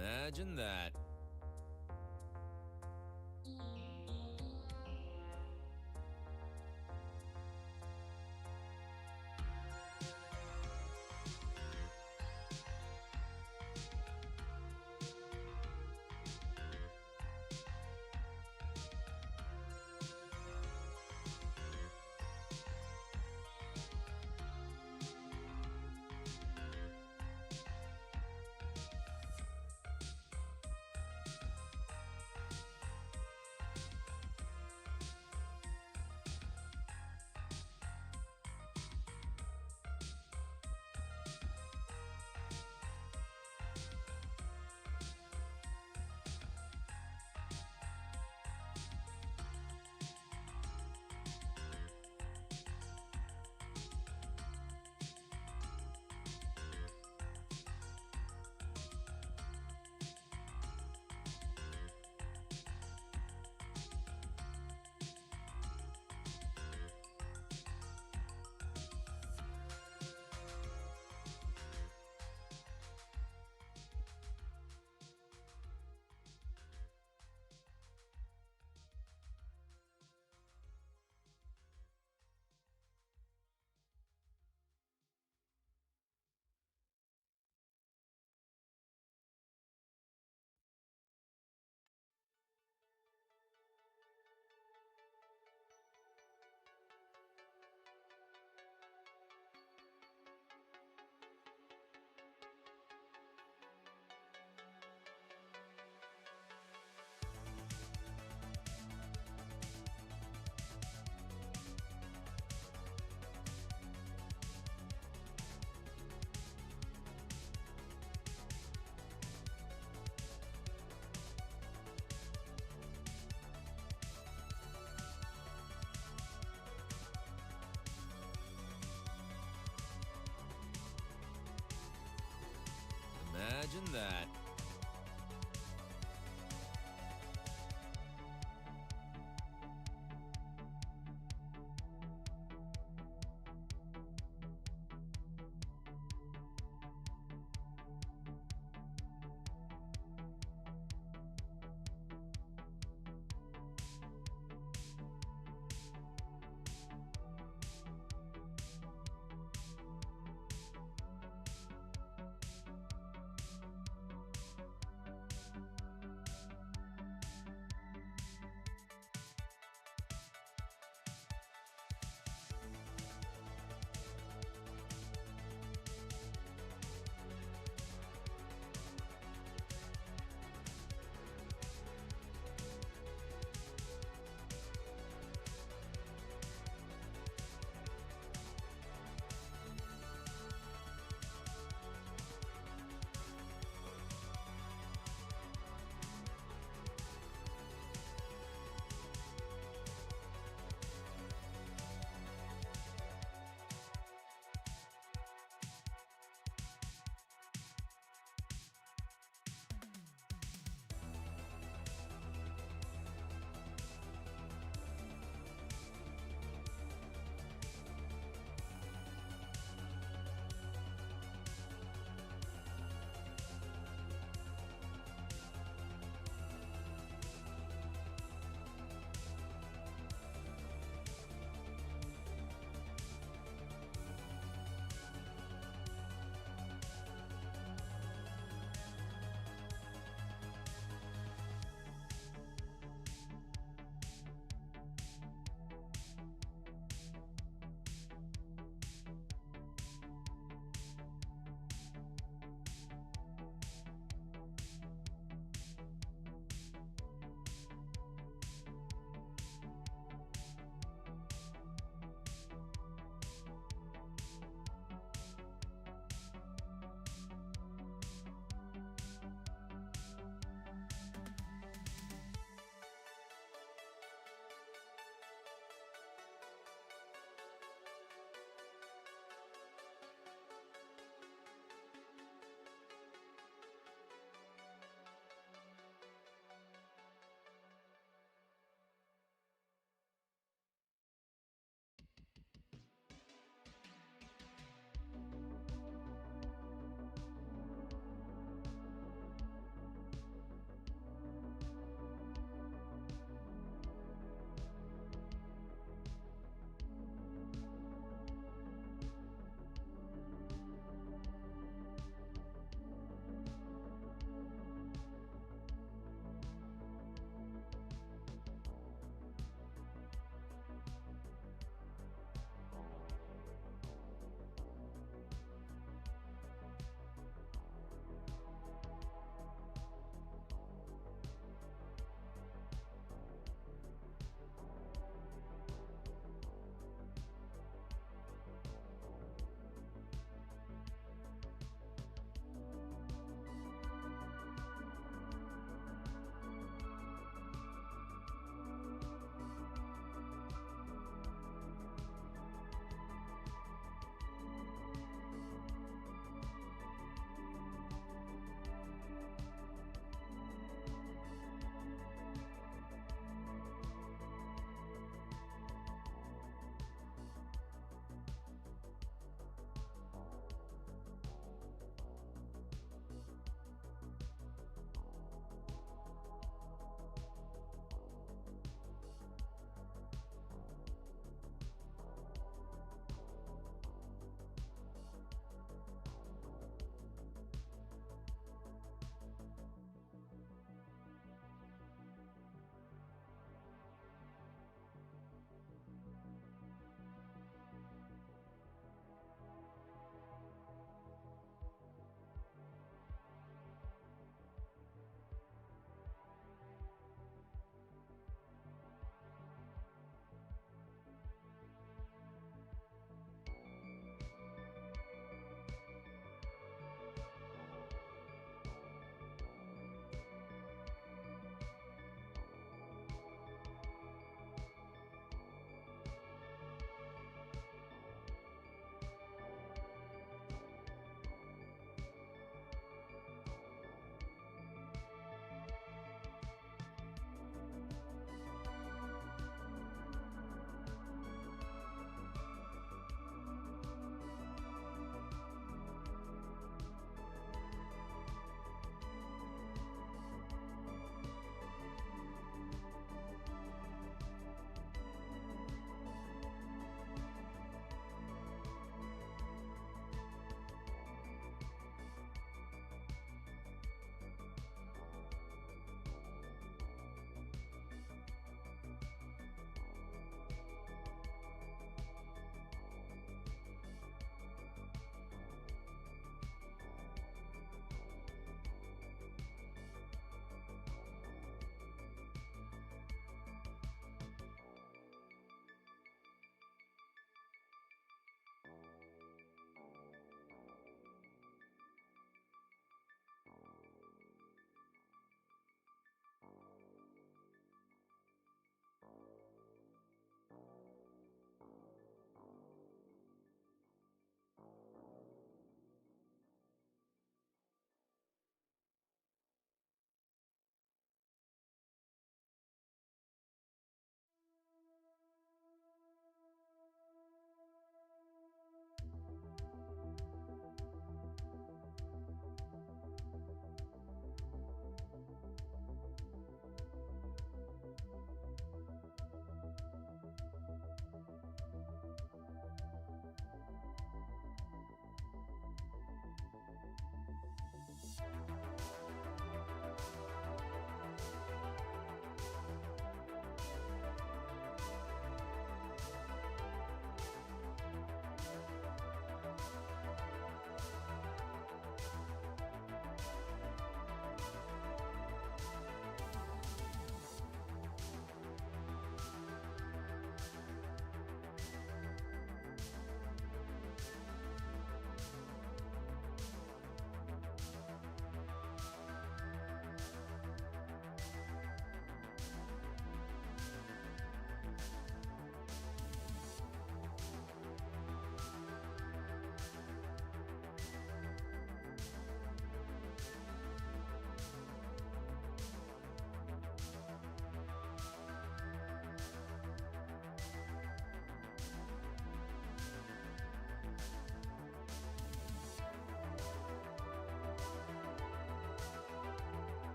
S2: Imagine that. Imagine that.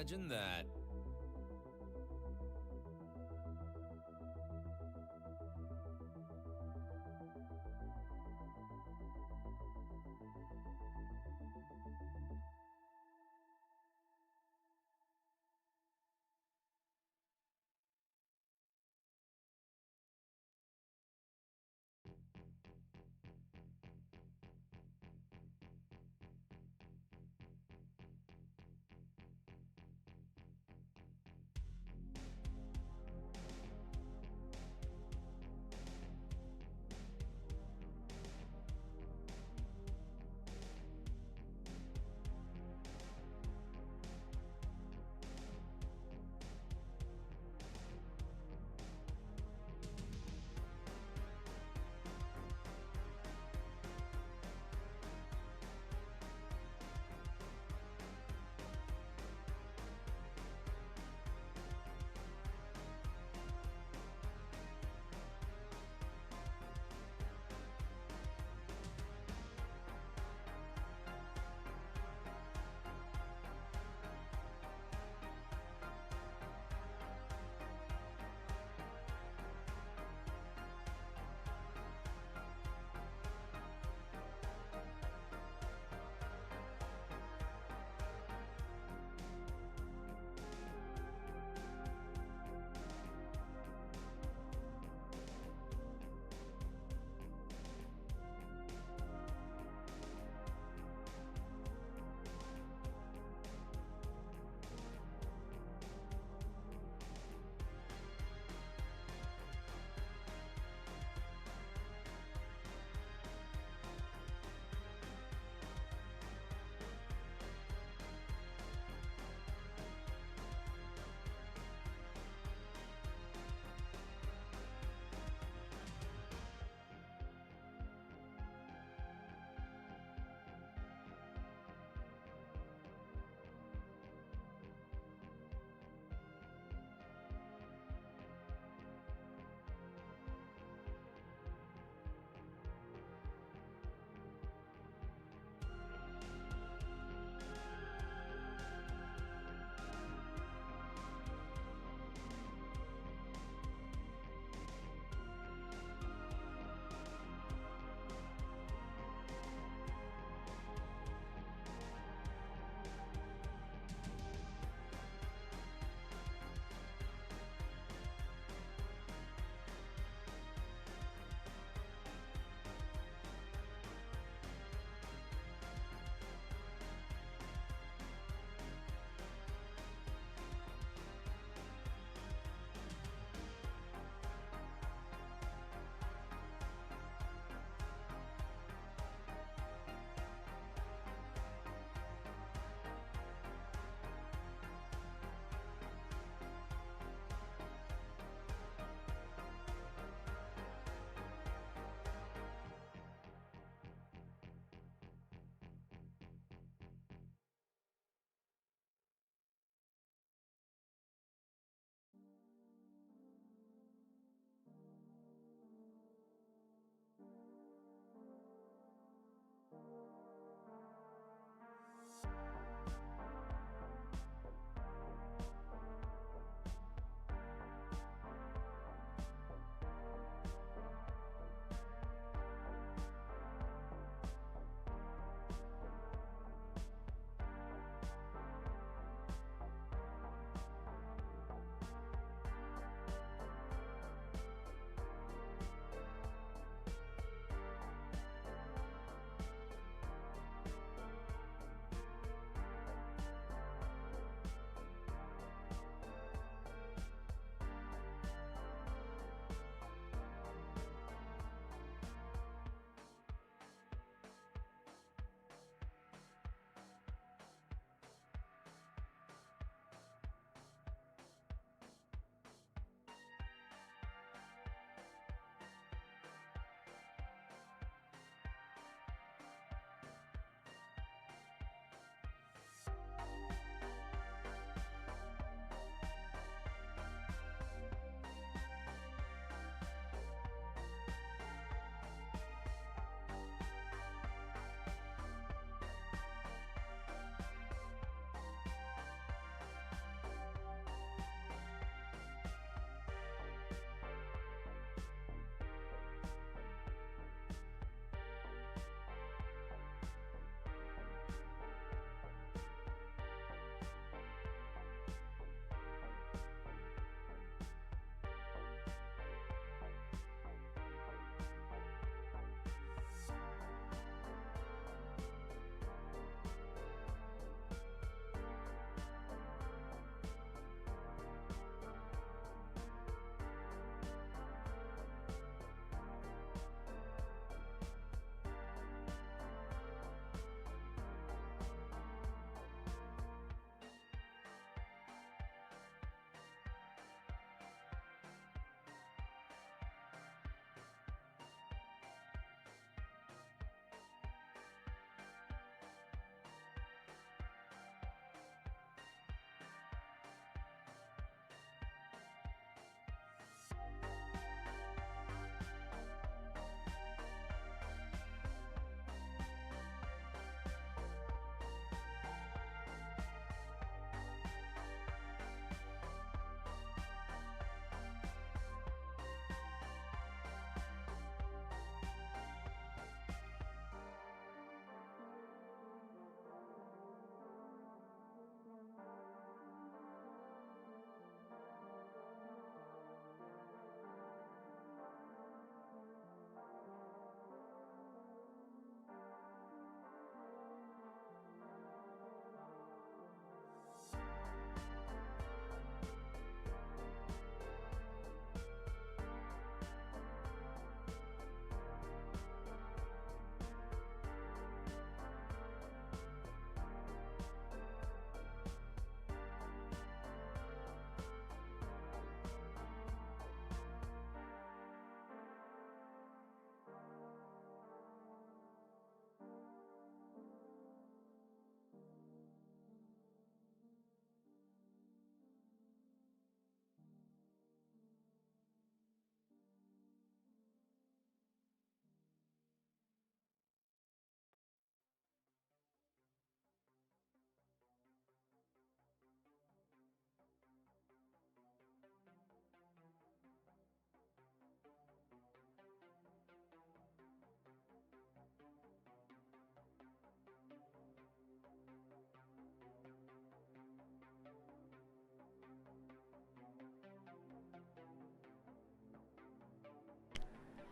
S2: Imagine that.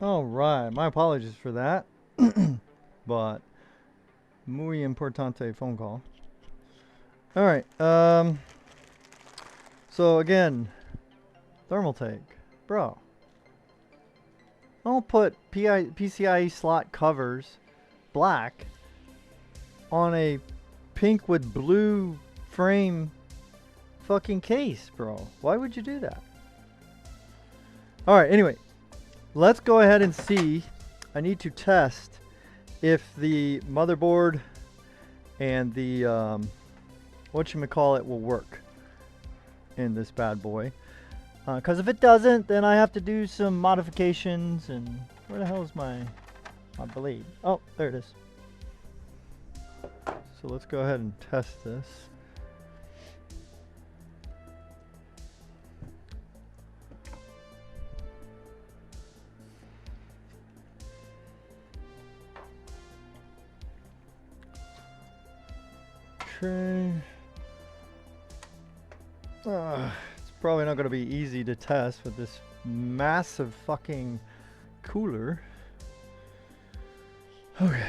S1: Alright, my apologies for that. But, muy importante phone call. Alright, so again, ThermalTake. Bro. Don't put PCIe slot covers, black, on a pink with blue frame fucking case, bro. Why would you do that? Alright, anyway. Let's go ahead and see. I need to test if the motherboard and the whatchamacallit will work in this bad boy. Because if it doesn't, then I have to do some modifications. And where the hell is my blade? Oh, there it is. So let's go ahead and test this. Okay. It's probably not going to be easy to test with this massive fucking cooler. Okay.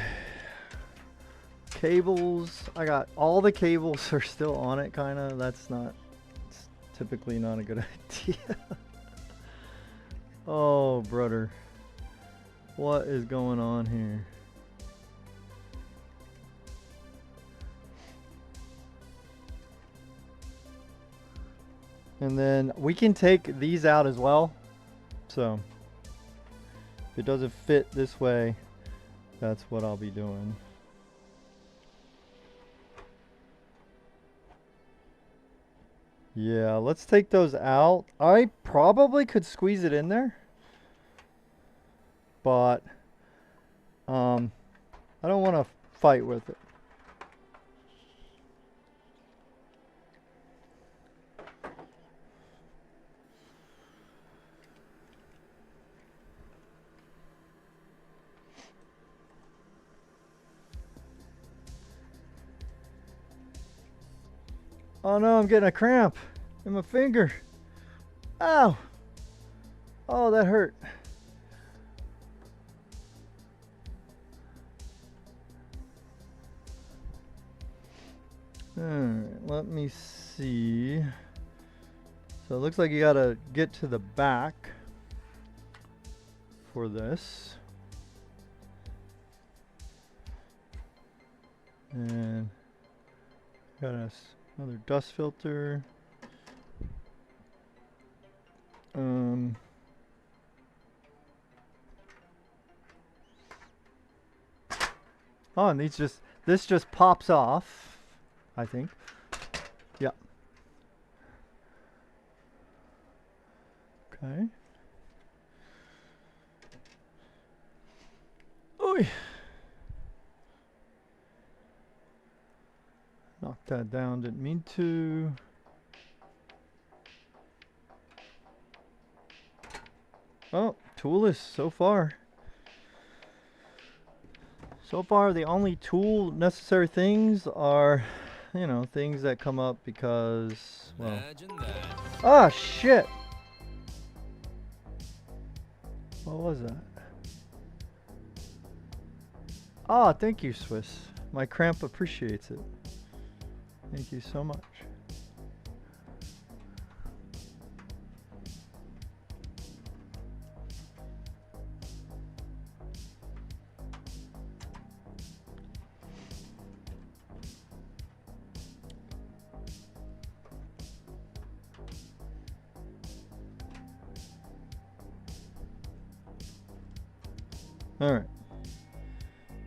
S1: Cables. I got all the cables are still on it, kind of. That's not, it's typically not a good idea. Oh, brother. What is going on here? And then we can take these out as well. So if it doesn't fit this way, that's what I'll be doing. Yeah, let's take those out. I probably could squeeze it in there, but I don't want to fight with it. Oh no, I'm getting a cramp in my finger. Ow! Oh, that hurt. Alright, let me see. So it looks like you gotta get to the back for this. And got another dust filter. Oh, and this just pops off, I think. Yeah. Okay. Oi. Knock that down, didn't mean to. Oh, toolless so far. So far, the only tool necessary things are, you know, things that come up because, well.
S2: Imagine that.
S1: Ah, shit! What was that? Ah, thank you, Swiss. My cramp appreciates it. Thank you so much. Alright.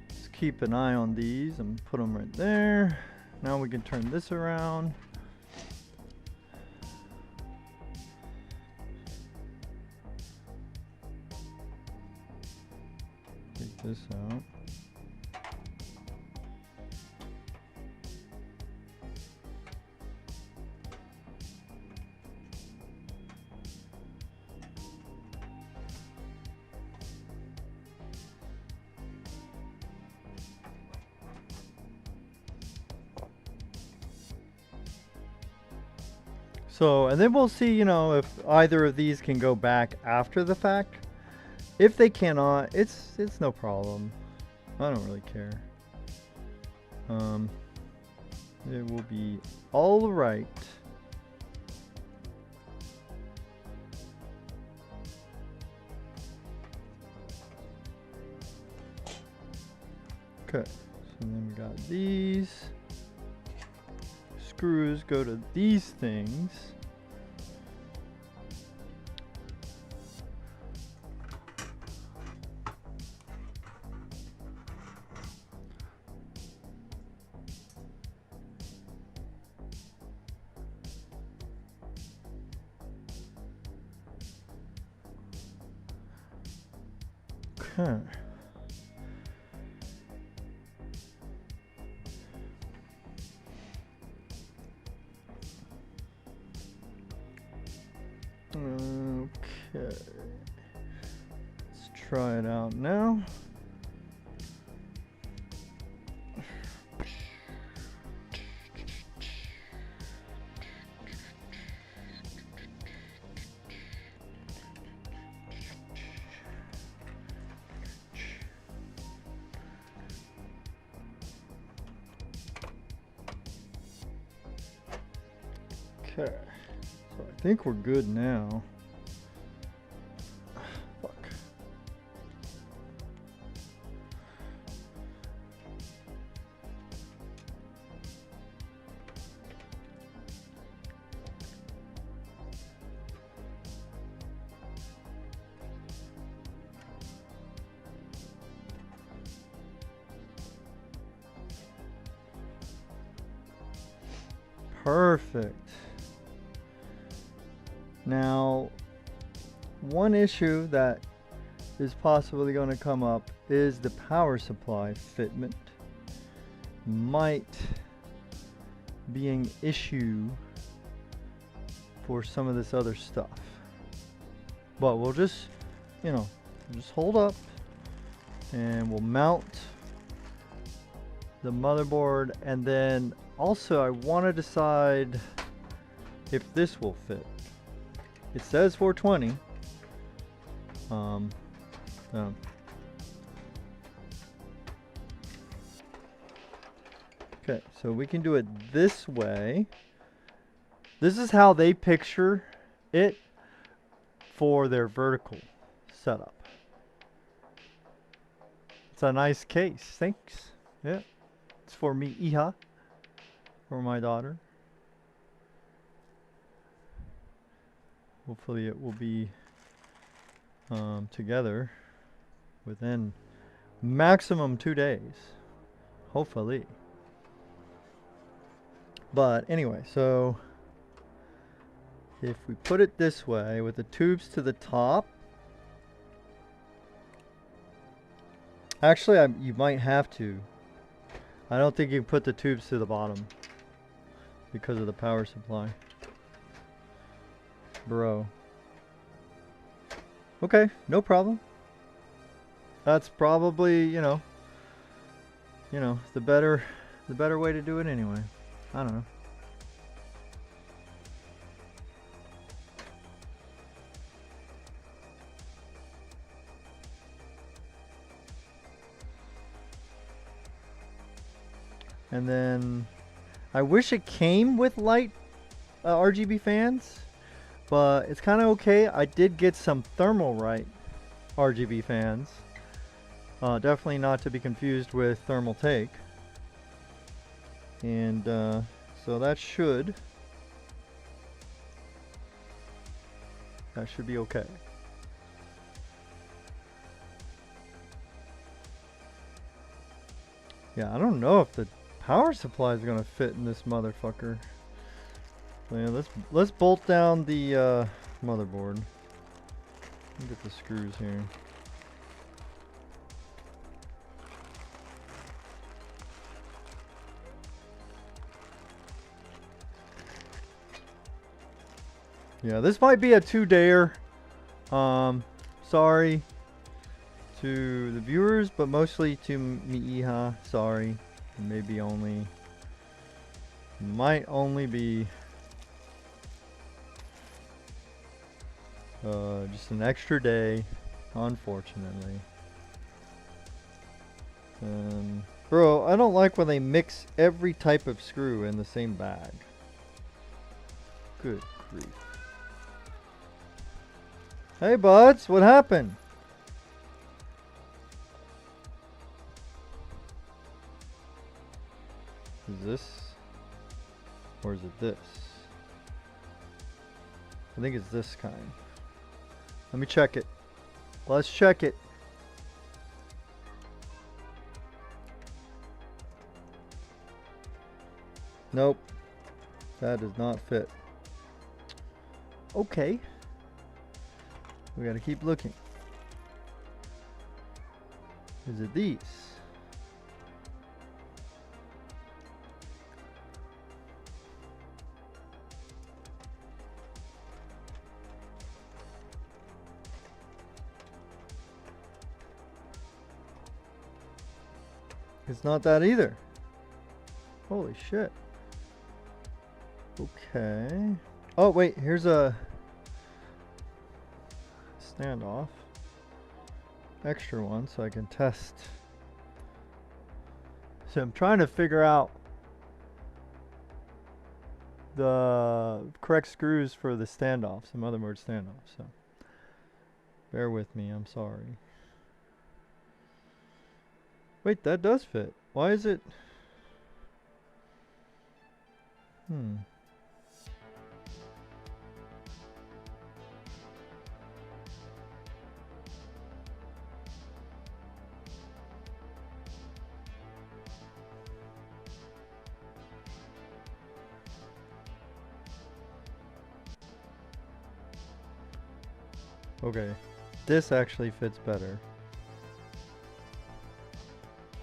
S1: Let's keep an eye on these and put them right there. Now we can turn this around. Take this out. So, and then we'll see, you know, if either of these can go back after the fact. If they cannot, it's no problem. I don't really care. It will be all right. Okay, so then we got these screws go to these things. Okay. Okay, let's try it out now. Okay, so I think we're good now. Fuck. Perfect. Now, one issue that is possibly going to come up is the power supply fitment. Might be an issue for some of this other stuff. But we'll just, you know, just hold up and we'll mount the motherboard, and then also I want to decide if this will fit. It says 420. Okay, so we can do it this way. This is how they picture it for their vertical setup. It's a nice case. Thanks. Yeah. It's for me, Hija. For my daughter. Hopefully it will be together within maximum 2 days. Hopefully. But anyway, so if we put it this way with the tubes to the top. Actually, you might have to. I don't think you can put the tubes to the bottom because of the power supply. Bro. Okay, no problem. That's probably, you know, the better way to do it anyway. I don't know. And then I wish it came with light RGB fans, but it's kind of okay. I did get some Thermalright RGB fans. Definitely not to be confused with ThermalTake. And so that should be okay. Yeah, I don't know if the power supply is gonna fit in this motherfucker. So yeah, let's bolt down the motherboard. Let me get the screws here. Yeah, this might be a 2-dayer. Sorry to the viewers, but mostly to me, Hija. Sorry. Maybe might only be just an extra day Unfortunately. Bro, I don't like when they mix every type of screw in the same bag. Good grief. Hey buds, what happened? Is this? Or is it this? I think it's this kind. Let me check it. Let's check it. Nope. That does not fit. Okay. We gotta keep looking. Is it these? It's not that either. Holy shit. Okay. Oh wait, here's a standoff. Extra one so I can test. So I'm trying to figure out the correct screws for the standoffs, the motherboard standoffs. So bear with me, I'm sorry. Wait, that does fit. Why is it? Okay, this actually fits better.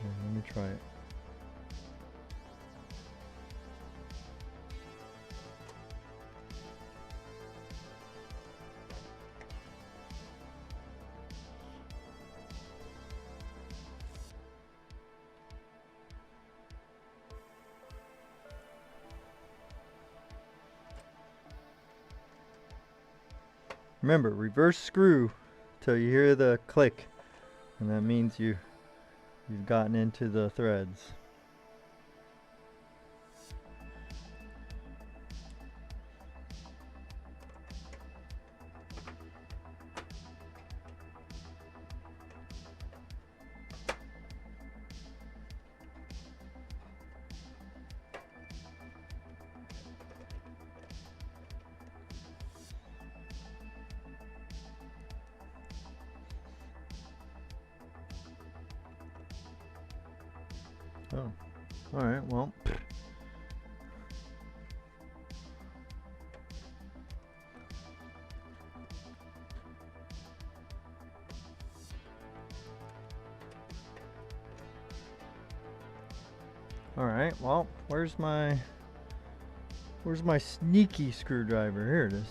S1: Here, let me try it. Remember, reverse screw till you hear the click, and that means you've gotten into the threads. Oh, alright, well. Alright, well, where's my sneaky screwdriver? Here it is.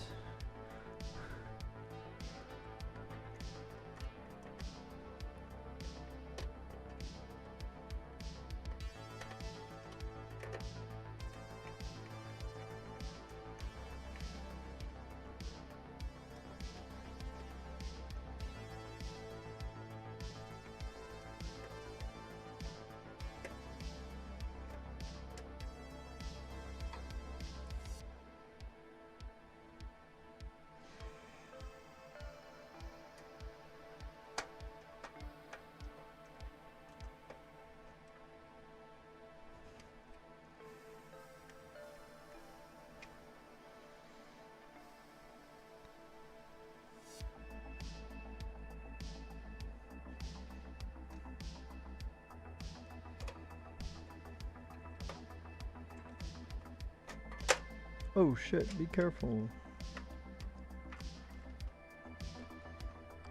S1: Oh shit, be careful.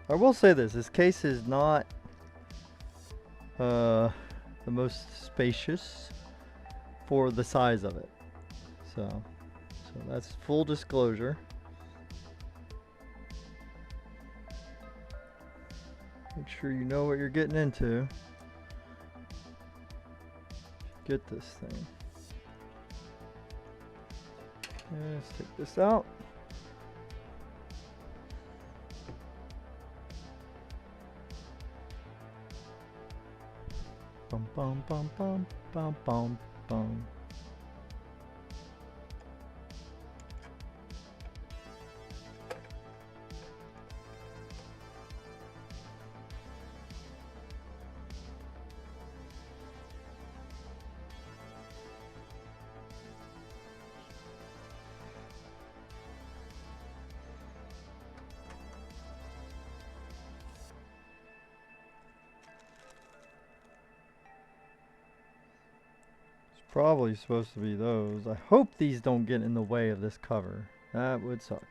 S1: I will say this case is not the most spacious for the size of it. So that's full disclosure. Make sure you know what you're getting into. Get this thing. Let's take this out. Bum bum bum bum bum bum. Probably supposed to be those. I hope these don't get in the way of this cover. That would suck.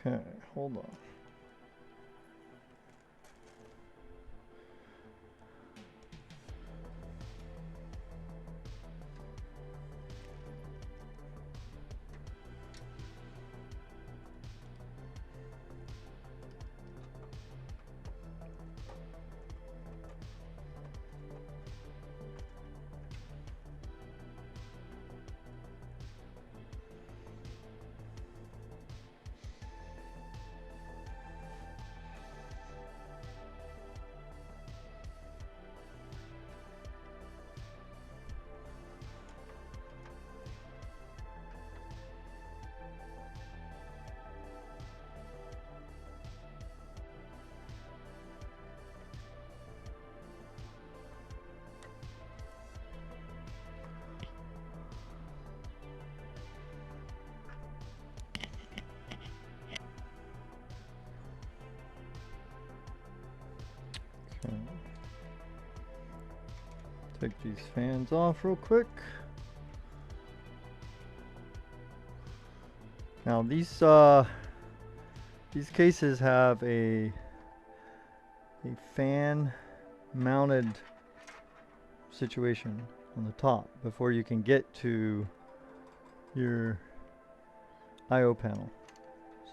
S1: Okay, hold on. Okay. Take these fans off real quick. Now these cases have a fan mounted situation on the top before you can get to your I/O panel.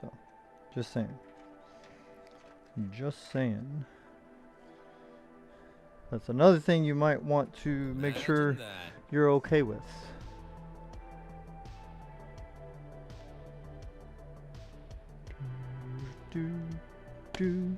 S1: So, just saying. Just saying. That's another thing you might want to make sure you're okay with. Do, do.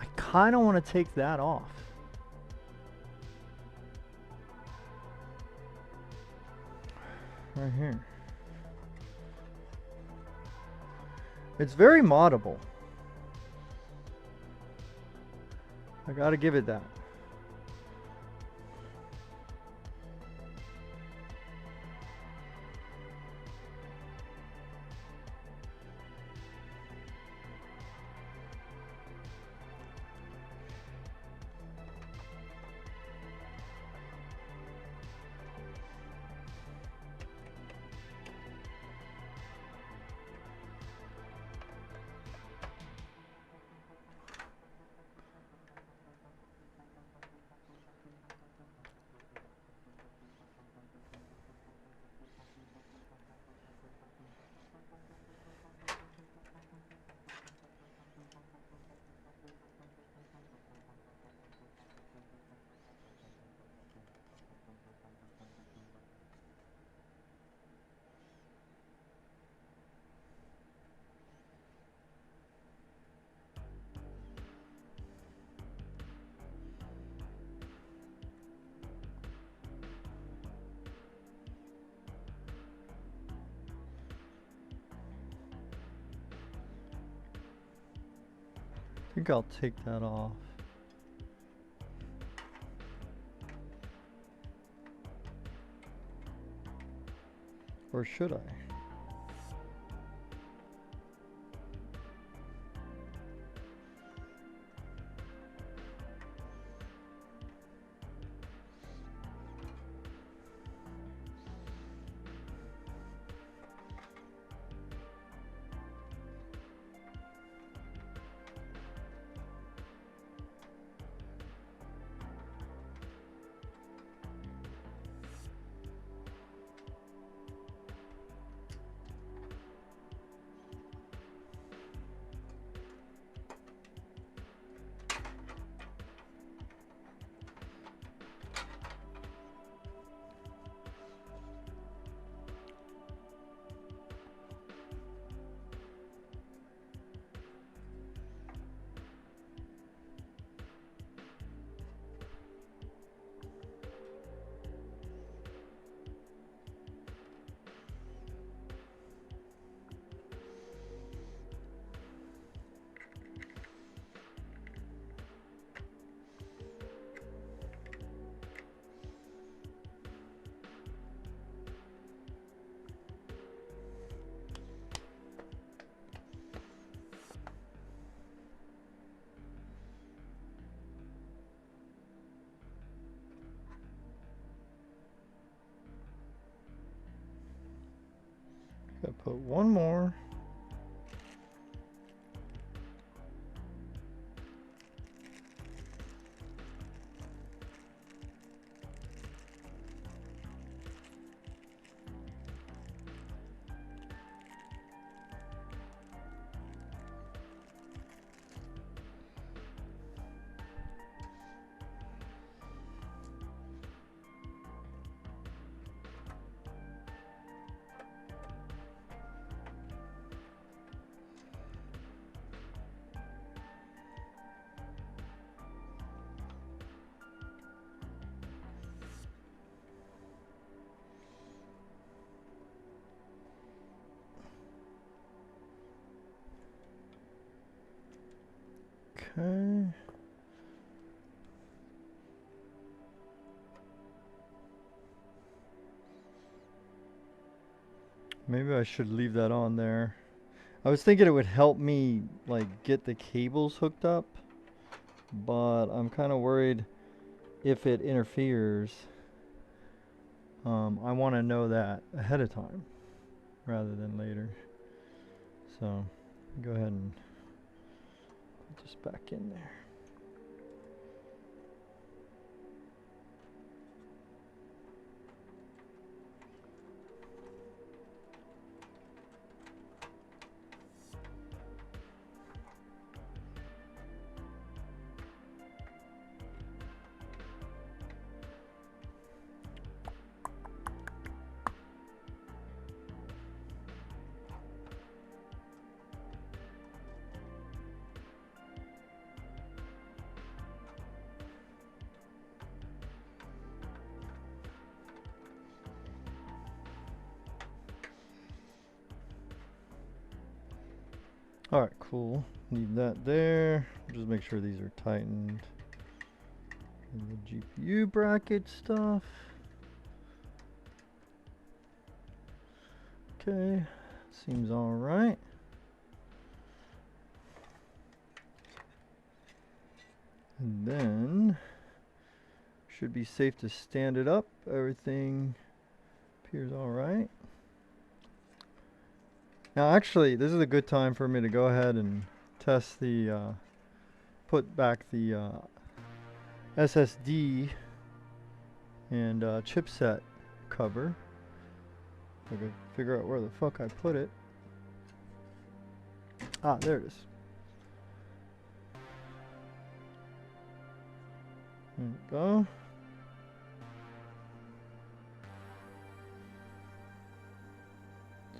S1: I kind of want to take that off. Right here. It's very moddable. I gotta give it that. I think I'll take that off. Or should I? Gotta put one more. Okay. Maybe I should leave that on there. I was thinking it would help me like get the cables hooked up, but I'm kind of worried if it interferes. I want to know that ahead of time rather than later. So go ahead and put this back in there. Alright, cool. Leave that there. Just make sure these are tightened. And the GPU bracket stuff. Okay, seems alright. And then, should be safe to stand it up. Everything appears alright. Now actually, this is a good time for me to go ahead and test the, put back the SSD and chipset cover. I could figure out where the fuck I put it. Ah, there it is. There we go.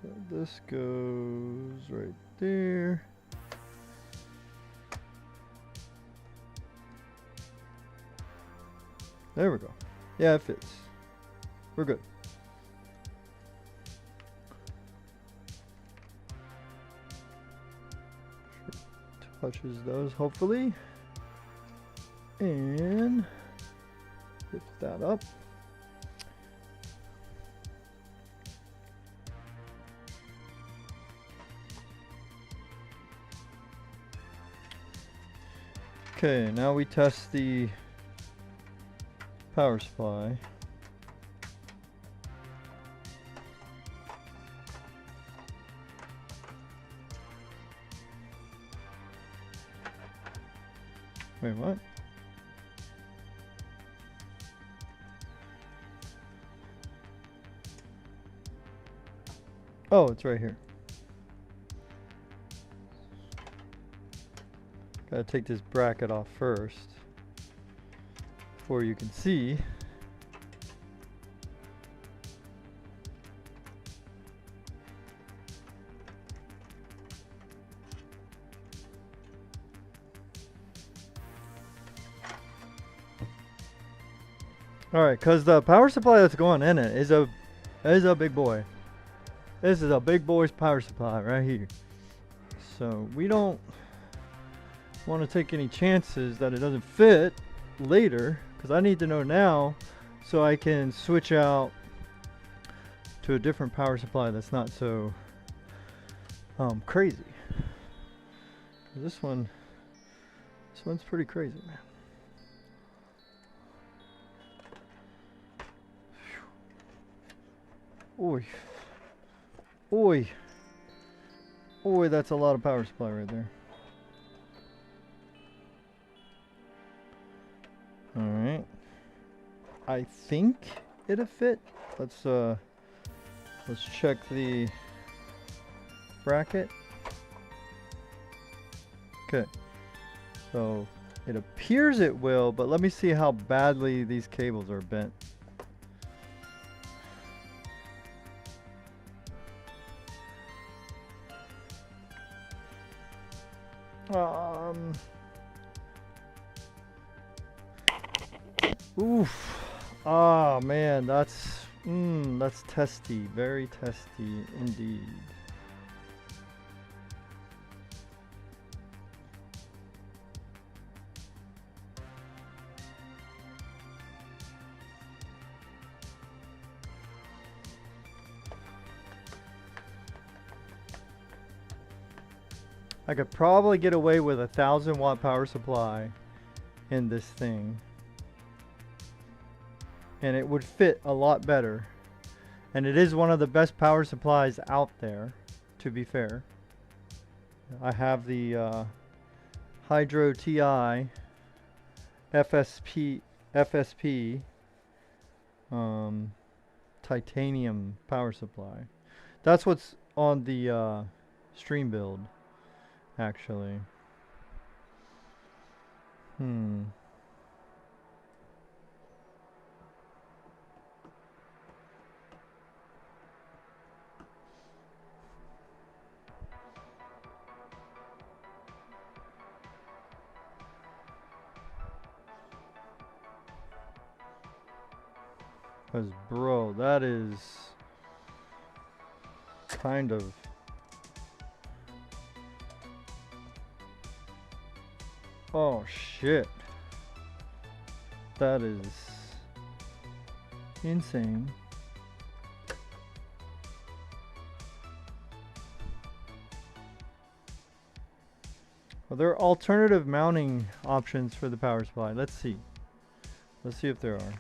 S1: So this goes right there. There we go. Yeah, it fits. We're good. Touches those hopefully. And lift that up. Okay, now we test the power supply. Wait, what? Oh, it's right here. Gotta take this bracket off first before you can see. Alright, because the power supply that's going in it is a big boy. This is a big boy's power supply right here. So we don't want to take any chances that it doesn't fit later, because I need to know now so I can switch out to a different power supply that's not so crazy. This one's pretty crazy, man. Oi. Oi. Oi, that's a lot of power supply right there. Alright. I think it'll fit. Let's check the bracket. Okay. So it appears it will, but let me see how badly these cables are bent. Oof. Ah, man, that's testy, very testy indeed. I could probably get away with a 1,000-watt power supply in this thing, and it would fit a lot better. And it is one of the best power supplies out there, to be fair. I have the Hydro TI FSP titanium power supply. That's what's on the stream build, actually. Cause bro, that is kind of oh shit. That is insane. Are there alternative mounting options for the power supply? Let's see. Let's see if there are.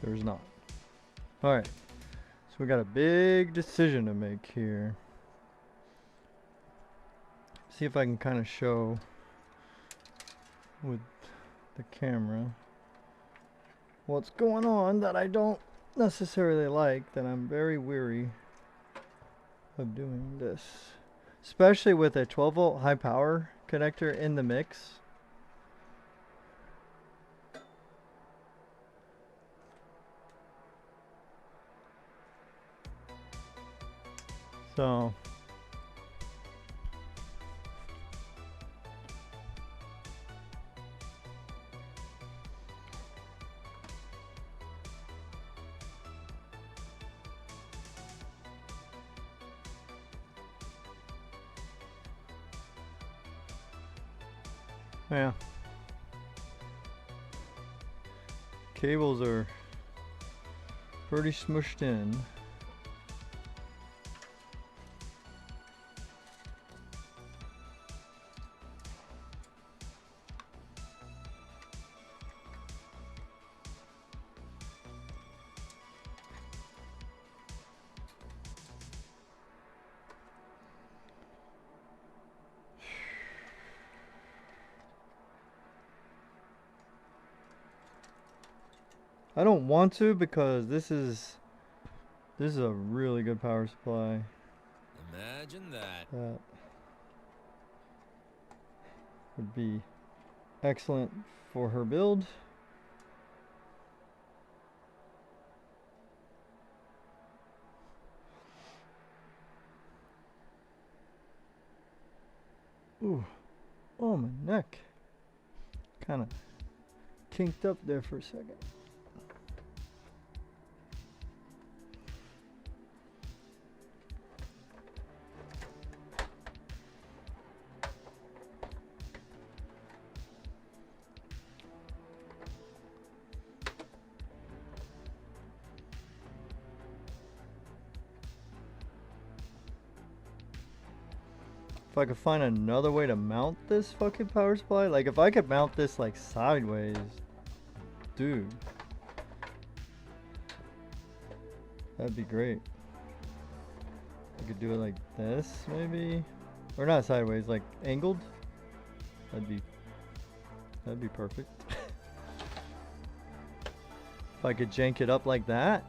S1: There's not. Alright, so we got a big decision to make here. See if I can kind of show with the camera what's going on that I don't necessarily like, that I'm very weary of doing this. Especially with a 12 volt high power connector in the mix. So yeah, cables are pretty smushed in. I don't want to, because this is a really good power supply.
S2: Imagine that.
S1: That would be excellent for her build. Ooh, oh, my neck kind of kinked up there for a second. If I could find another way to mount this fucking power supply, like if I could mount this like sideways, dude, that'd be great. I could do it like this maybe, or not sideways, like angled. That'd be perfect. If I could jank it up like that.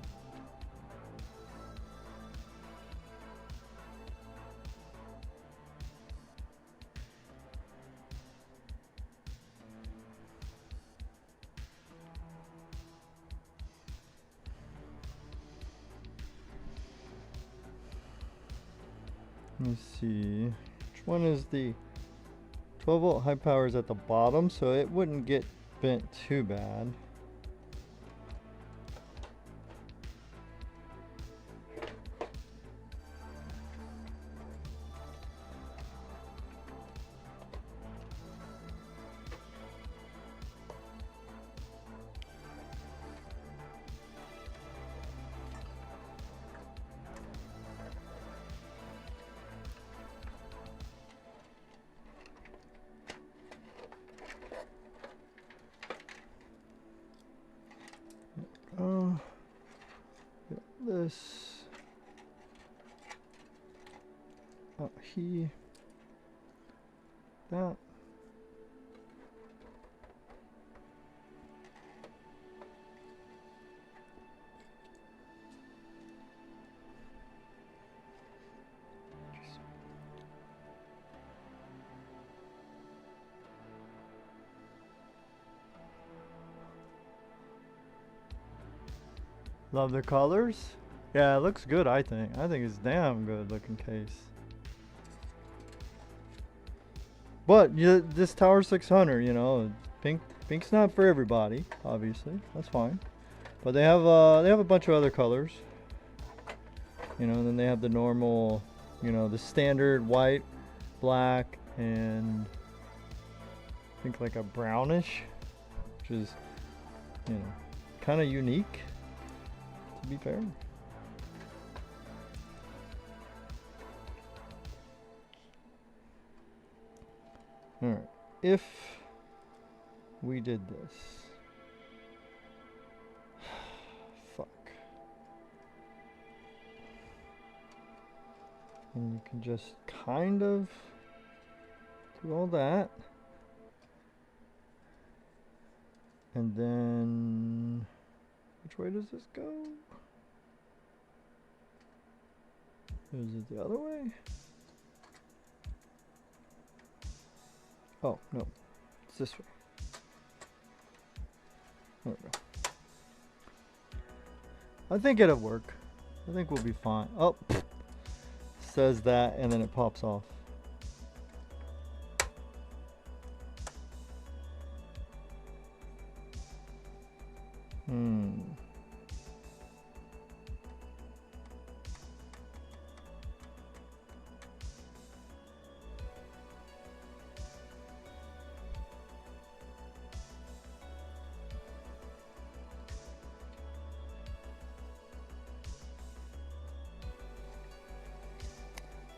S1: Let me see, which one is the 12 volt high power is at the bottom, so it wouldn't get bent too bad. This that. Love the colors. Yeah, it looks good, I think. I think it's damn good looking case. But this Tower 600, you know, pink's not for everybody, obviously. That's fine. But they have a bunch of other colors. You know, and then they have the normal, you know, the standard white, black, and I think like a brownish, which is, you know, kind of unique, to be fair. Alright, if we did this, fuck, And you can just kind of do all that. And then, which way does this go? Is it the other way? Oh, no, it's this way. There we go. I think it'll work. I think we'll be fine. Oh, says that and then it pops off.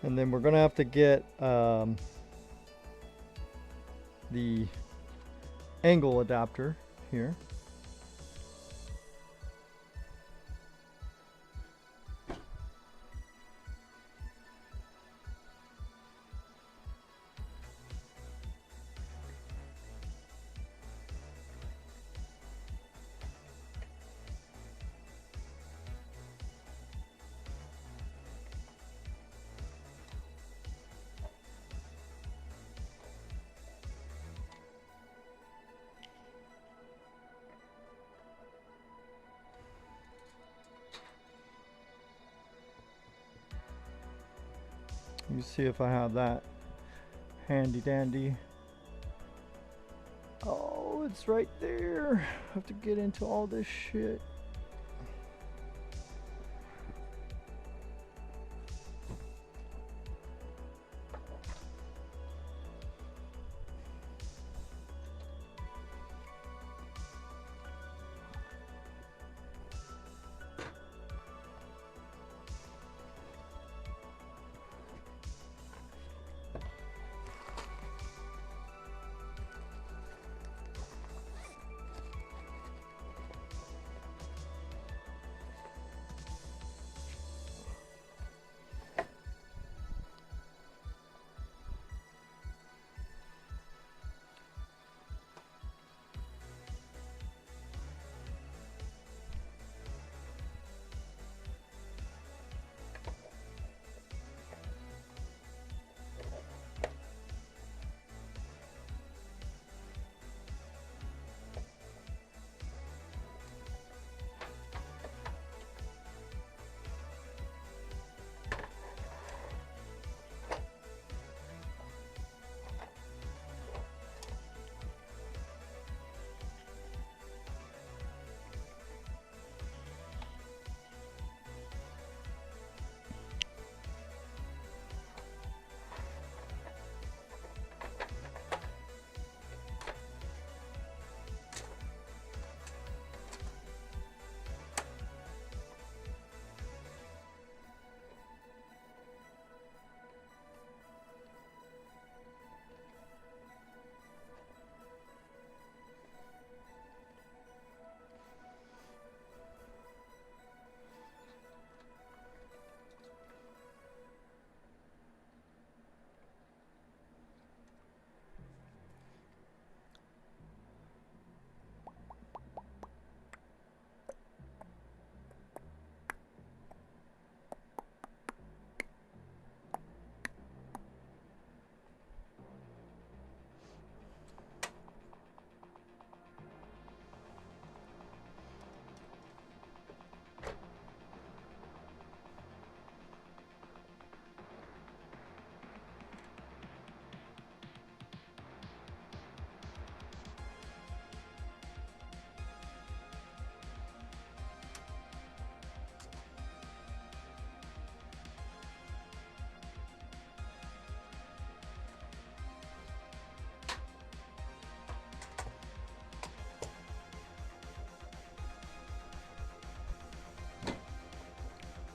S1: And then we're going to have to get the angle adapter here. Let me see if I have that handy dandy. Oh, it's right there. I have to get into all this shit.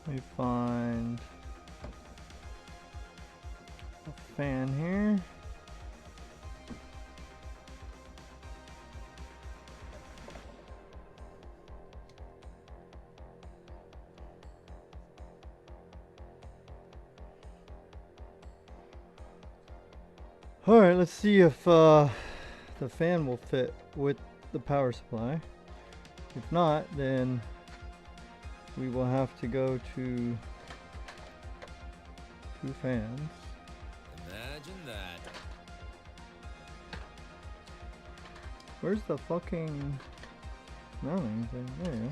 S1: Let me find a fan here. Alright, let's see if the fan will fit with the power supply. If not, then we will have to go to 2 fans.
S2: Imagine that.
S1: Where's the fucking mounting thing? There you go.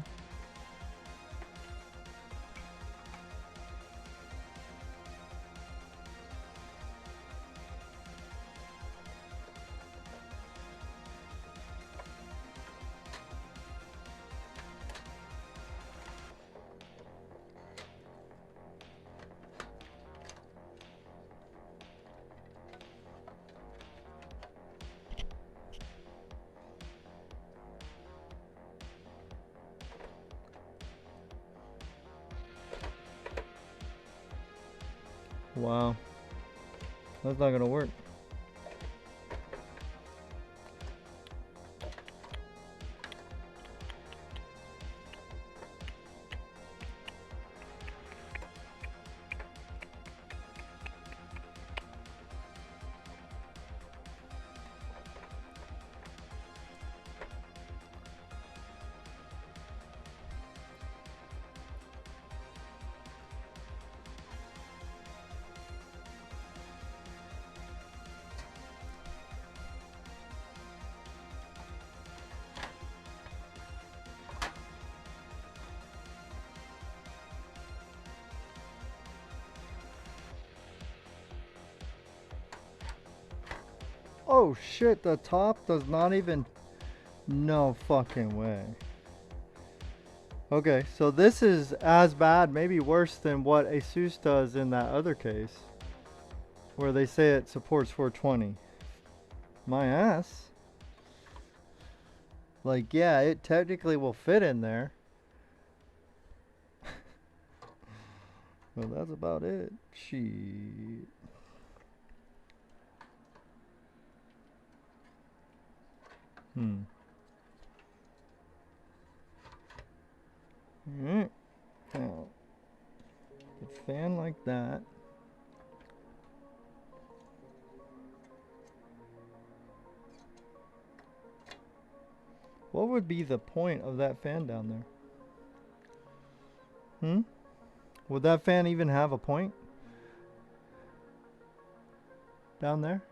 S1: Wow. That's not gonna work. Oh shit, the top does not even... No fucking way. Okay, so this is as bad, maybe worse than what Asus does in that other case, where they say it supports 420. My ass. Like, yeah, it technically will fit in there. Well, that's about it. Shit. Alright. Now, the fan like that. What would be the point of that fan down there? Would that fan even have a point? Down there?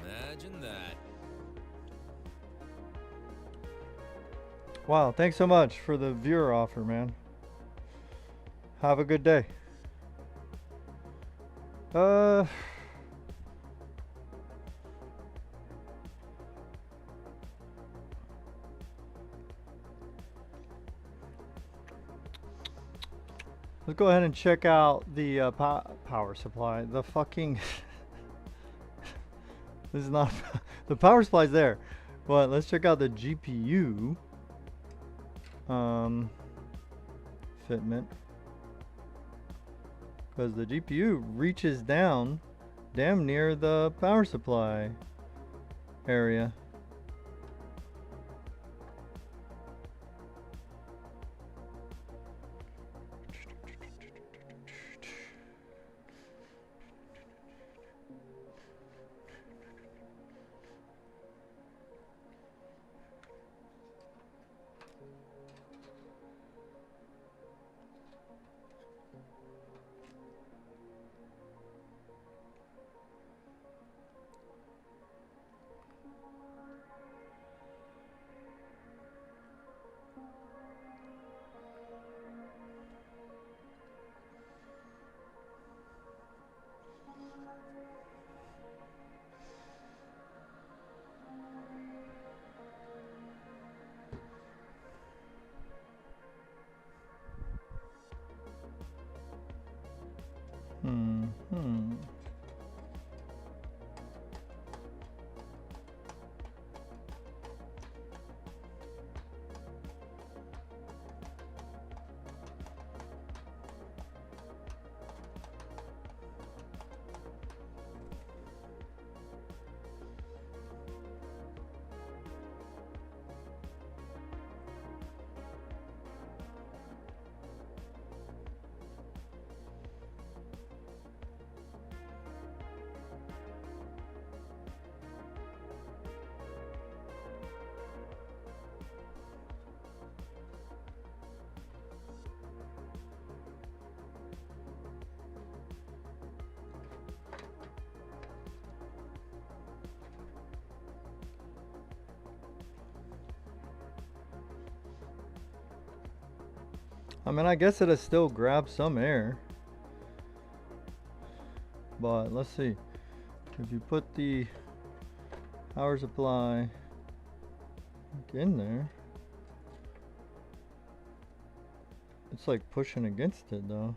S2: Imagine that.
S1: Wow, thanks so much for the viewer offer, man. Have a good day. Let's go ahead and check out the power supply. The fucking... This is not... The power supply's there. But let's check out the GPU. Fitment. Because the GPU reaches down damn near the power supply area. I mean, I guess it'll still grab some air. But let's see. If you put the power supply in there, it's like pushing against it though.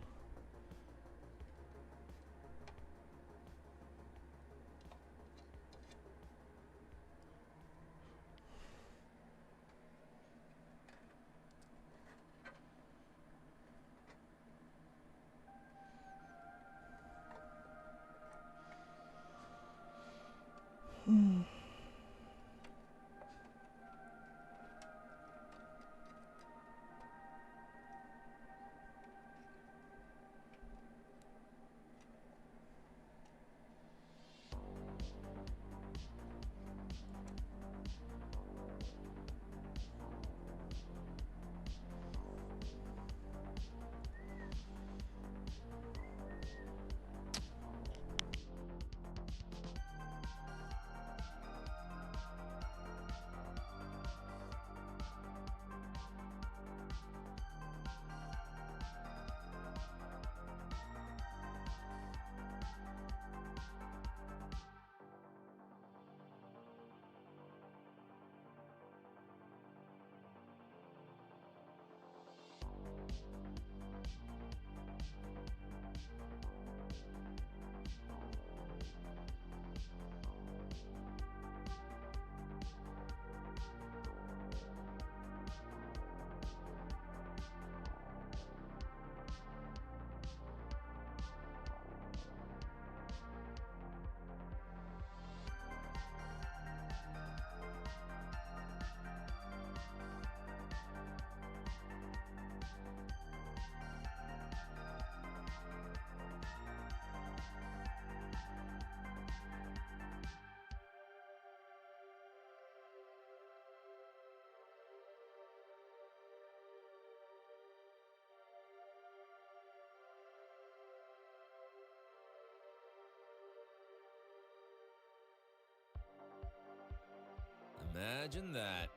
S2: Imagine that.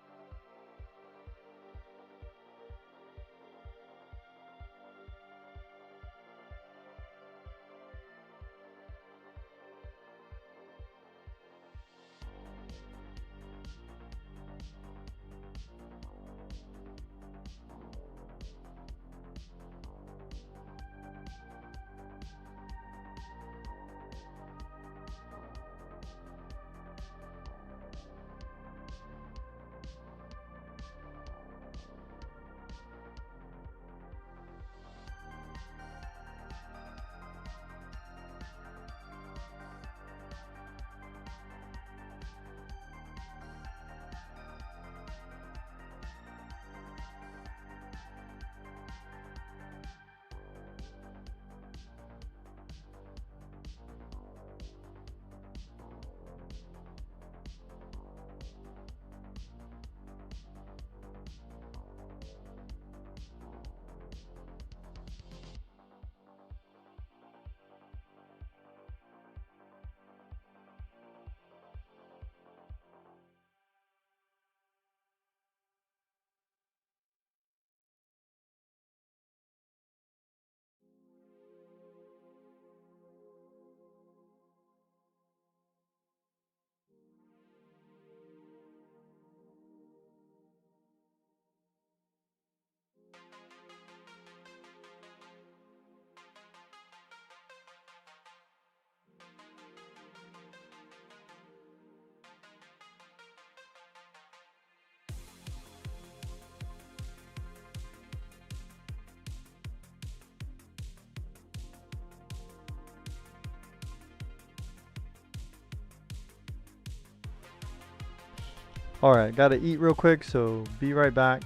S1: Alright, gotta eat real quick, so be right back.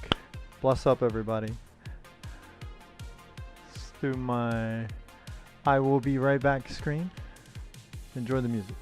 S1: Bless up, everybody. Let's do my I will be right back screen. Enjoy the music.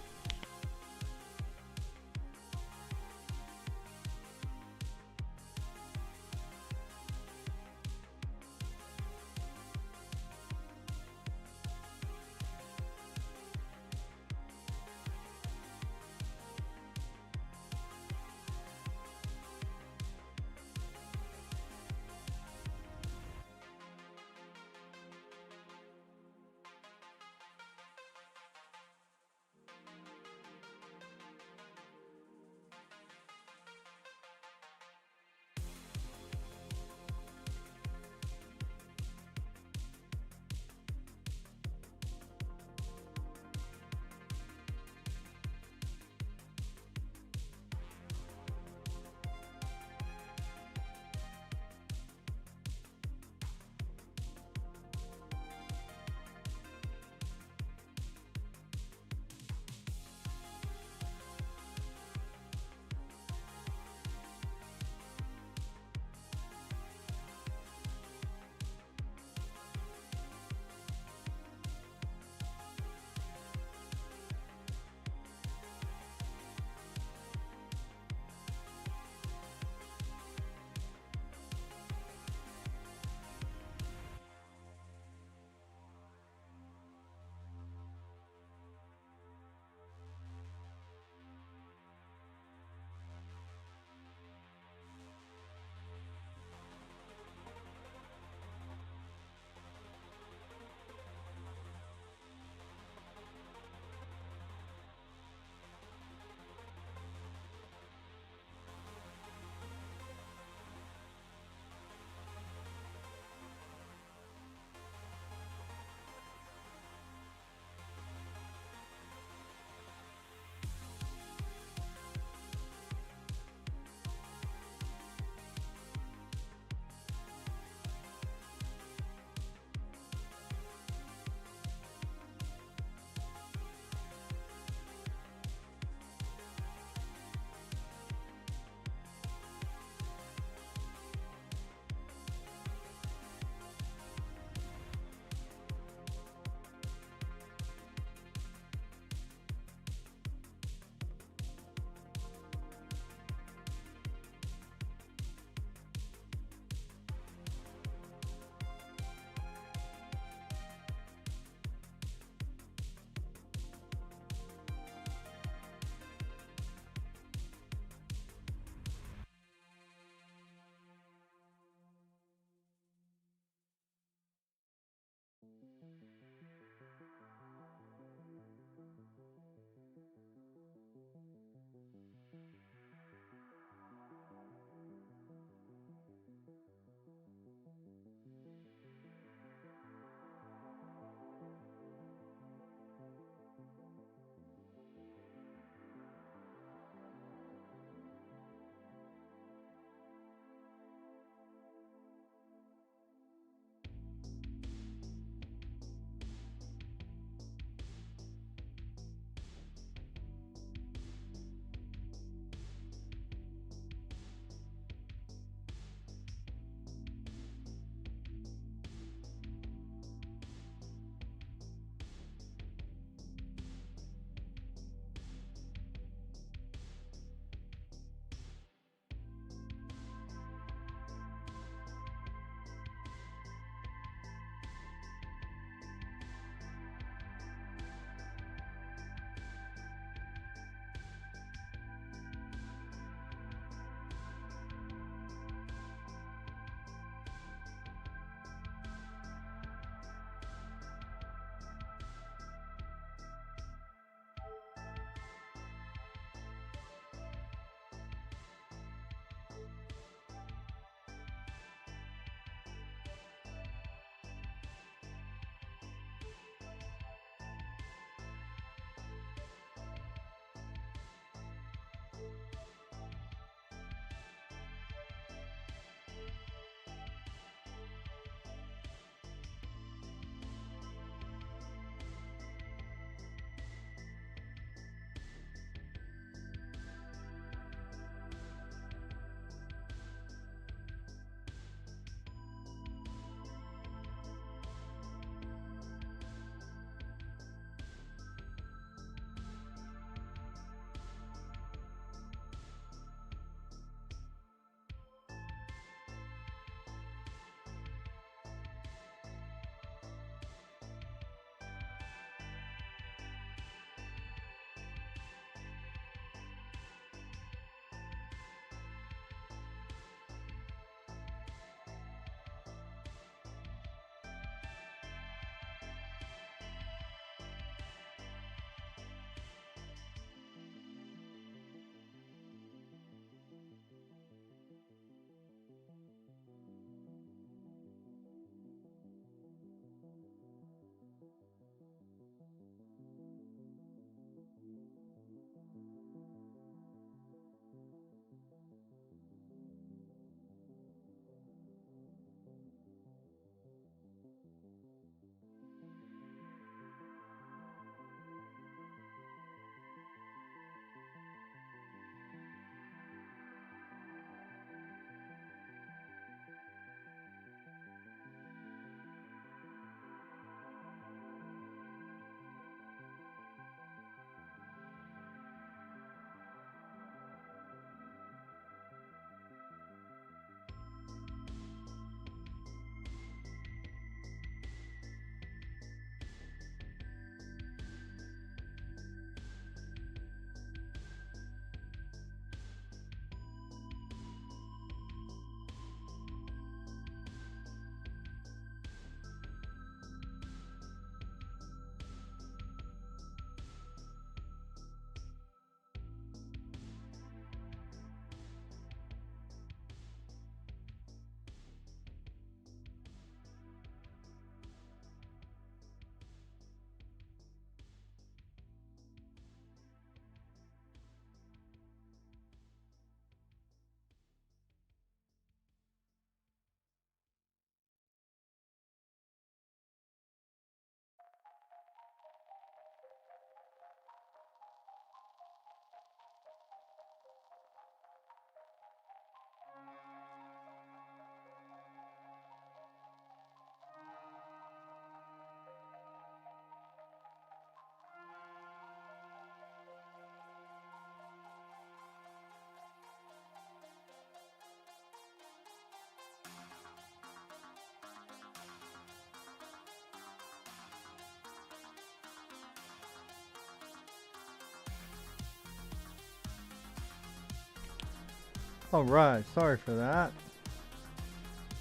S1: Alright, sorry for that.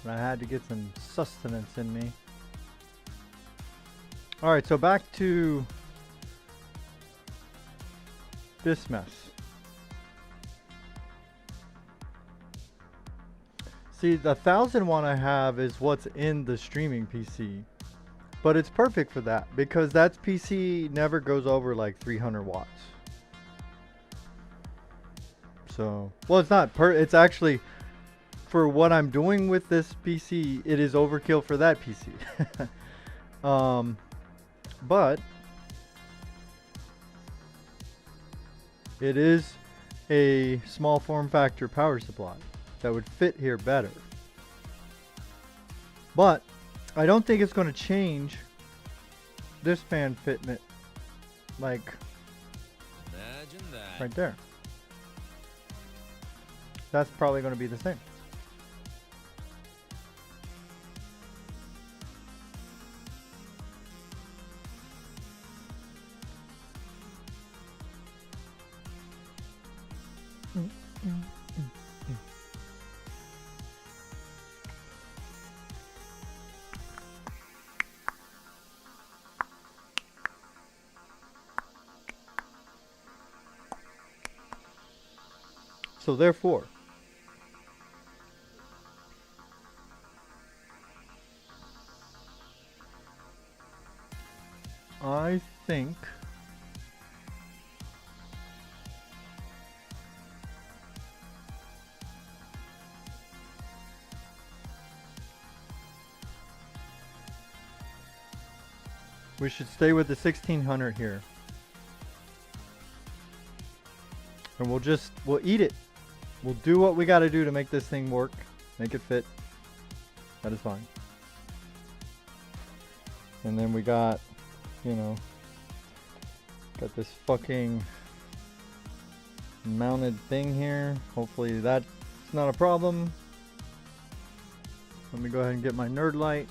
S1: But I had to get some sustenance in me. Alright, so back to this mess. See, the 1000 one I have is what's in the streaming PC. But it's perfect for that because that PC never goes over like 300 watts. So, well, it's not it's actually, for what I'm doing with this PC, it is overkill for that PC. But it is a small form factor power supply that would fit here better. But I don't think it's going to change this fan fitment, like
S2: Imagine that.
S1: right there. That's probably going to be the same. So therefore, I think we should stay with the 1600 here. And we'll eat it. We'll do what we got to do to make this thing work, make it fit. That is fine. And then we got, you know, got this fucking mounted thing here. Hopefully that's not a problem. Let me go ahead and get my nerd light.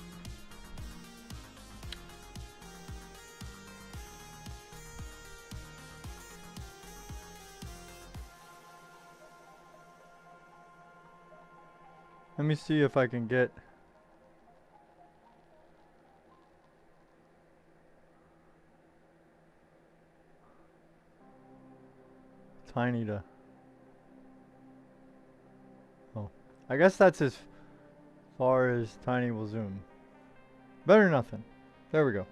S1: Let me see if I can get Tiny to... Oh, I guess that's as far as Tiny will zoom. Better than nothing. There we go.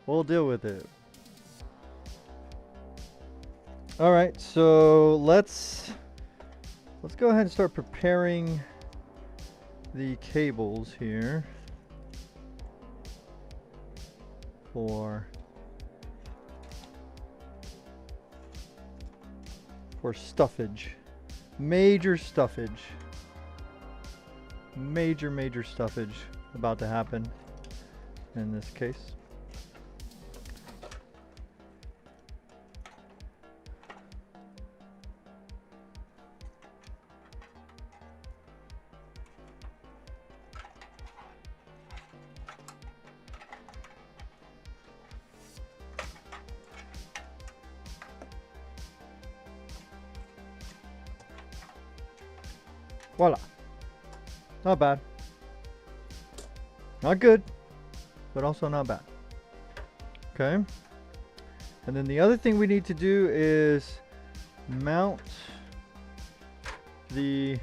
S1: We'll deal with it. Alright, so let's go ahead and start preparing the cables here for stuffage. Major stuffage. Major stuffage about to happen in this case. Voila. Not bad. Not good, but also not bad. Okay. And then the other thing we need to do is mount the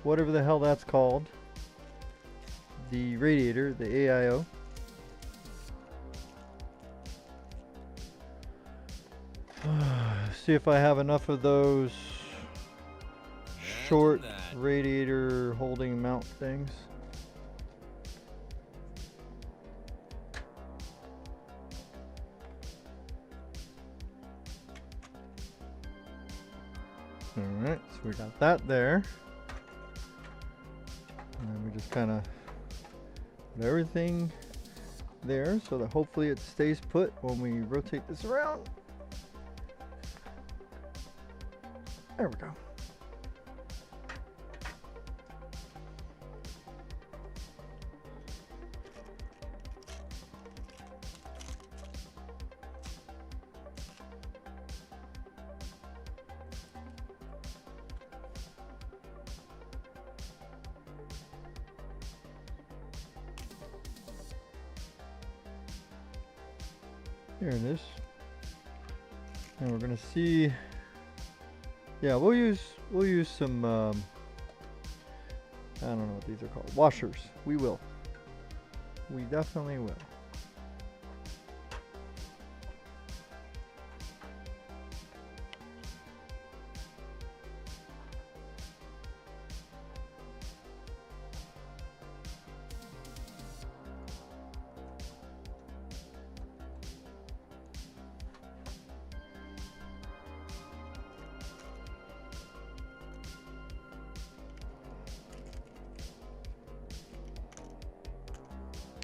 S1: whatever the hell that's called. The radiator, the AIO. See if I have enough of those short radiator holding mount things. Alright, so we got that there. And then we just kind of put everything there so that hopefully it stays put when we rotate this around. There we go. Here it is. And we're gonna see. Yeah, we'll use some. I don't know what these are called. Washers. We will. We definitely will.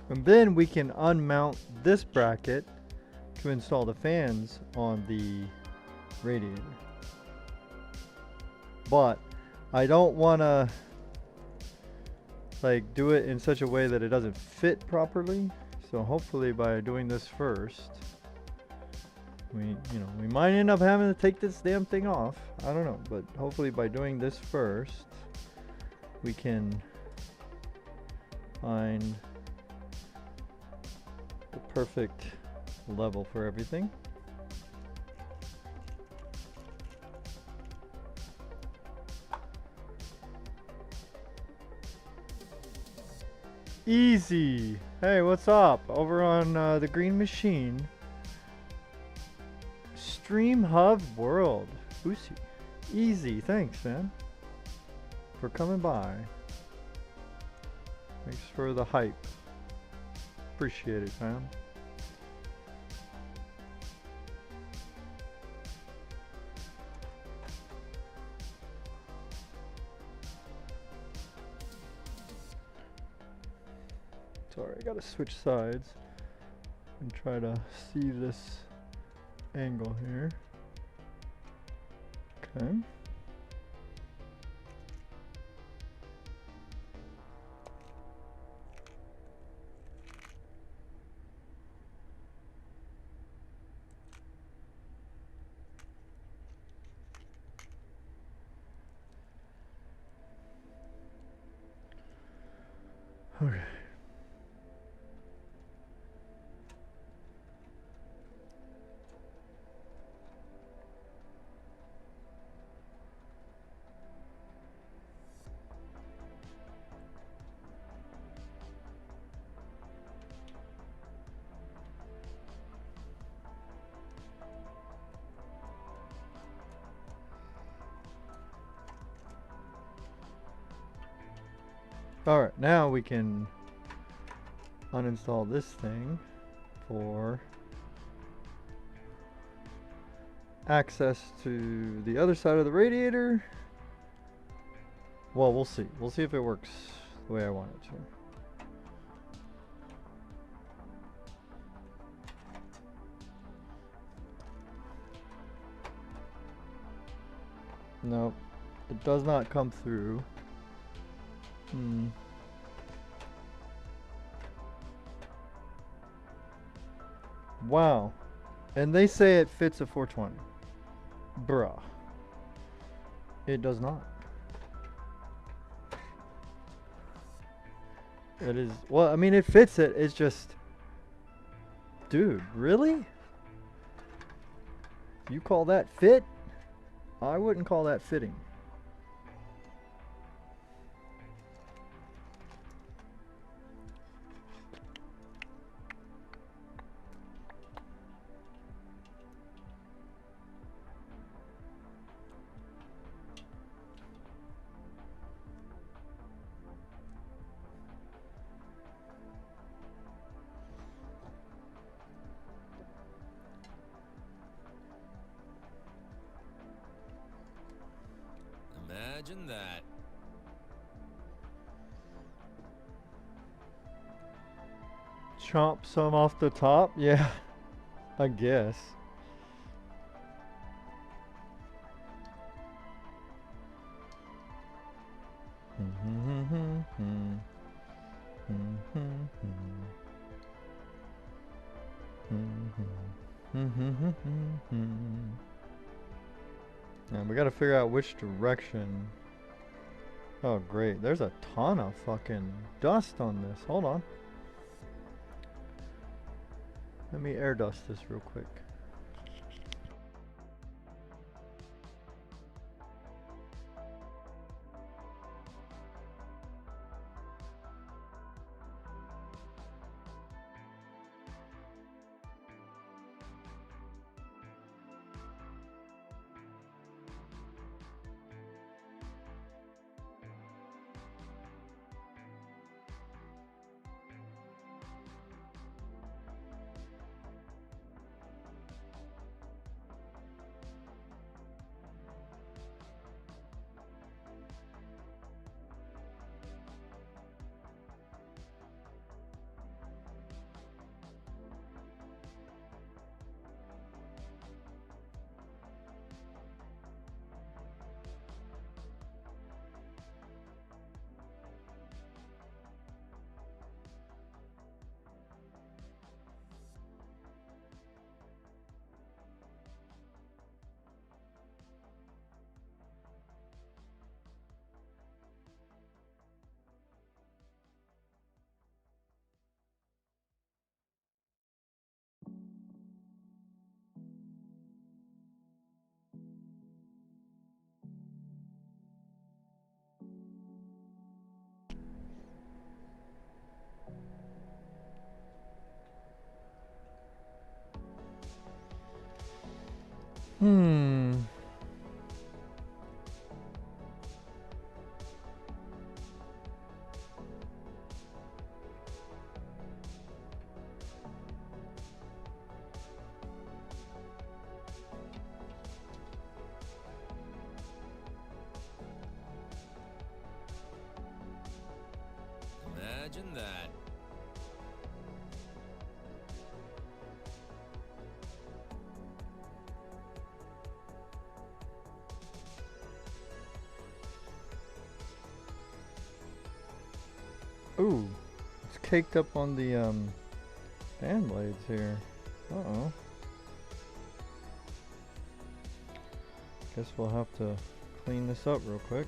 S1: And then we can unmount this bracket to install the fans on the radiator. But I don't want to like do it in such a way that it doesn't fit properly. So hopefully by doing this first, we might end up having to take this damn thing off. I don't know, but hopefully by doing this first, we can find the perfect level for everything. Easy. Hey, what's up? Over on the Green Machine. Stream Hub World. Oosy. Easy. Thanks, man, for coming by. Thanks for the hype. Appreciate it, man. Sorry, I gotta switch sides and try to see this angle here. Okay. Okay. Alright, now we can uninstall this thing for access to the other side of the radiator. Well, we'll see. We'll see if it works the way I want it to. Nope, it does not come through. Wow. And they say it fits a 420. Bruh. It does not. It is, well, I mean, it fits it. It's just, dude, really? You call that fit? I wouldn't call that fitting.
S2: Imagine that.
S1: Chomp some off the top? Yeah, I guess. And we gotta figure out which direction. Oh great, there's a ton of fucking dust on this. Hold on. Let me air dust this real quick.
S2: Imagine that.
S1: Ooh, it's caked up on the fan blades here. Uh-oh. Guess we'll have to clean this up real quick.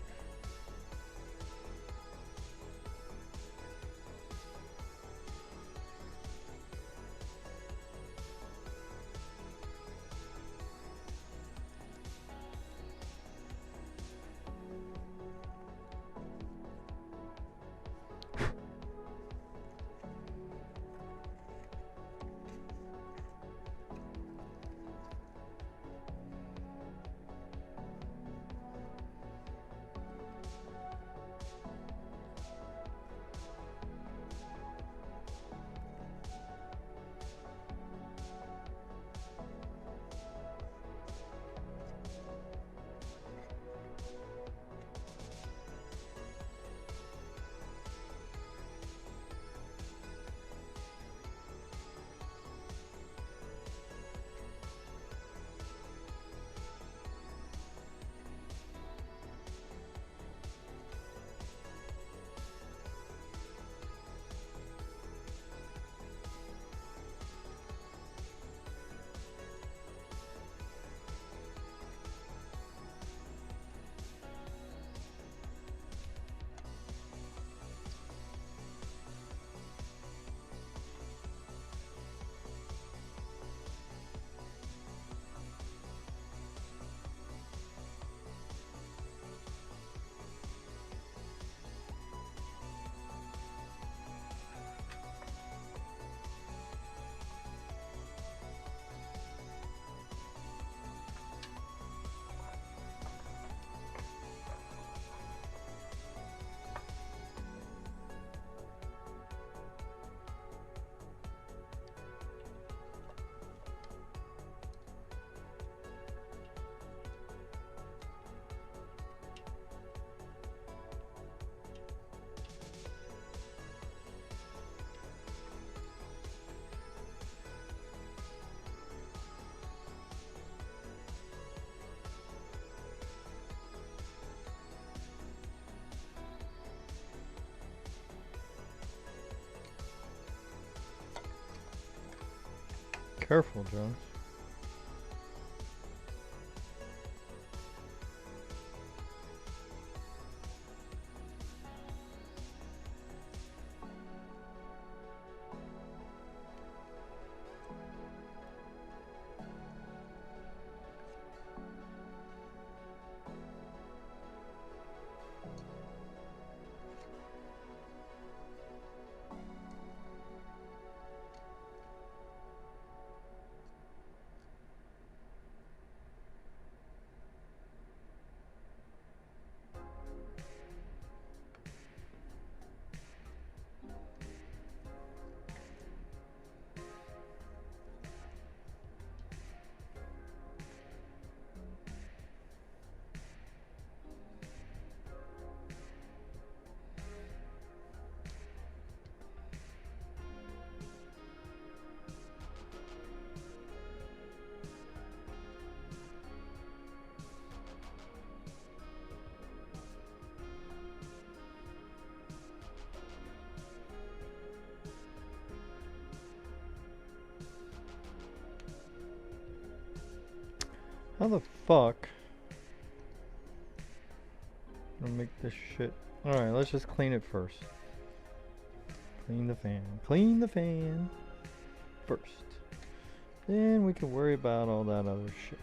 S1: Careful, Jones. How the fuck? I'm gonna make this shit. Alright, let's just clean it first. Clean the fan. Clean the fan first. Then we can worry about all that other shit.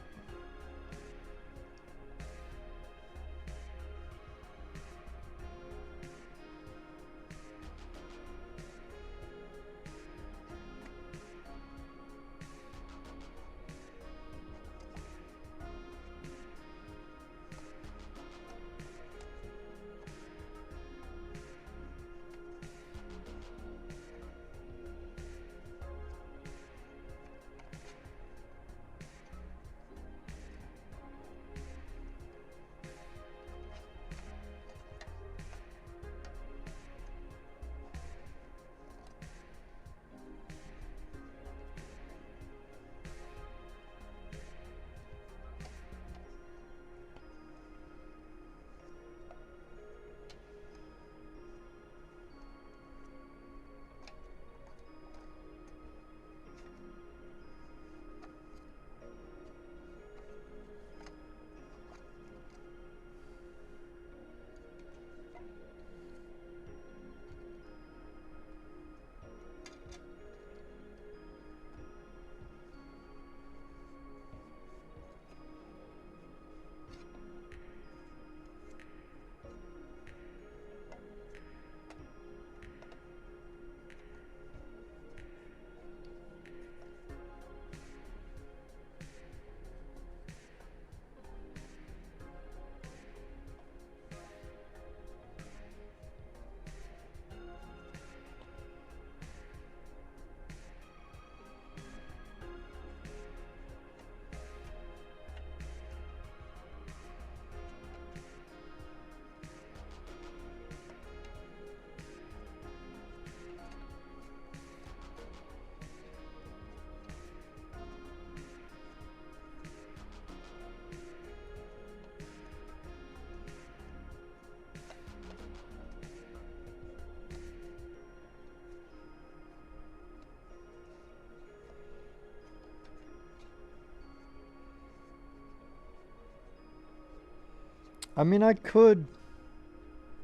S1: I mean, I could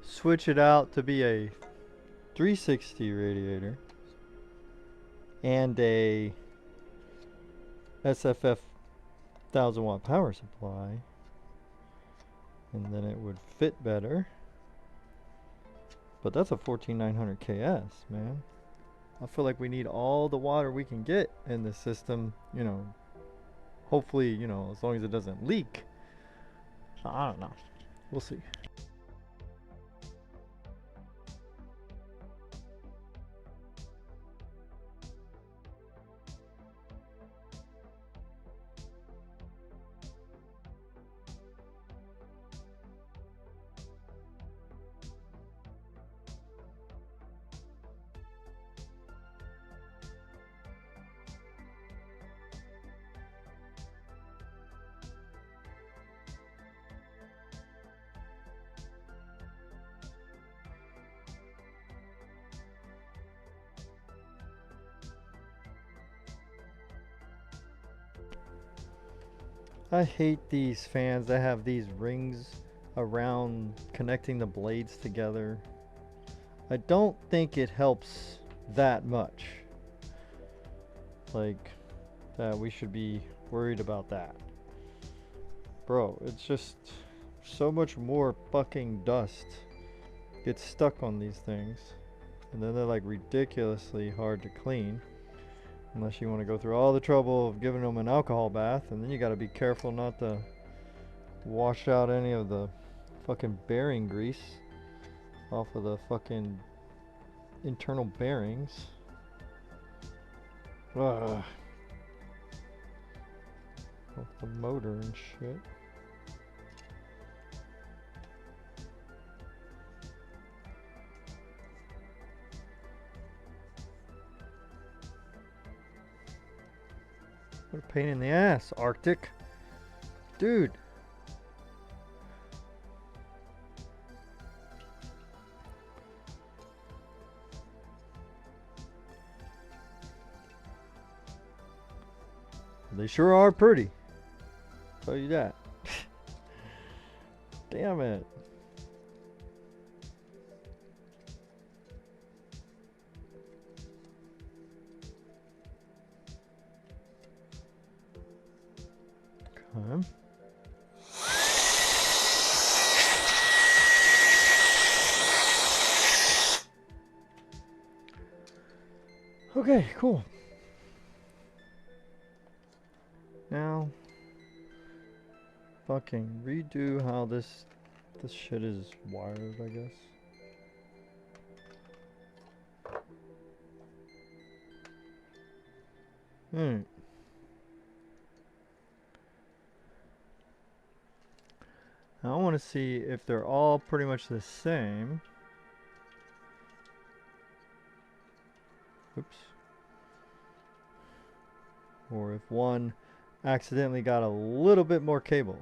S1: switch it out to be a 360 radiator and a SFF 1000-watt power supply, and then it would fit better. But that's a 14900 KS, man. I feel like we need all the water we can get in the system, you know. Hopefully, you know, as long as it doesn't leak. I don't know. We'll see. I hate these fans that have these rings around connecting the blades together. I don't think it helps that much. Like, that we should be worried about that. Bro, it's just so much more fucking dust gets stuck on these things. And then they're like ridiculously hard to clean. Unless you want to go through all the trouble of giving them an alcohol bath, and then you got to be careful not to wash out any of the fucking bearing grease off of the fucking internal bearings. Ugh. Off the motor and shit. What a pain in the ass, Arctic. Dude. They sure are pretty. Tell you that. Damn it. Okay. Okay, cool. Now, fucking redo how this shit is wired, I guess. I want to see if they're all pretty much the same. Oops. Or if one accidentally got a little bit more cable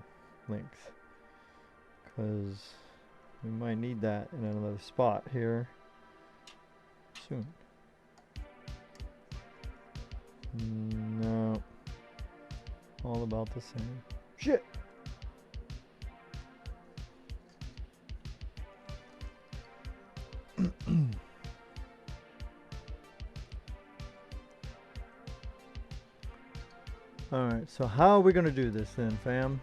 S1: length. Because we might need that in another spot here soon. No. All about the same. Shit! Alright, so how are we going to do this then, fam?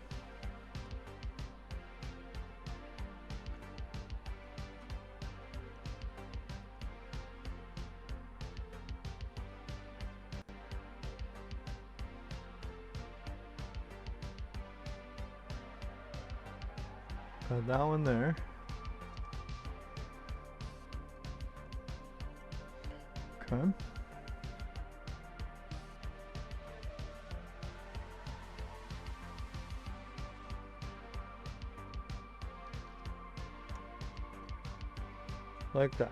S1: Got that one there. Okay. Like that.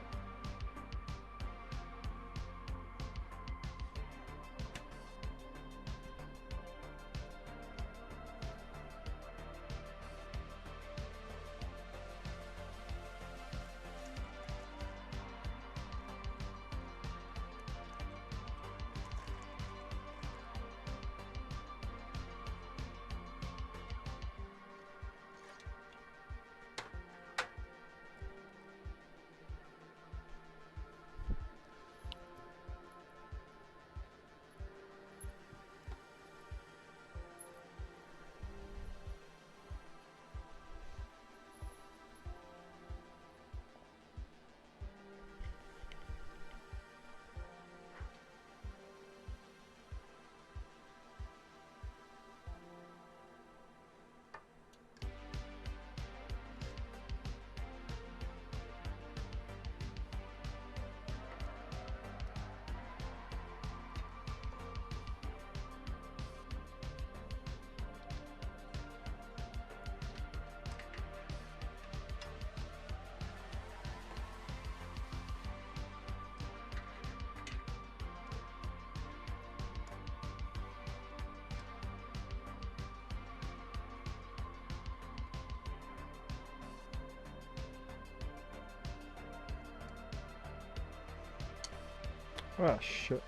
S1: Ah, shit.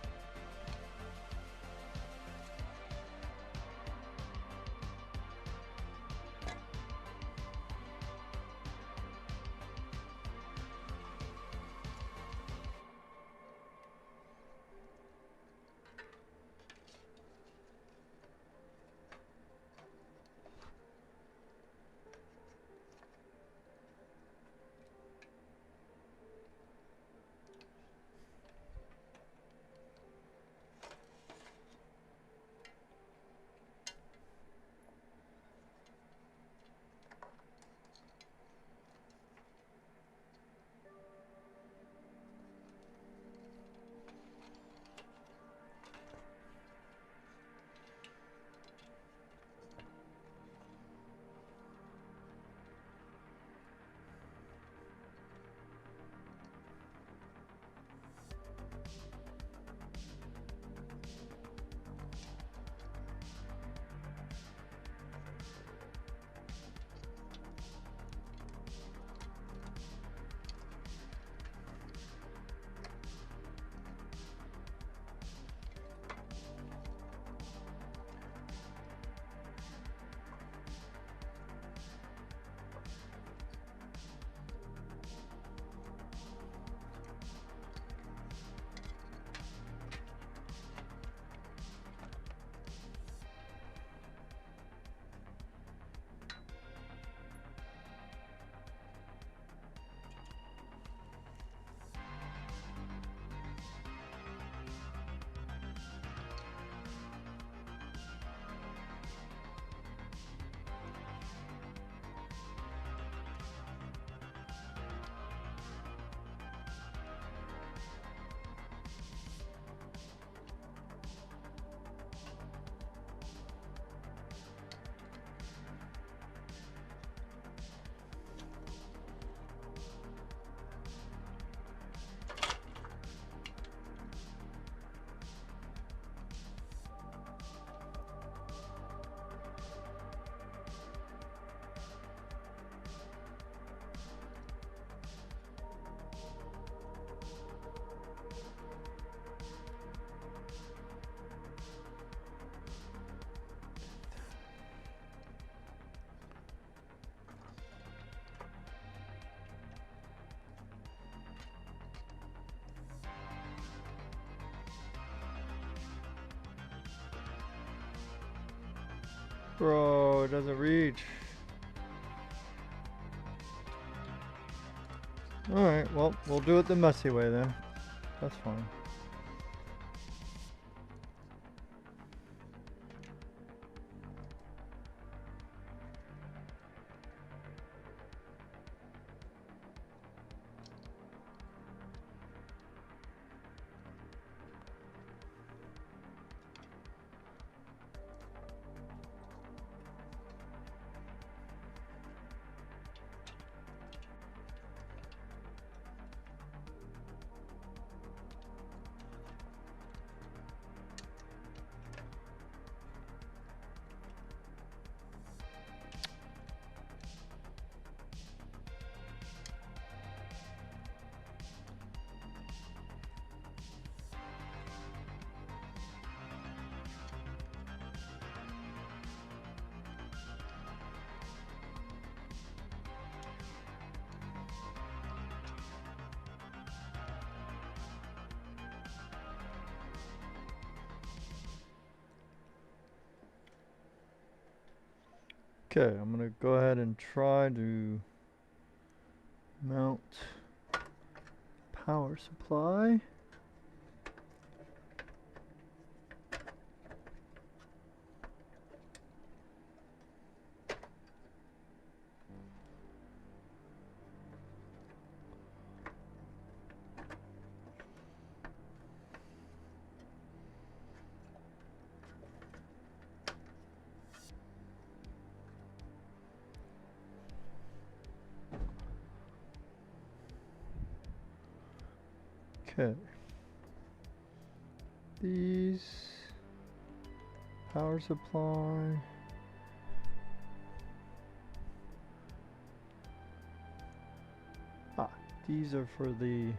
S1: Bro, it doesn't reach. Alright, well, we'll do it the messy way then. That's fine. Okay, I'm gonna go ahead and try to mount power supply. Okay. These power supply. Ah, these are for the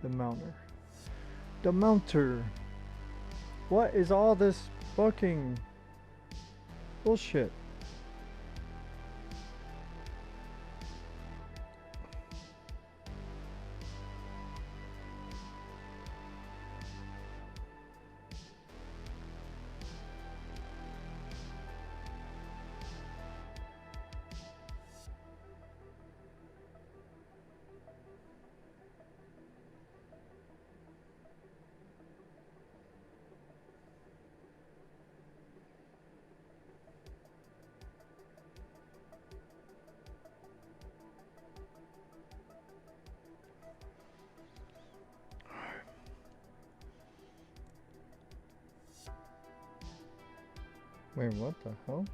S1: mounter. The mounter. What is all this fucking bullshit? Wait, what the hell?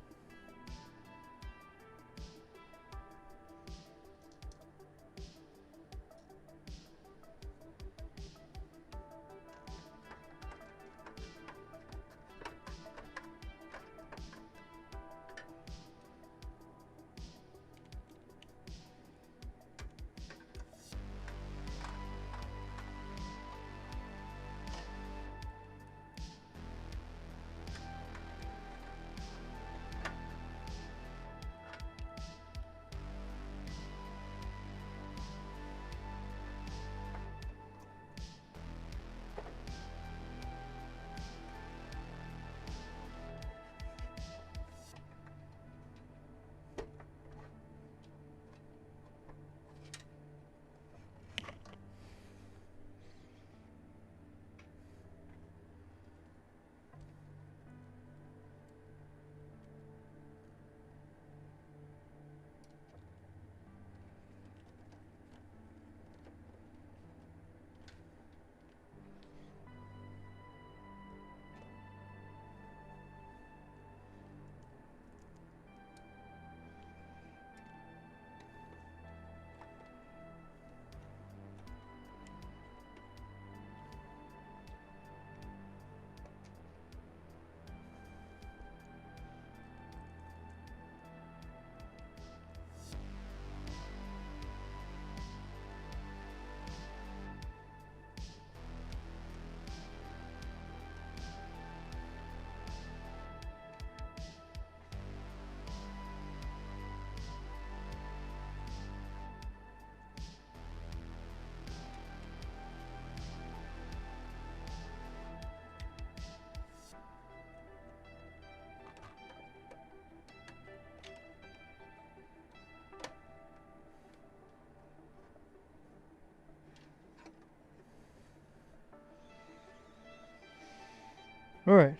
S1: Alright.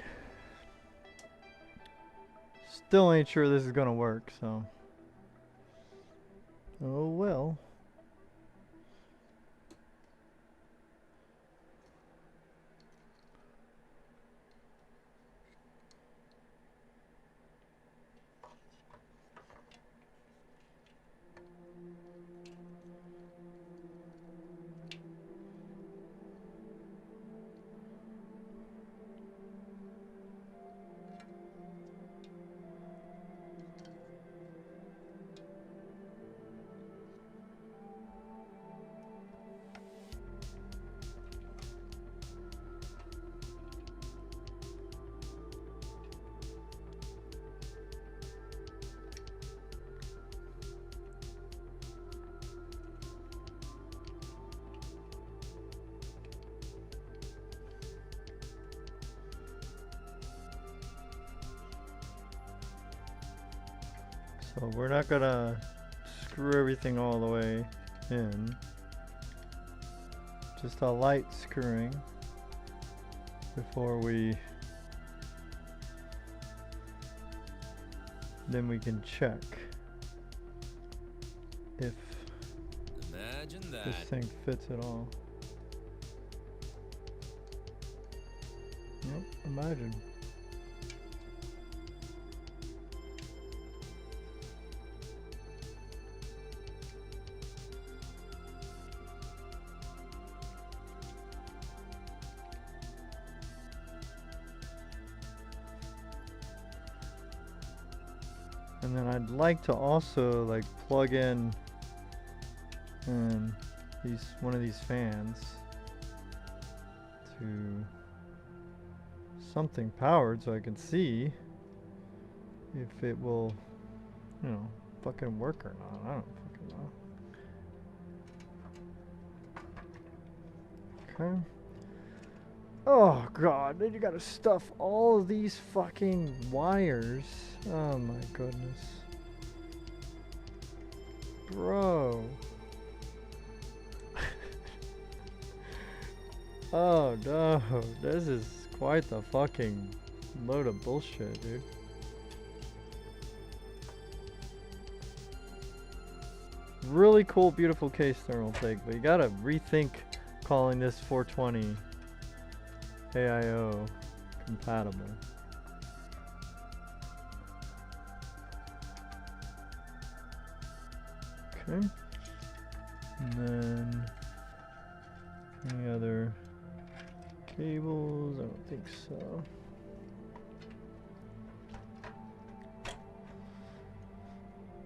S1: Still ain't sure this is gonna work, so. Oh well. So we're not gonna screw everything all the way in. Just a light screwing before then we can check if
S2: Imagine that.
S1: this thing fits at all. Yep, imagine. And then I'd like to also like plug in one of these fans to something powered so I can see if it will, you know, fucking work or not. I don't fucking know. Okay. Oh god, then you gotta stuff all of these fucking wires. Oh my goodness. Bro. Oh no, this is quite the fucking load of bullshit, dude. Really cool, beautiful case ThermalTake, but you gotta rethink calling this 420 AIO compatible. Okay. And then any other cables? I don't think so.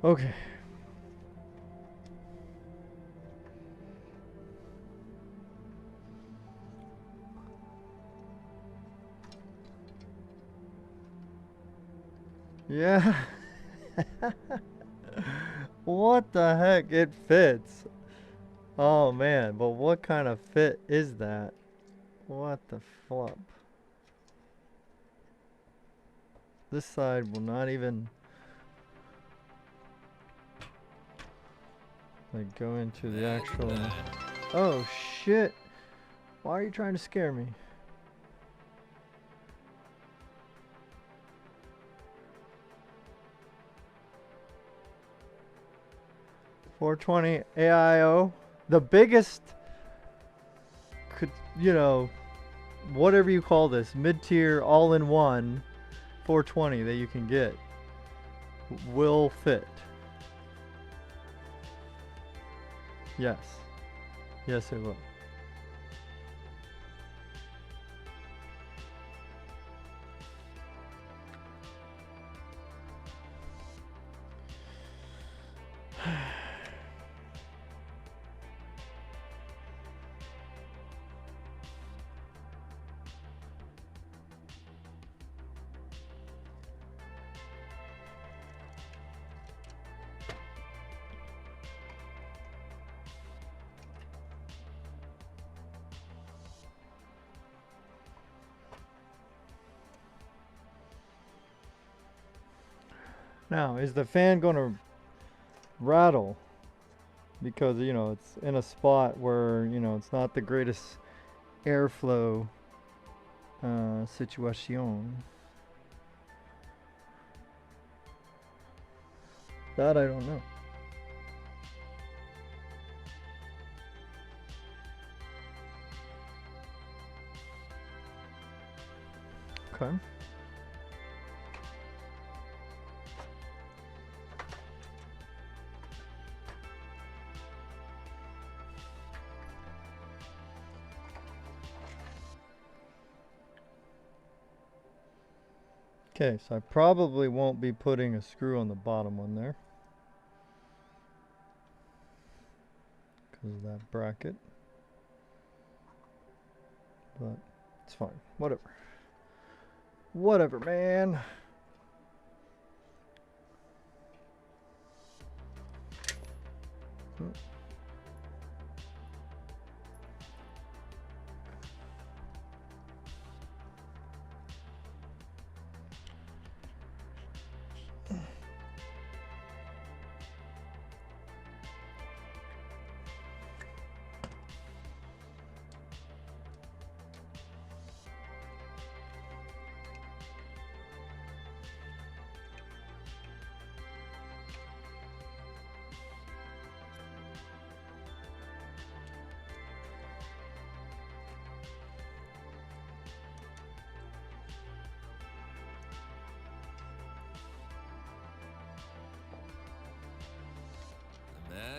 S1: Okay. Yeah. What the heck? It fits. Oh man, but what kind of fit is that? What the flop? This side will not even like go into the actual. Oh shit. Why are you trying to scare me? $420 AIO, the biggest, could, you know, whatever you call this, mid-tier, all-in-one 420 that you can get, will fit. Yes. Yes, it will. Now, is the fan going to rattle? Because, you know, it's in a spot where, you know, it's not the greatest airflow situation. That I don't know. Okay. Okay, so I probably won't be putting a screw on the bottom one there because of that bracket, but it's fine. Whatever. Whatever, man.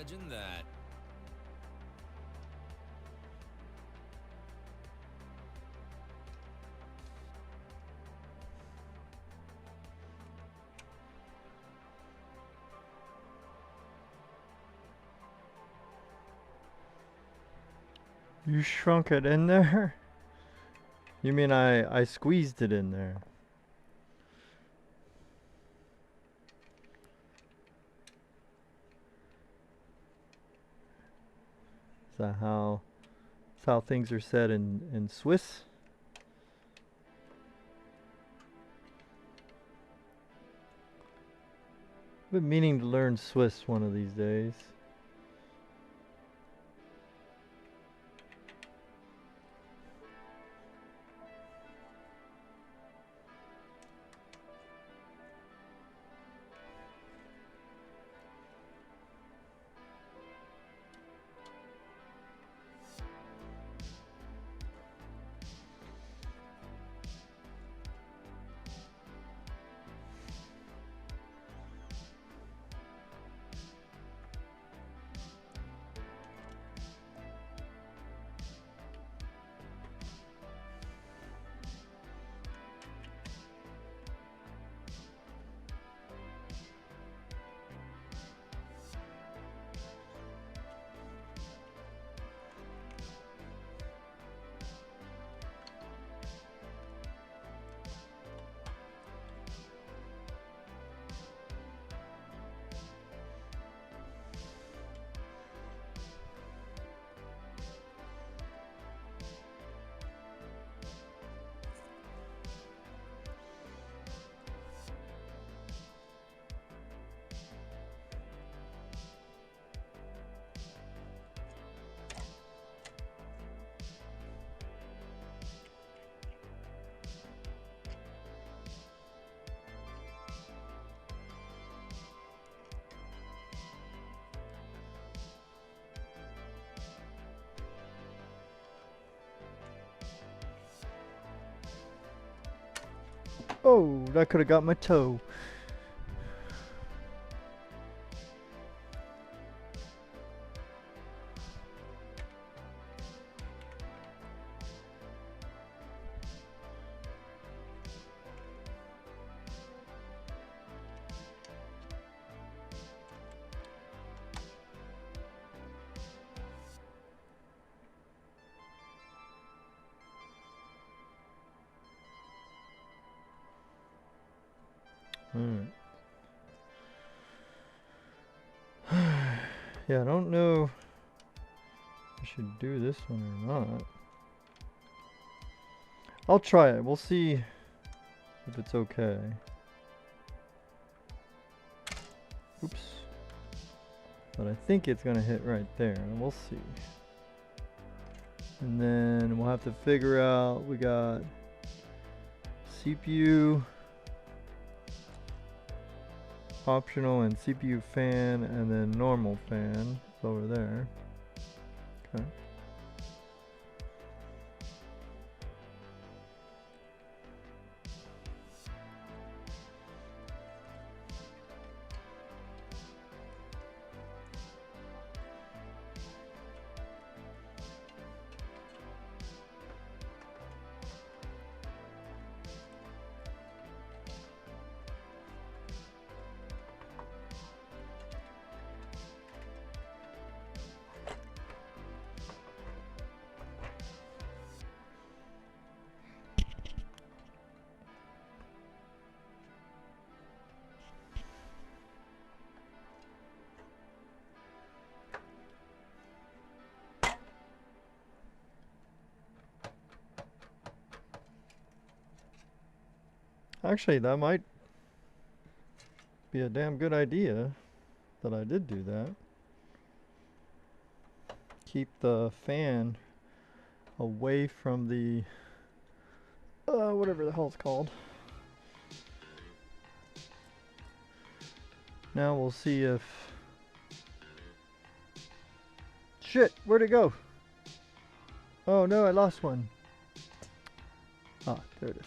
S2: Imagine that.
S1: You shrunk it in there? You mean I squeezed it in there? Is that how, that's how things are said in Swiss? I've been meaning to learn Swiss one of these days. Oh, that could have got my toe. Yeah, I don't know if I should do this one or not. I'll try it. We'll see if it's okay. Oops. But I think it's gonna hit right there, and we'll see. And then we'll have to figure out, we got CPU optional and CPU fan, and then normal fan is over there. Okay. Actually, that might be a damn good idea that I did do that. Keep the fan away from the whatever the hell it's called. Now we'll see if... Shit, where'd it go? Oh no, I lost one. Ah, there it is.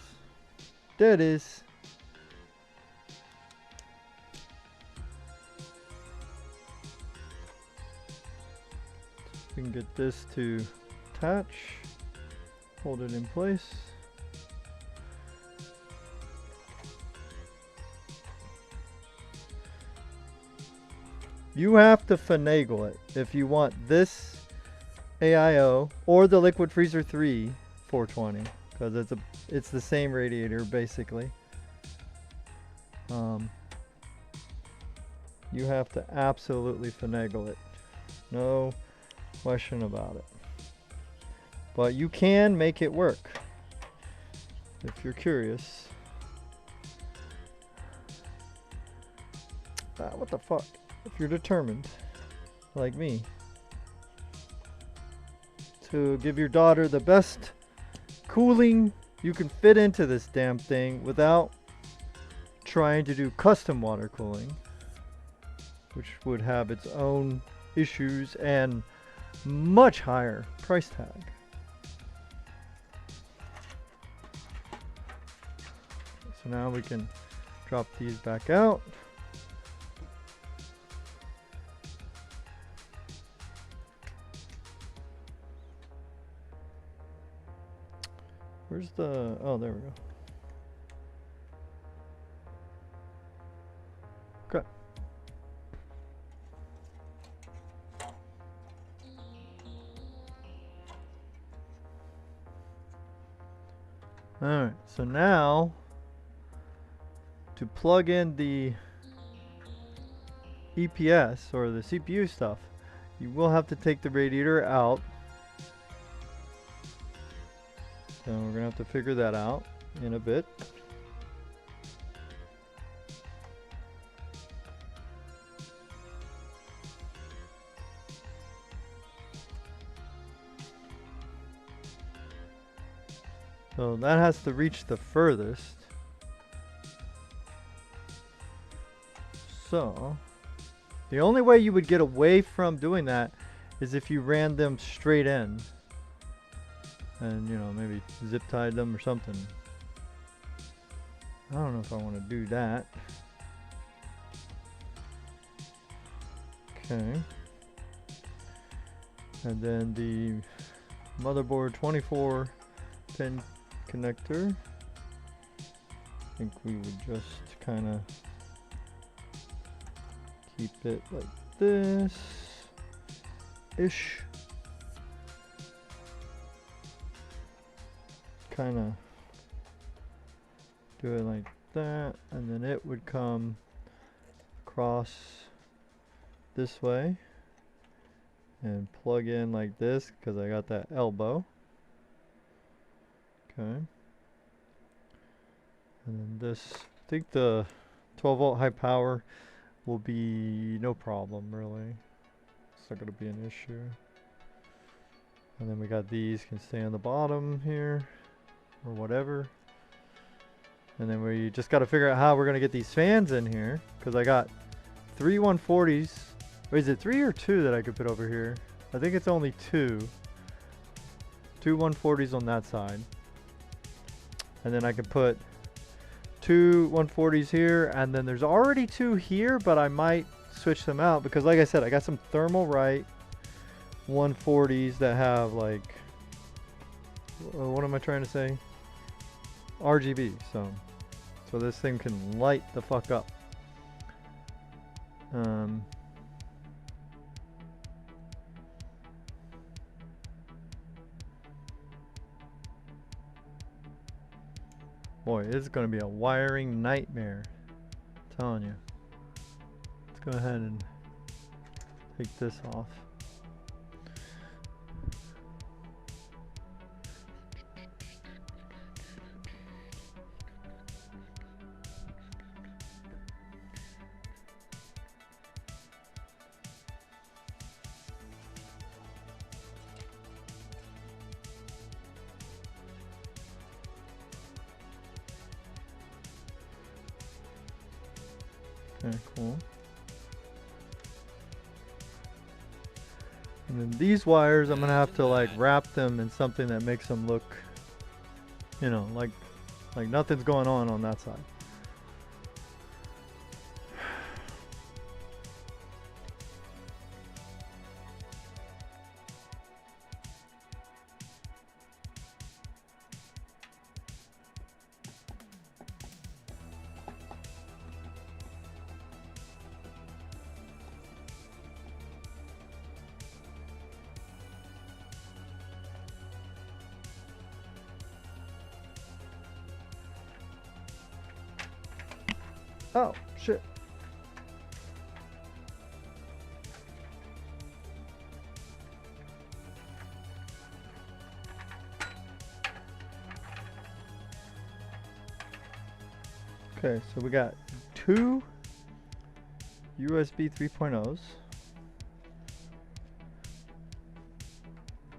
S1: There it is. We can get this to attach, hold it in place. You have to finagle it if you want this AIO or the Liquid Freezer 3 420, because it's the same radiator basically. You have to absolutely finagle it, no question about it. But you can make it work if you're curious. What the fuck? If you're determined, like me, to give your daughter the best cooling you can fit into this damn thing without trying to do custom water cooling, which would have its own issues and much higher price tag. So now we can drop these back out. Where's the... oh, there we go. Okay. Alright, so now to plug in the EPS or the CPU stuff, you will have to take the radiator out. So we're gonna have to figure that out in a bit. So that has to reach the furthest. So the only way you would get away from doing that is if you ran them straight in. And, you know, maybe zip tied them or something. I don't know if I want to do that. Okay. And then the motherboard 24 pin connector. I think we would just kind of keep it like this ish. Kind of do it like that, and then it would come across this way and plug in like this because I got that elbow. Okay, and then this, I think the 12 volt high power will be no problem really. It's not going to be an issue. And then we got these can stay on the bottom here or whatever. And then we just got to figure out how we're going to get these fans in here. Because I got 3 140s. Or is it 3 or 2 that I could put over here? I think it's only 2. 2 140s on that side. And then I can put 2 140s here. And then there's already 2 here, but I might switch them out. Because like I said, I got some thermal right 140s that have like... what am I trying to say? RGB. So this thing can light the fuck up. Boy, this is going to be a wiring nightmare. I'm telling you. Let's go ahead and take this off. Okay, cool. And then these wires, I'm gonna have to like wrap them in something that makes them look, you know, like nothing's going on that side. Oh, shit. Okay, so we got 2 USB 3.0s.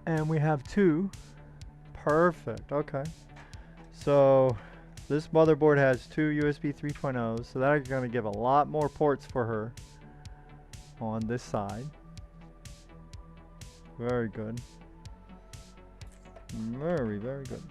S1: And we have 2. Perfect, okay. So this motherboard has 2 USB 3.0s, so that's going to give a lot more ports for her on this side. Very good. Very, very good.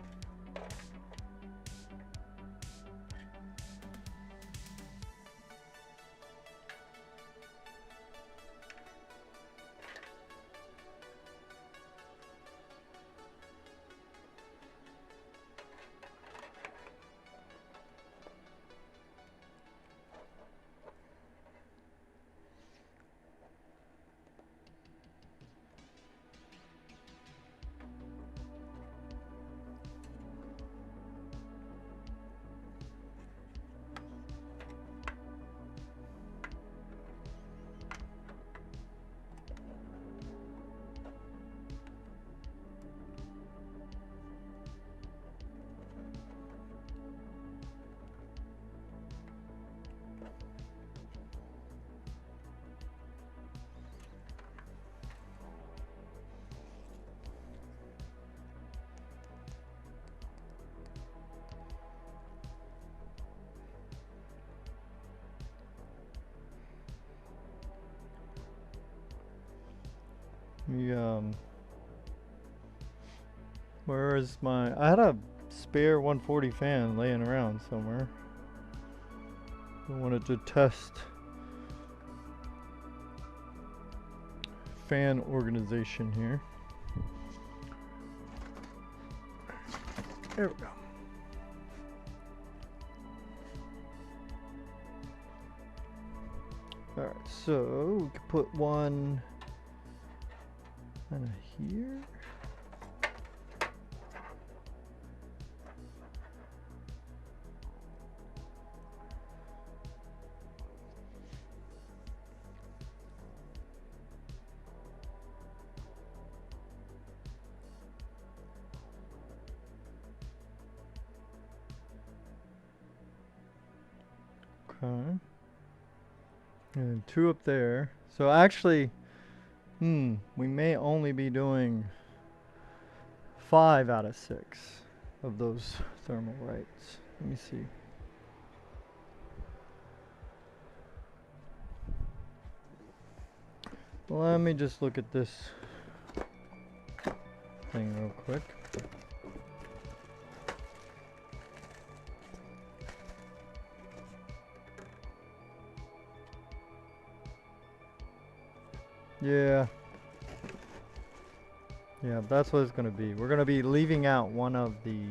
S1: Where is my... I had a spare 140 fan laying around somewhere. I wanted to test fan organization here. There we go. Alright, so we could put one kind of here. Okay. And 2 up there. So actually, we may only be doing 5 out of 6 of those thermal rights. Let me see. Let me just look at this thing real quick. Yeah. Yeah, that's what it's going to be. We're going to be leaving out one of the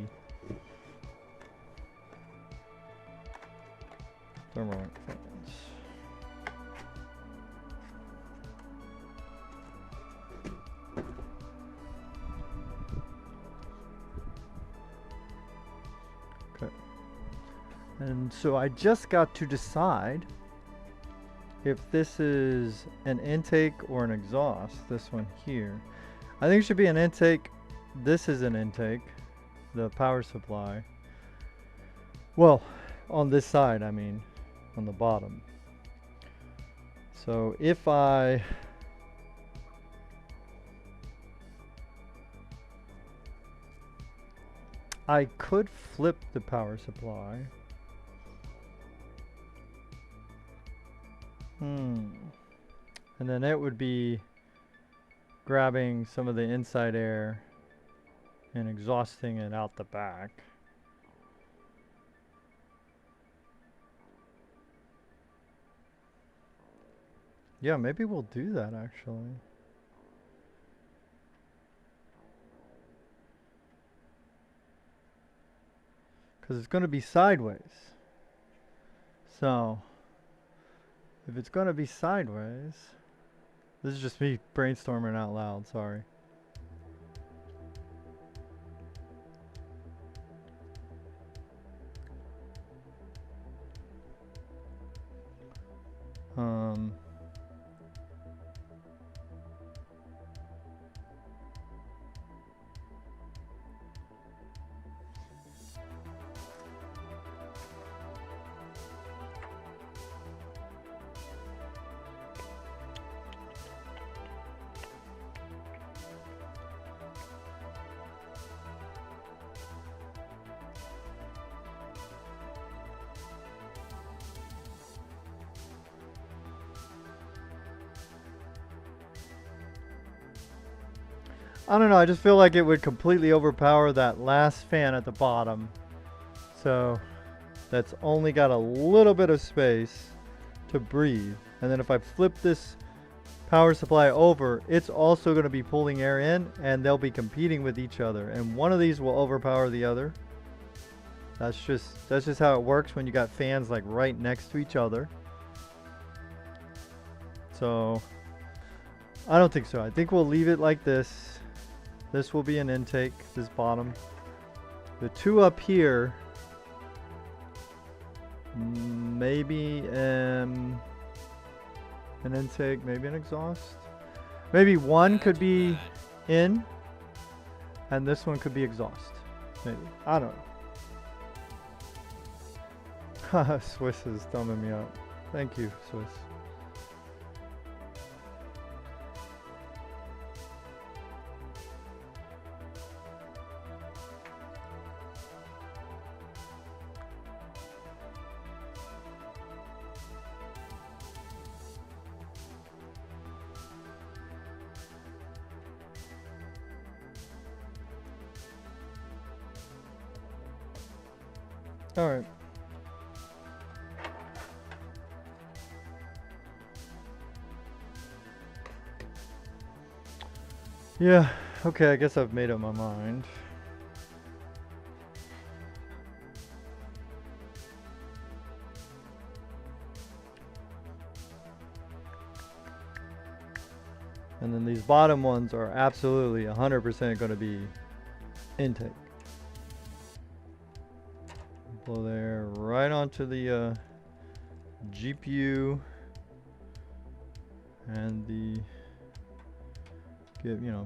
S1: thermal fans. Okay. And so I just got to decide if this is an intake or an exhaust, this one here. I think it should be an intake. This is an intake, the power supply. Well, on this side, I mean, on the bottom. So if I could flip the power supply. And then it would be grabbing some of the inside air and exhausting it out the back. Yeah, maybe we'll do that actually. Because it's going to be sideways. So, if it's going to be sideways, this is just me brainstorming out loud, sorry. I don't know, I just feel like it would completely overpower that last fan at the bottom. So that's only got a little bit of space to breathe. And then if I flip this power supply over, it's also going to be pulling air in and they'll be competing with each other. And one of these will overpower the other. That's just how it works when you got fans like right next to each other. So I don't think so. I think we'll leave it like this. This will be an intake, this bottom. The two up here, maybe an intake, maybe an exhaust. Maybe one could be in, and this one could be exhaust. Maybe. I don't know. Swiss is thumbing me up. Thank you, Swiss. All right. Yeah, okay, I guess I've made up my mind. And then these bottom ones are absolutely 100% going to be intake. Blow the air right onto the GPU and the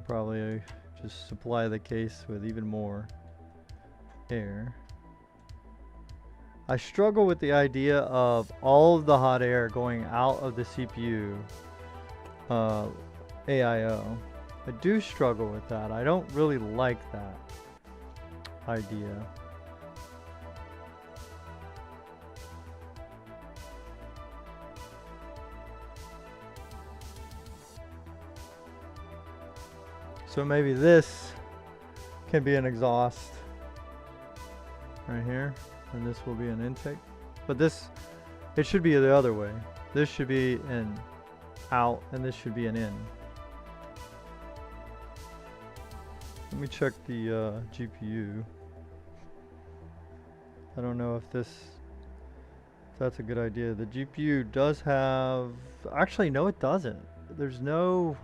S1: probably just supply the case with even more air. I struggle with the idea of all of the hot air going out of the CPU AIO. I do struggle with that. I don't really like that idea. So maybe this can be an exhaust right here, and this will be an intake. But this, it should be the other way. This should be an out, and this should be an in. Let me check the GPU. I don't know if that's a good idea. The GPU does have, actually no it doesn't. There's no,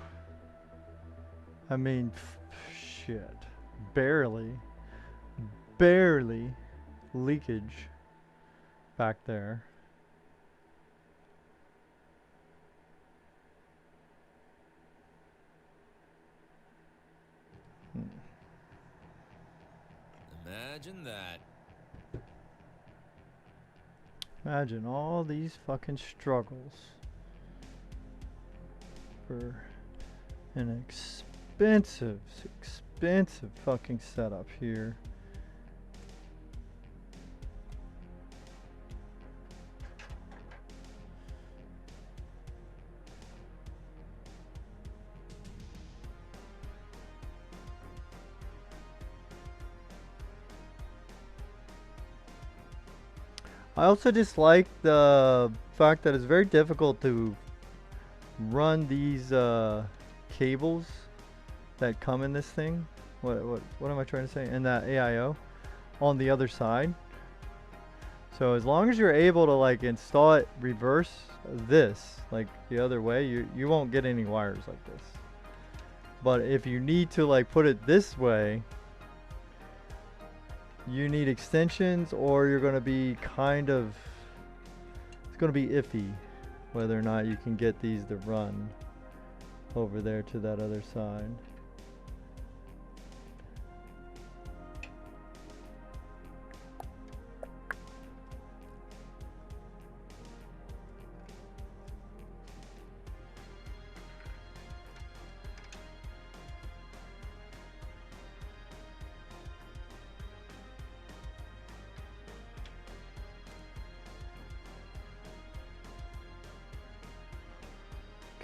S1: I mean, shit, barely leakage back there.
S2: Imagine that.
S1: Imagine all these fucking struggles for an expensive fucking setup here. I also dislike the fact that it's very difficult to run these cables that come in this thing. What am I trying to say? In that AIO on the other side. So as long as you're able to like install it reverse this like the other way, you won't get any wires like this. But if you need to like put it this way, you need extensions, or you're going to be kind of, it's going to be iffy whether or not you can get these to run over there to that other side.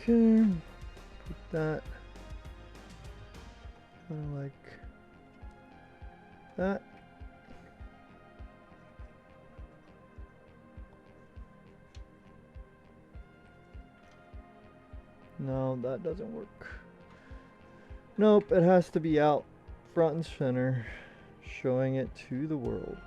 S1: Okay, put that kind of like that. No, that doesn't work. Nope, it has to be out front and center, showing it to the world.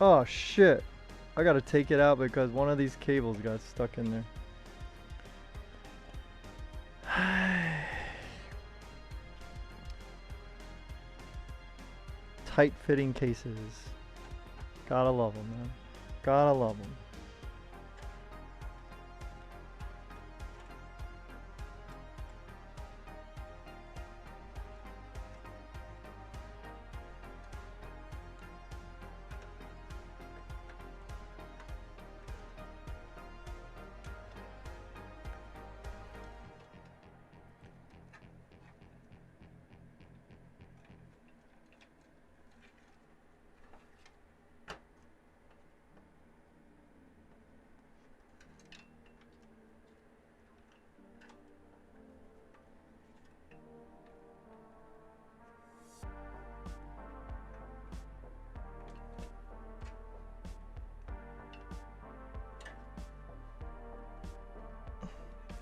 S1: Oh shit, I gotta take it out because one of these cables got stuck in there. Tight fitting cases. Gotta love them, man. Gotta love them.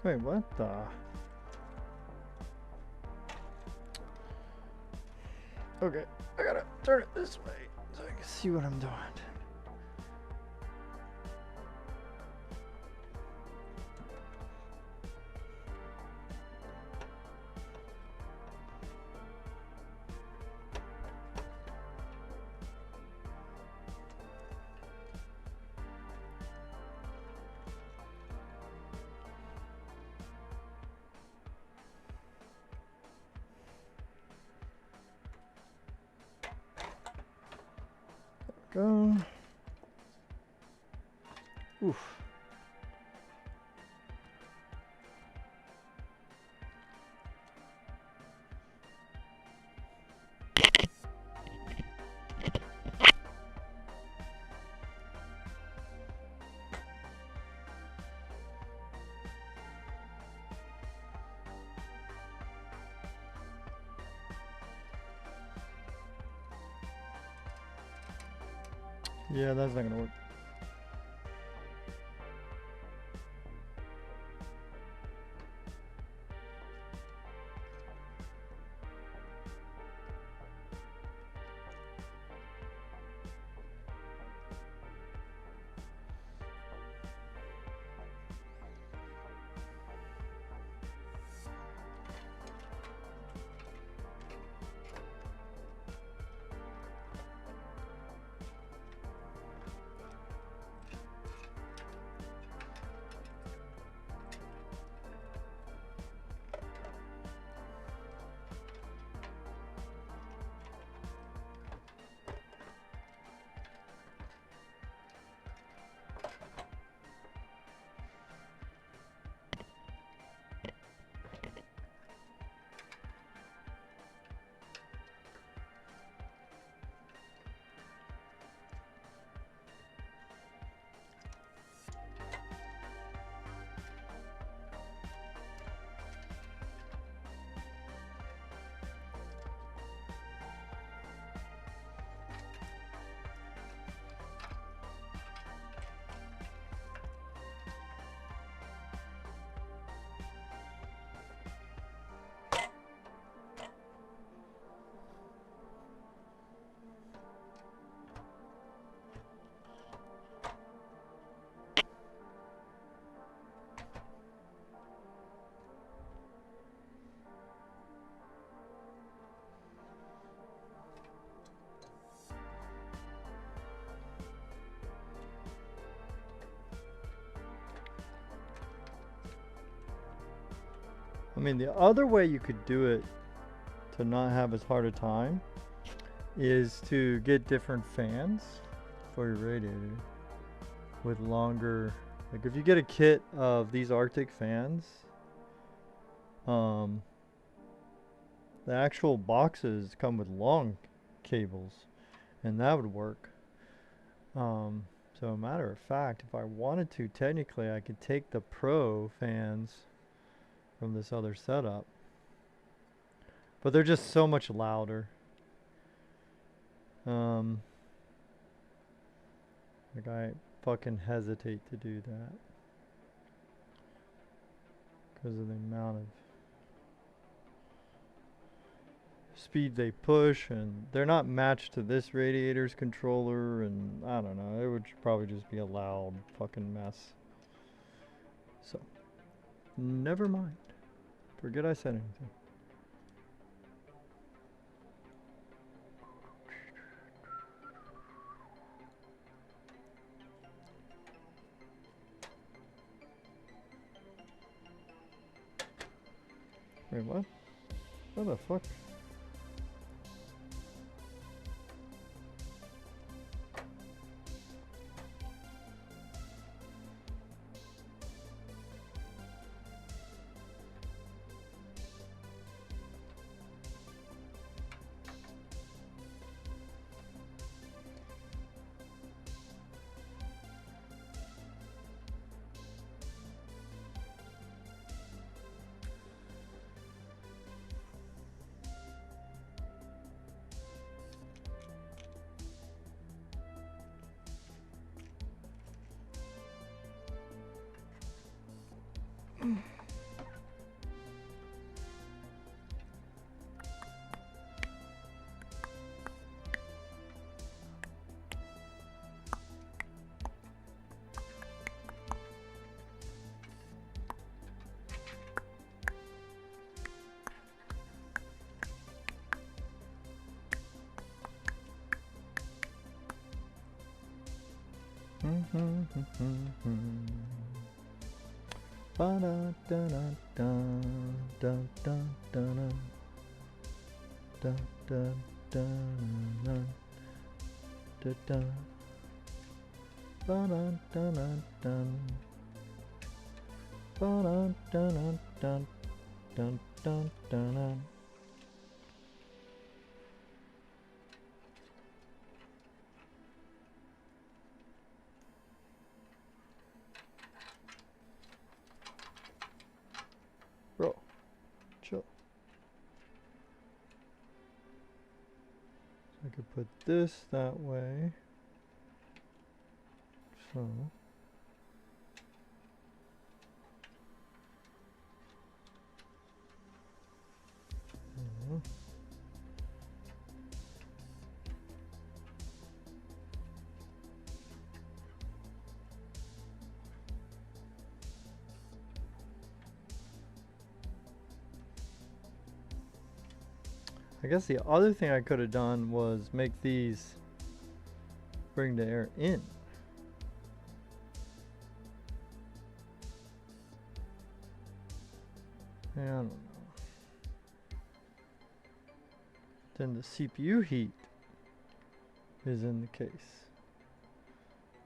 S1: Wait, what the? Okay, I gotta turn it this way so I can see what I'm doing. Go. Oof. Yeah, that's not gonna work. I mean, the other way you could do it to not have as hard a time is to get different fans for your radiator with longer, like if you get a kit of these Arctic fans, the actual boxes come with long cables, and that would work. So a matter of fact, if I wanted to, technically I could take the Pro fans from this other setup, but they're just so much louder. Like I fucking hesitate to do that because of the amount of speed they push, and they're not matched to this radiator's controller, and I don't know, it would probably just be a loud fucking mess. So, never mind. Forget I said anything. Wait, what? What the fuck? Bro, chill. So I could put this that way. So. I guess the other thing I could have done was make these bring the air in. I don't know. Then the CPU heat is in the case.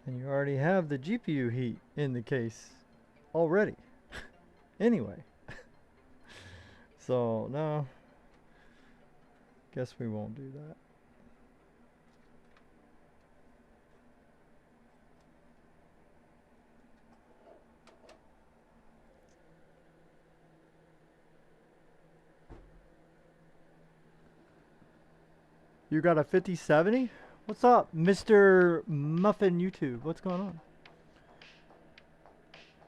S1: And you already have the GPU heat in the case already. Anyway. So, no. Guess we won't do that. You got a 5070? What's up, Mr. Muffin YouTube? What's going on?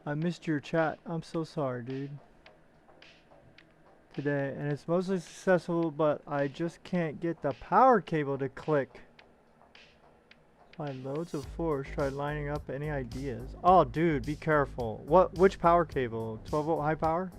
S1: I missed your chat. I'm so sorry, dude. Today, and it's mostly successful, but I just can't get the power cable to click. Find loads of force. Try lining up any ideas. Oh, dude, be careful. Which power cable? 12 volt high power?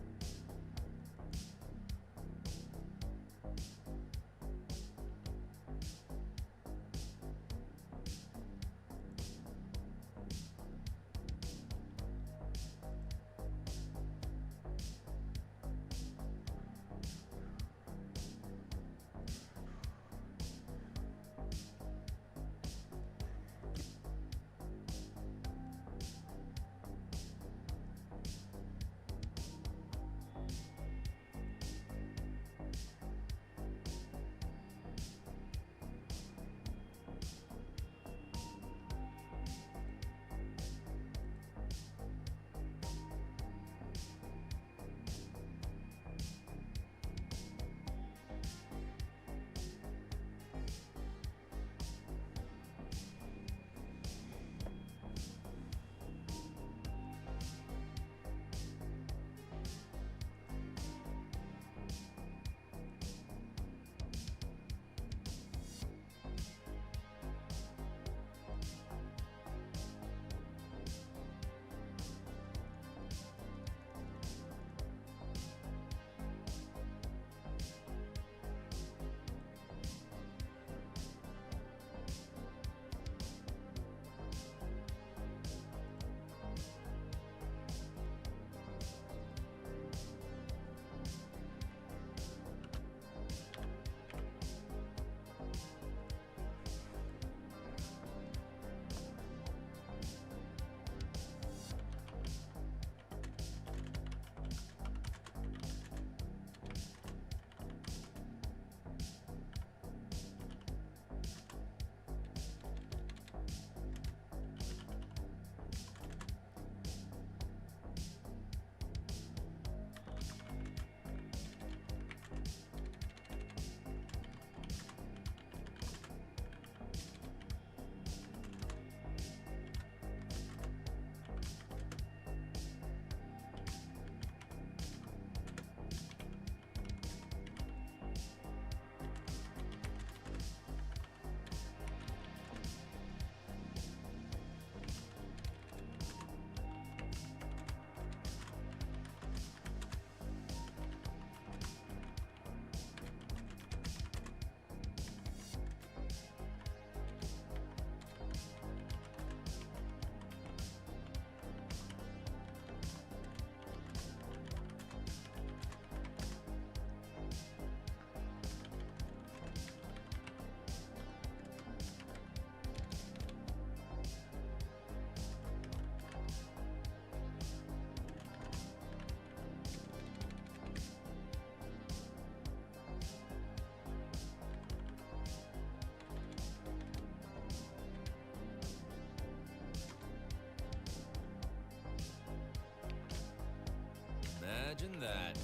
S2: Imagine that.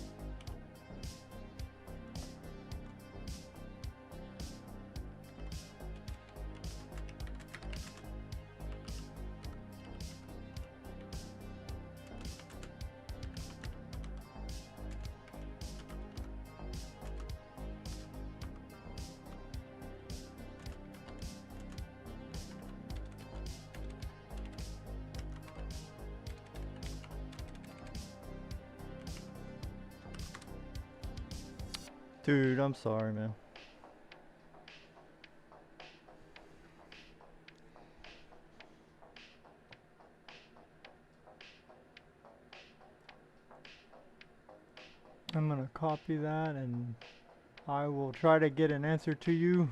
S1: Dude, I'm sorry, man. I'm gonna copy that and I will try to get an answer to you,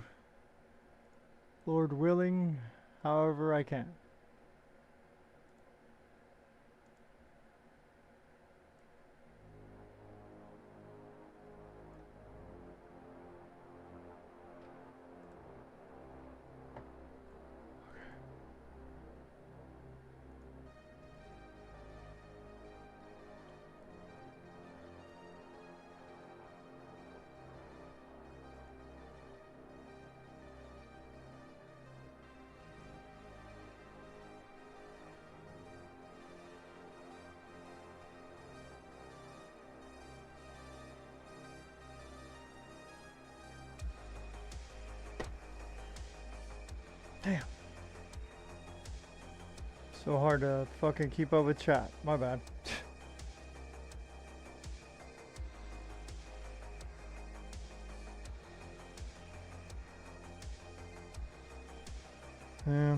S1: Lord willing, however I can. Damn. So hard to fucking keep up with chat. My bad. Yeah.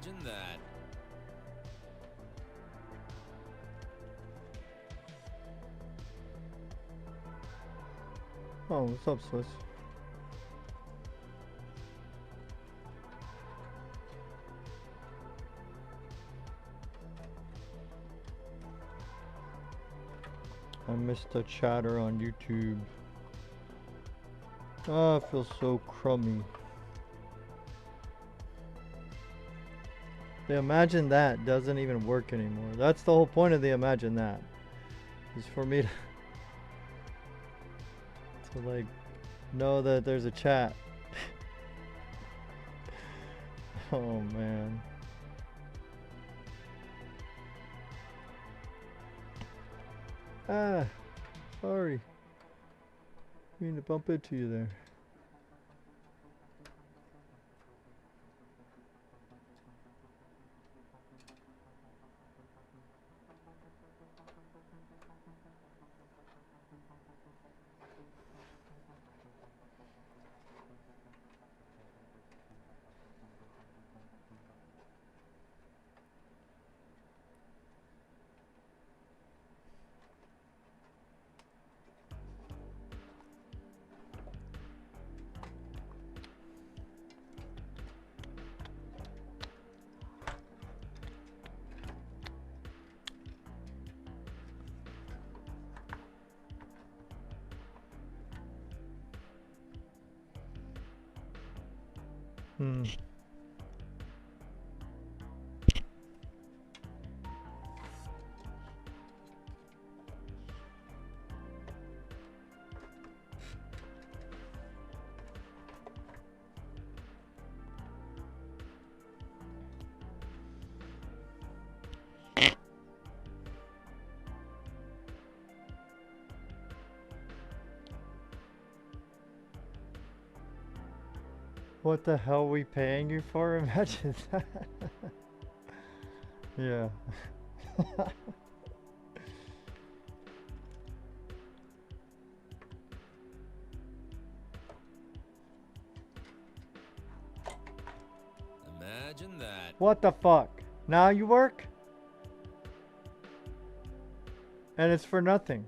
S2: Imagine that.
S1: Oh, what's up, Swiss? I missed the chatter on YouTube. Oh, it feels so crummy. The Imagine That doesn't even work anymore. That's the whole point of the Imagine That. Is for me to like know that there's a chat. Oh man. Ah, sorry. Mean to bump into you there. Hmm. What the hell are we paying you for? Imagine that. Yeah.
S2: Imagine that.
S1: What the fuck? Now you work? And it's for nothing.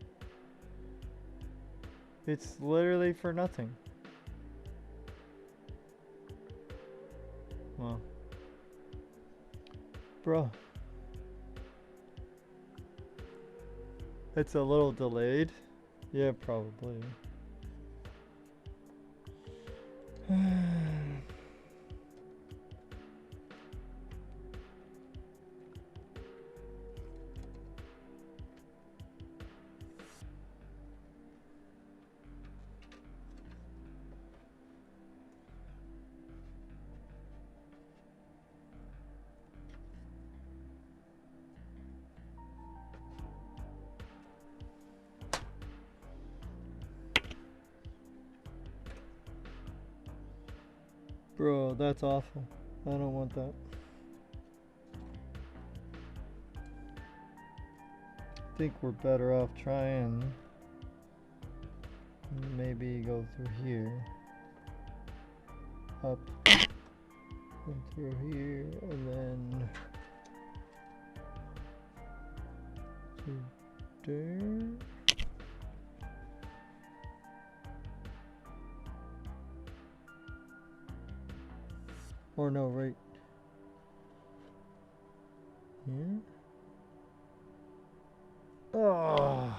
S1: It's literally for nothing. Well. Bro. It's a little delayed. Yeah, probably. Bro, that's awful. I don't want that. I think we're better off trying. Maybe go through here. Up. And through here. And then. To there. Or no, right here. Oh.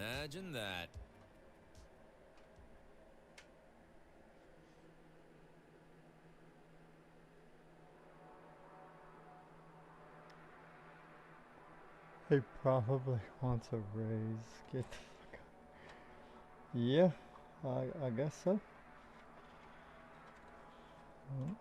S2: Imagine that.
S1: He probably wants a raise. Get the fuck out. Yeah, I guess so. Oh.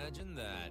S2: Imagine that.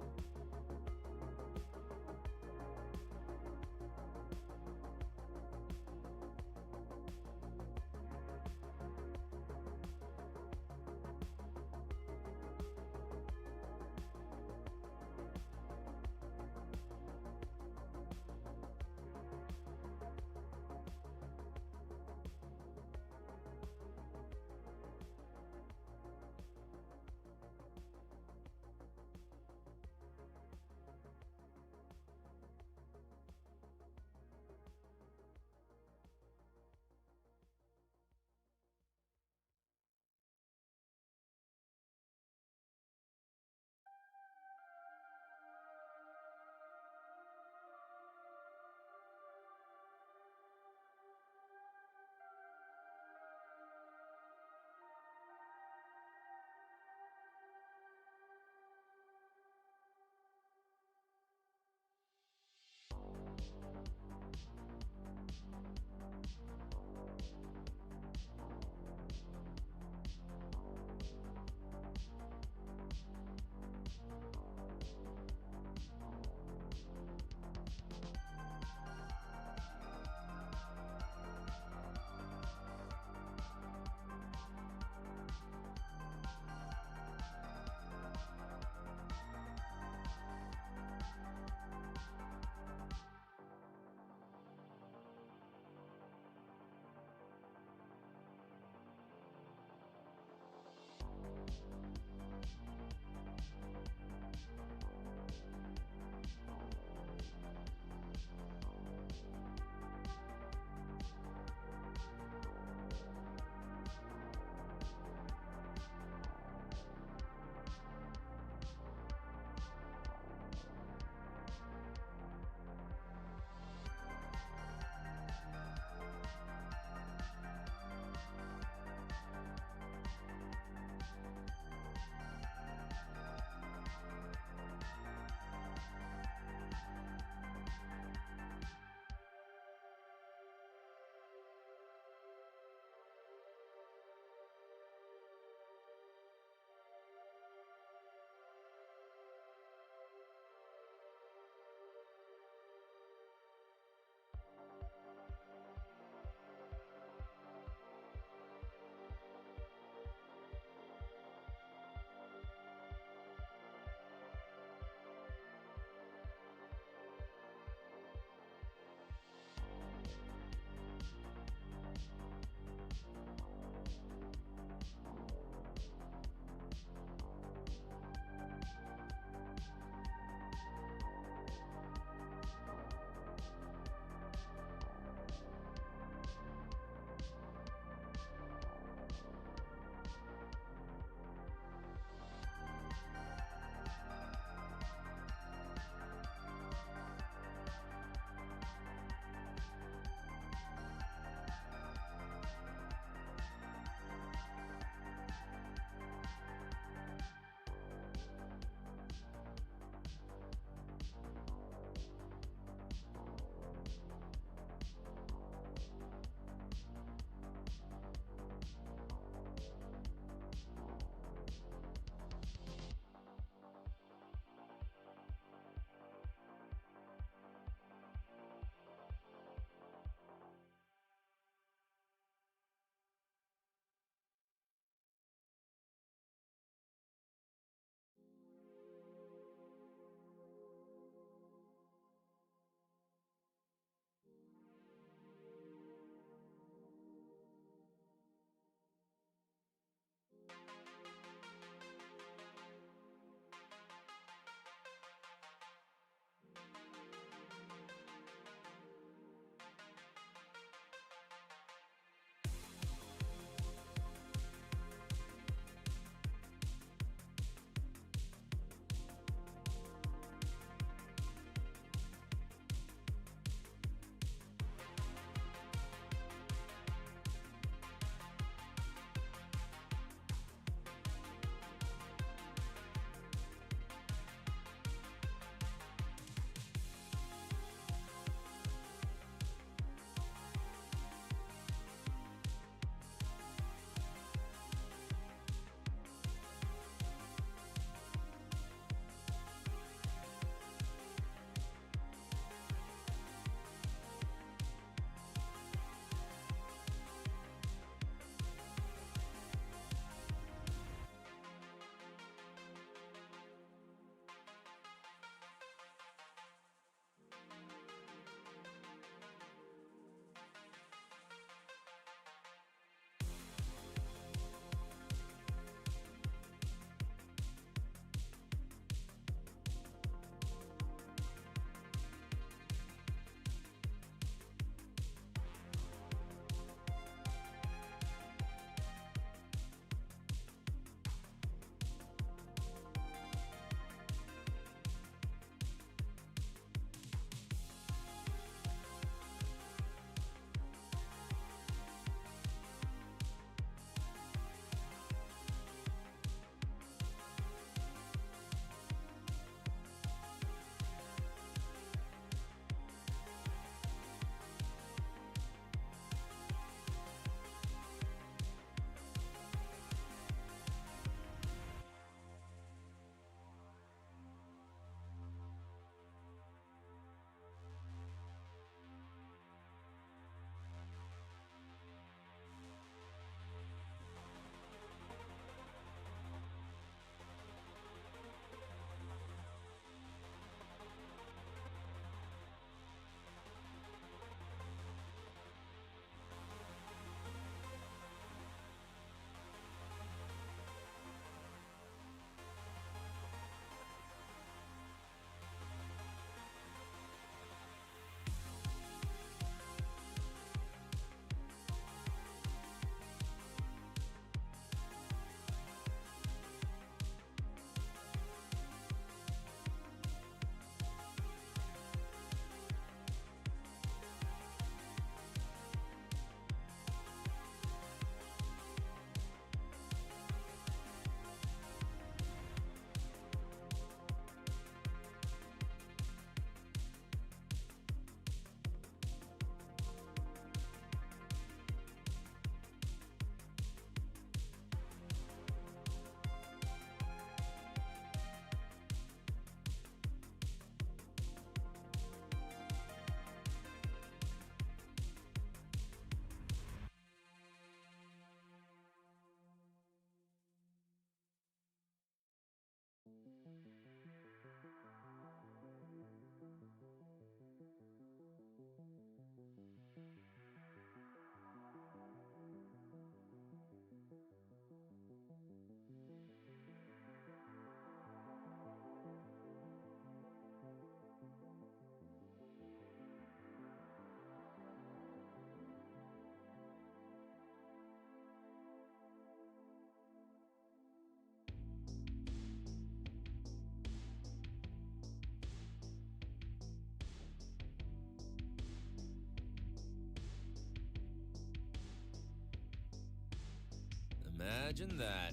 S2: Imagine that.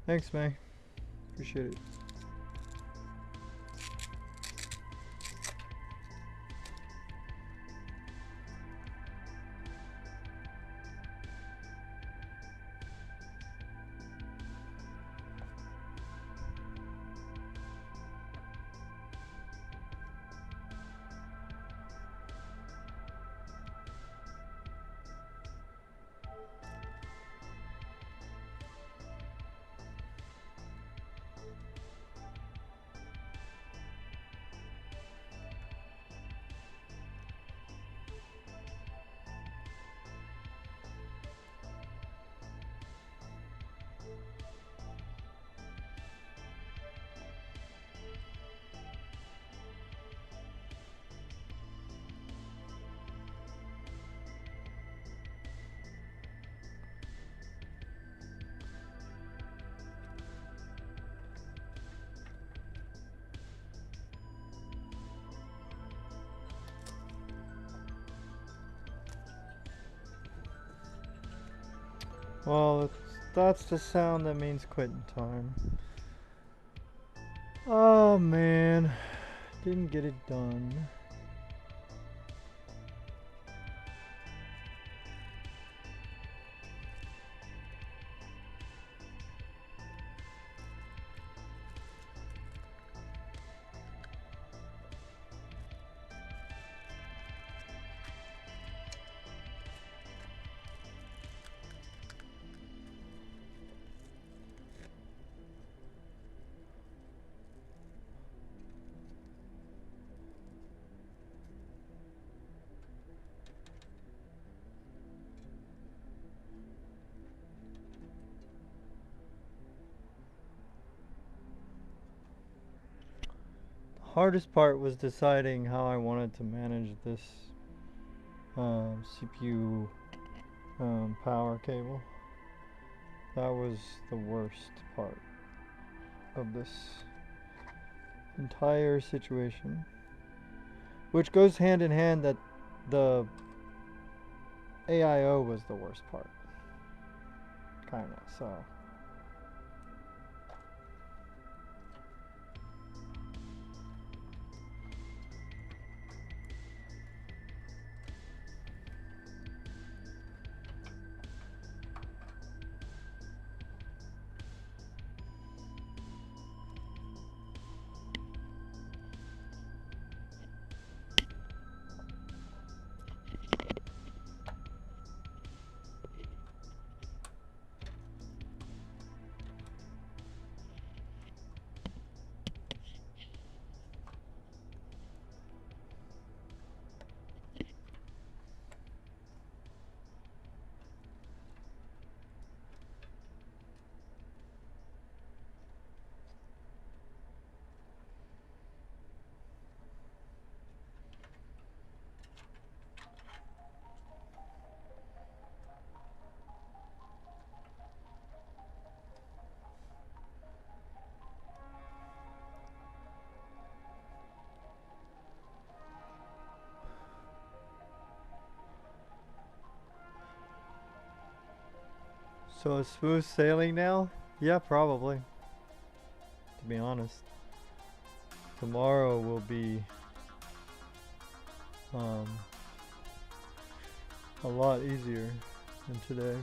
S1: Thanks, May. Appreciate it. Well, that's the sound that means quitting time. Oh man, didn't get it done. Hardest part was deciding how I wanted to manage this CPU power cable. That was the worst part of this entire situation, which goes hand in hand that the AIO was the worst part, kinda, so. So it's smooth sailing now? Yeah, probably. To be honest. Tomorrow will be a lot easier than today.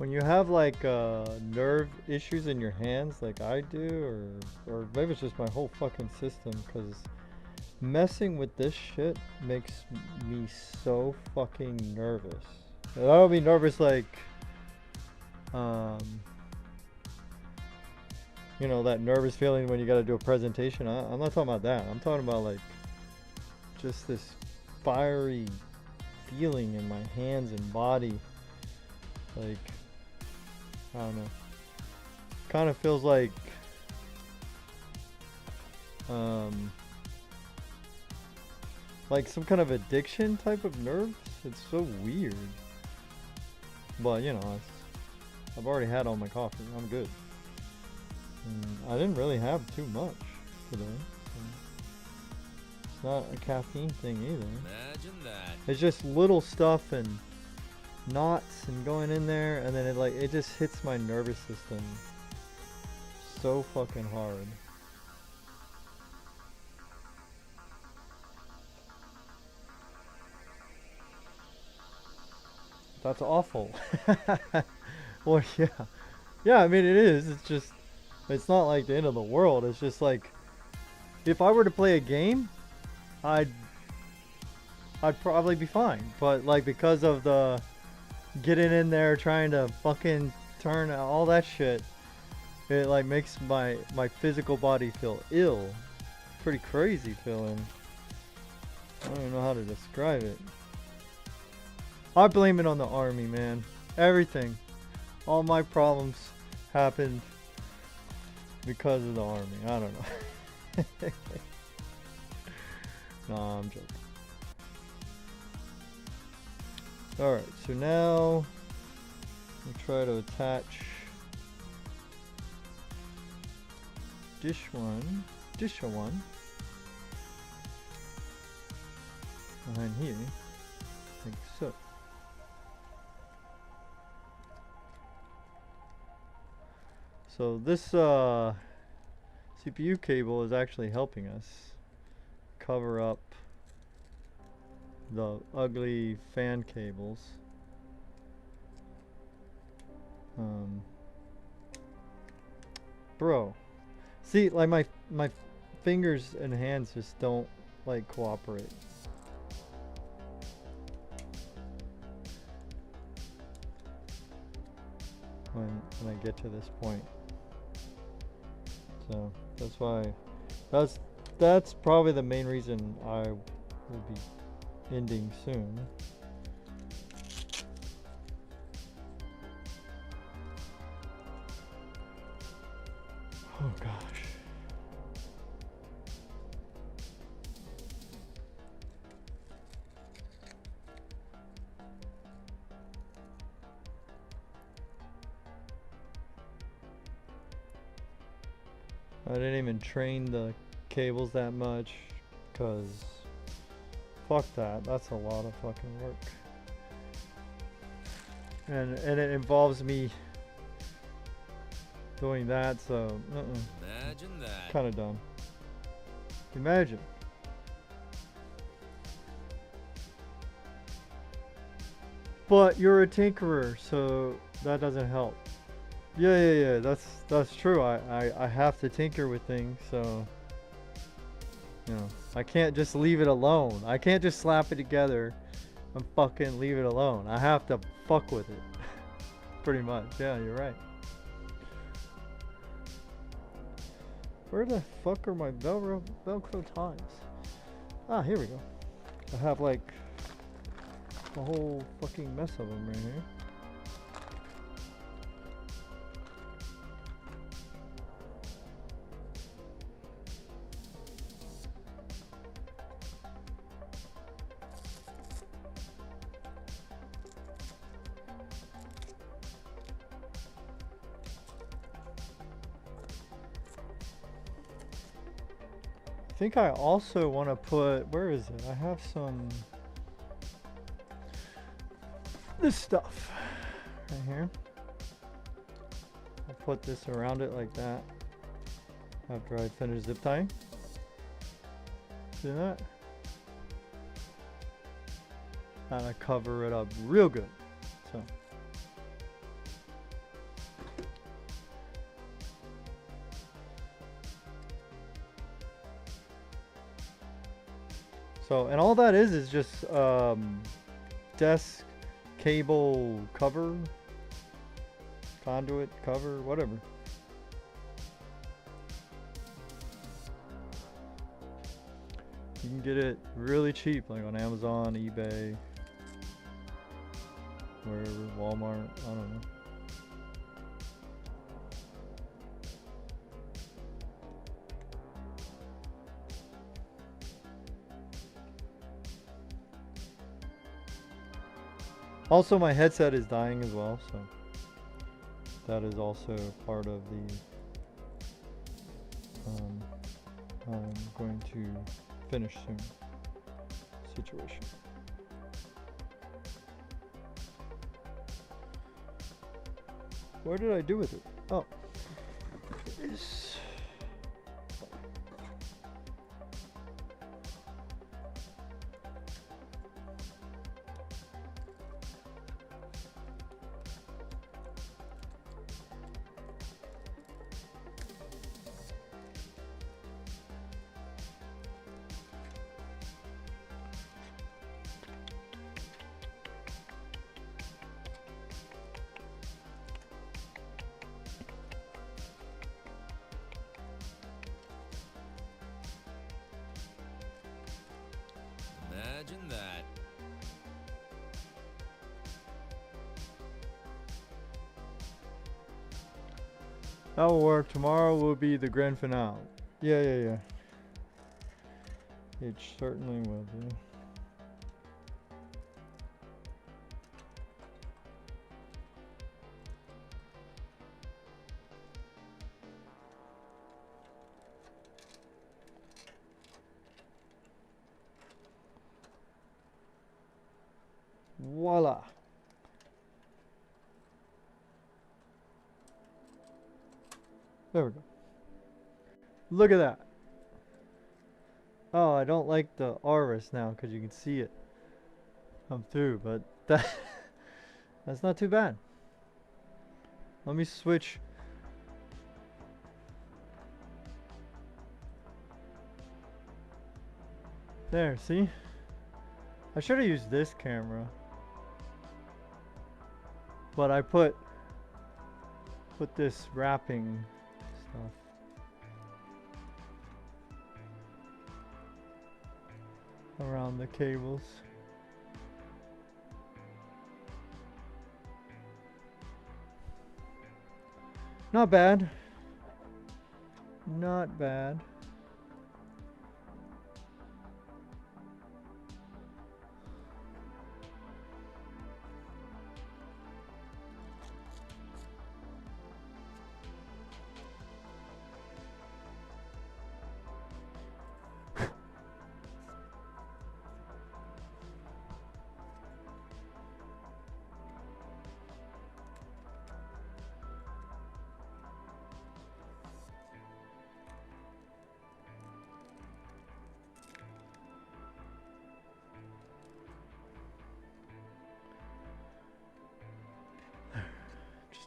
S1: when you have like nerve issues in your hands like I do, or maybe it's just my whole fucking system, because messing with this shit makes me so fucking nervous. And I don't mean nervous like you know, that nervous feeling when you gotta do a presentation. I'm not talking about that. I'm talking about like just this fiery feeling in my hands and body. Like, I don't know. Kind of feels like some kind of addiction type of nerves. It's so weird. But you know, I've already had all my coffee. I'm good. I didn't really have too much today. So it's not a caffeine thing either.
S2: Imagine that.
S1: It's just little stuff and knots and going in there, and then it just hits my nervous system so fucking hard. That's awful. Well, yeah. Yeah, I mean, it is. It's just, it's not like the end of the world. It's just like, if I were to play a game, I'd probably be fine. But like, because of the getting in there, trying to fucking turn all that shit, it like makes my physical body feel ill. It's pretty crazy feeling. I don't even know how to describe it. I blame it on the army, man. Everything. All my problems happened because of the army. I don't know. Nah, I'm joking. Alright, so now we'll try to attach dish one behind here, like so. So this CPU cable is actually helping us cover up the ugly fan cables. Bro, see, like my fingers and hands just don't like cooperate. When I get to this point. So that's why that's probably the main reason I will be ending soon. Oh gosh. I didn't even train the cables that much, cause fuck that. That's a lot of fucking work. And it involves me doing that, so
S2: Imagine that.
S1: kind of dumb. Imagine. But you're a tinkerer, so that doesn't help. Yeah. That's true. I have to tinker with things, so you know, I can't just leave it alone. I can't just slap it together and fucking leave it alone. I have to fuck with it. Pretty much. Yeah, you're right. Where the fuck are my Velcro ties? Ah, here we go. I have like a whole fucking mess of them right here. I think I also want to put, where is it? I have some, this stuff right here. I'll put this around it like that after I finish zip tying. See that? And I cover it up real good. So So, and all that is just desk cable cover, conduit cover, whatever. You can get it really cheap, like on Amazon, eBay, wherever, Walmart, I don't know. Also, my headset is dying as well, so that is also part of the I'm going to finish soon situation. What did I do with it? Oh, it's
S2: Imagine that.
S1: that will work. Tomorrow will be the grand finale. Yeah. It certainly will be. Voila. There we go. Look at that. Oh, I don't like the Aorus now because you can see it come through, but that's not too bad. Let me switch. There, see? I should have used this camera, but I put this wrapping stuff. Around the cables. Not bad. Not bad.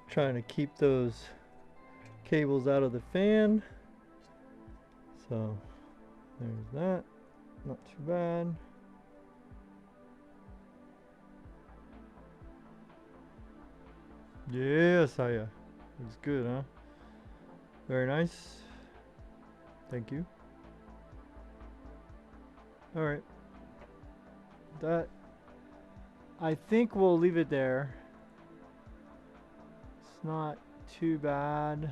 S1: Trying to keep those cables out of the fan. So there's that. Not too bad. Yes, Hija. Looks good, huh? Very nice. Thank you. Alright. That, I think we'll leave it there. It's not too bad.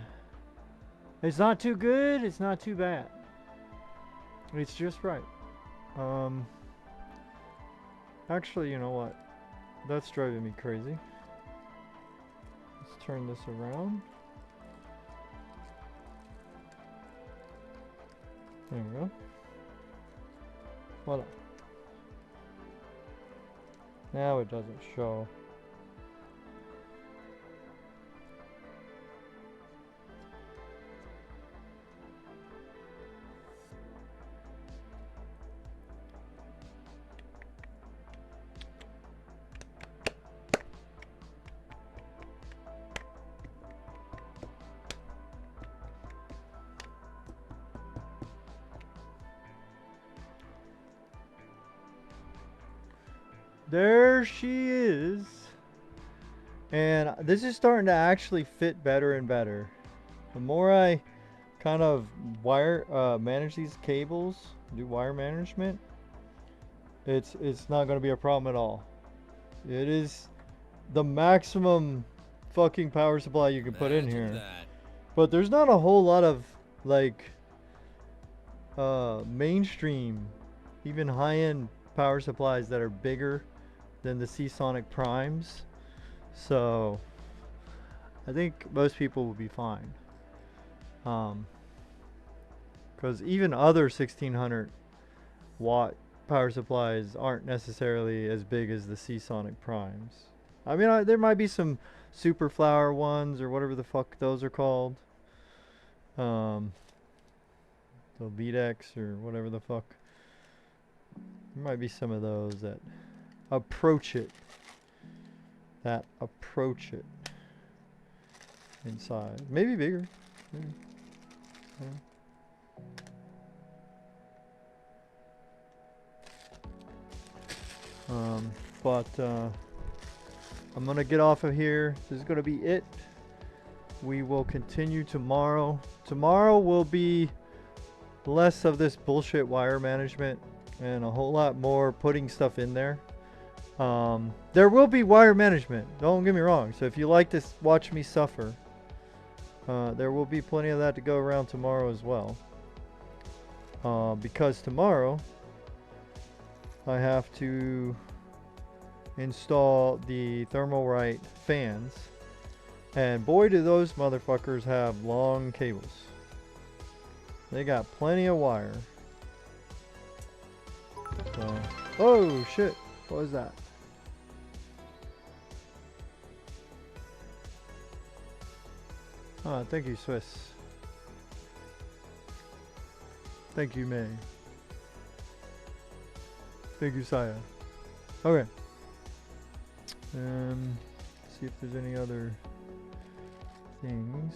S1: It's not too good. It's not too bad. It's just right. Actually, you know what? That's driving me crazy. Let's turn this around. There we go. Voila. Now it doesn't show. There she is. And this is starting to actually fit better and better. The more I kind of manage these cables, do wire management, it's not going to be a problem at all. It is the maximum fucking power supply you can put in here.
S2: That.
S1: But there's not a whole lot of like mainstream, even high-end power supplies that are bigger than the Seasonic Primes. So I think most people will be fine. Because even other 1600 watt power supplies aren't necessarily as big as the Seasonic Primes. I mean, there might be some super flower ones or whatever the fuck those are called. The Lead-X or whatever the fuck. There might be some of those that approach it. Inside. Maybe bigger. Maybe. I'm gonna get off of here. This is gonna be it. We will continue tomorrow. Tomorrow will be less of this bullshit wire management and a whole lot more putting stuff in there. There will be wire management, don't get me wrong. So if you like to watch me suffer, there will be plenty of that to go around tomorrow as well. Because tomorrow I have to install the Thermaltake fans, and boy do those motherfuckers have long cables. They got plenty of wire. So, oh shit, what was that? Oh, thank you, Swiss. Thank you, May. Thank you, Saya. Okay. See if there's any other things.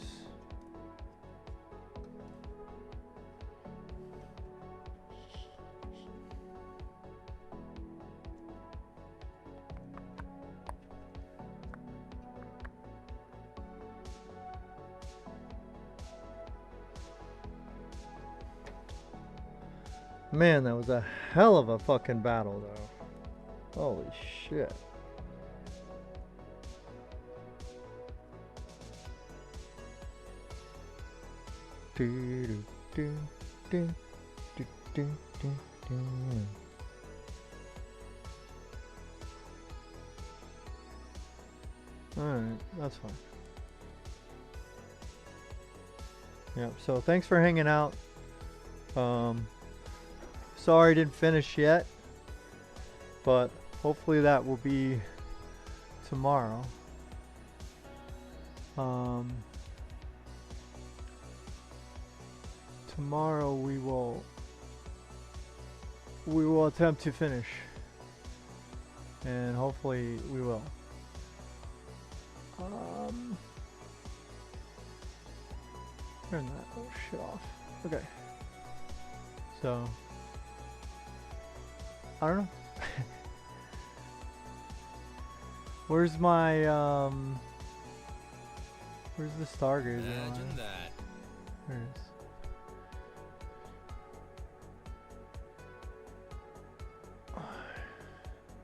S1: Man, that was a hell of a fucking battle, though. Holy shit. Alright, that's fine. Yep, so thanks for hanging out. Sorry I didn't finish yet, but hopefully that will be tomorrow. Tomorrow we will attempt to finish, and hopefully we will. Turn that little shit off. Okay. So I don't know. Where's my where's the stargazer?
S2: Imagine that.
S1: There it is.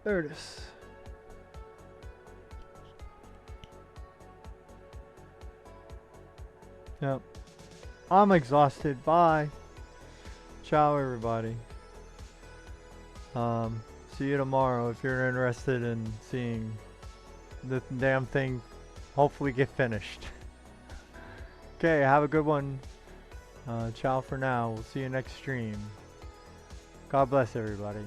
S1: There it is. Yep. I'm exhausted. Bye. Ciao, everybody. See you tomorrow if you're interested in seeing the damn thing hopefully get finished. Okay, have a good one. Ciao for now. We'll see you next stream. God bless everybody.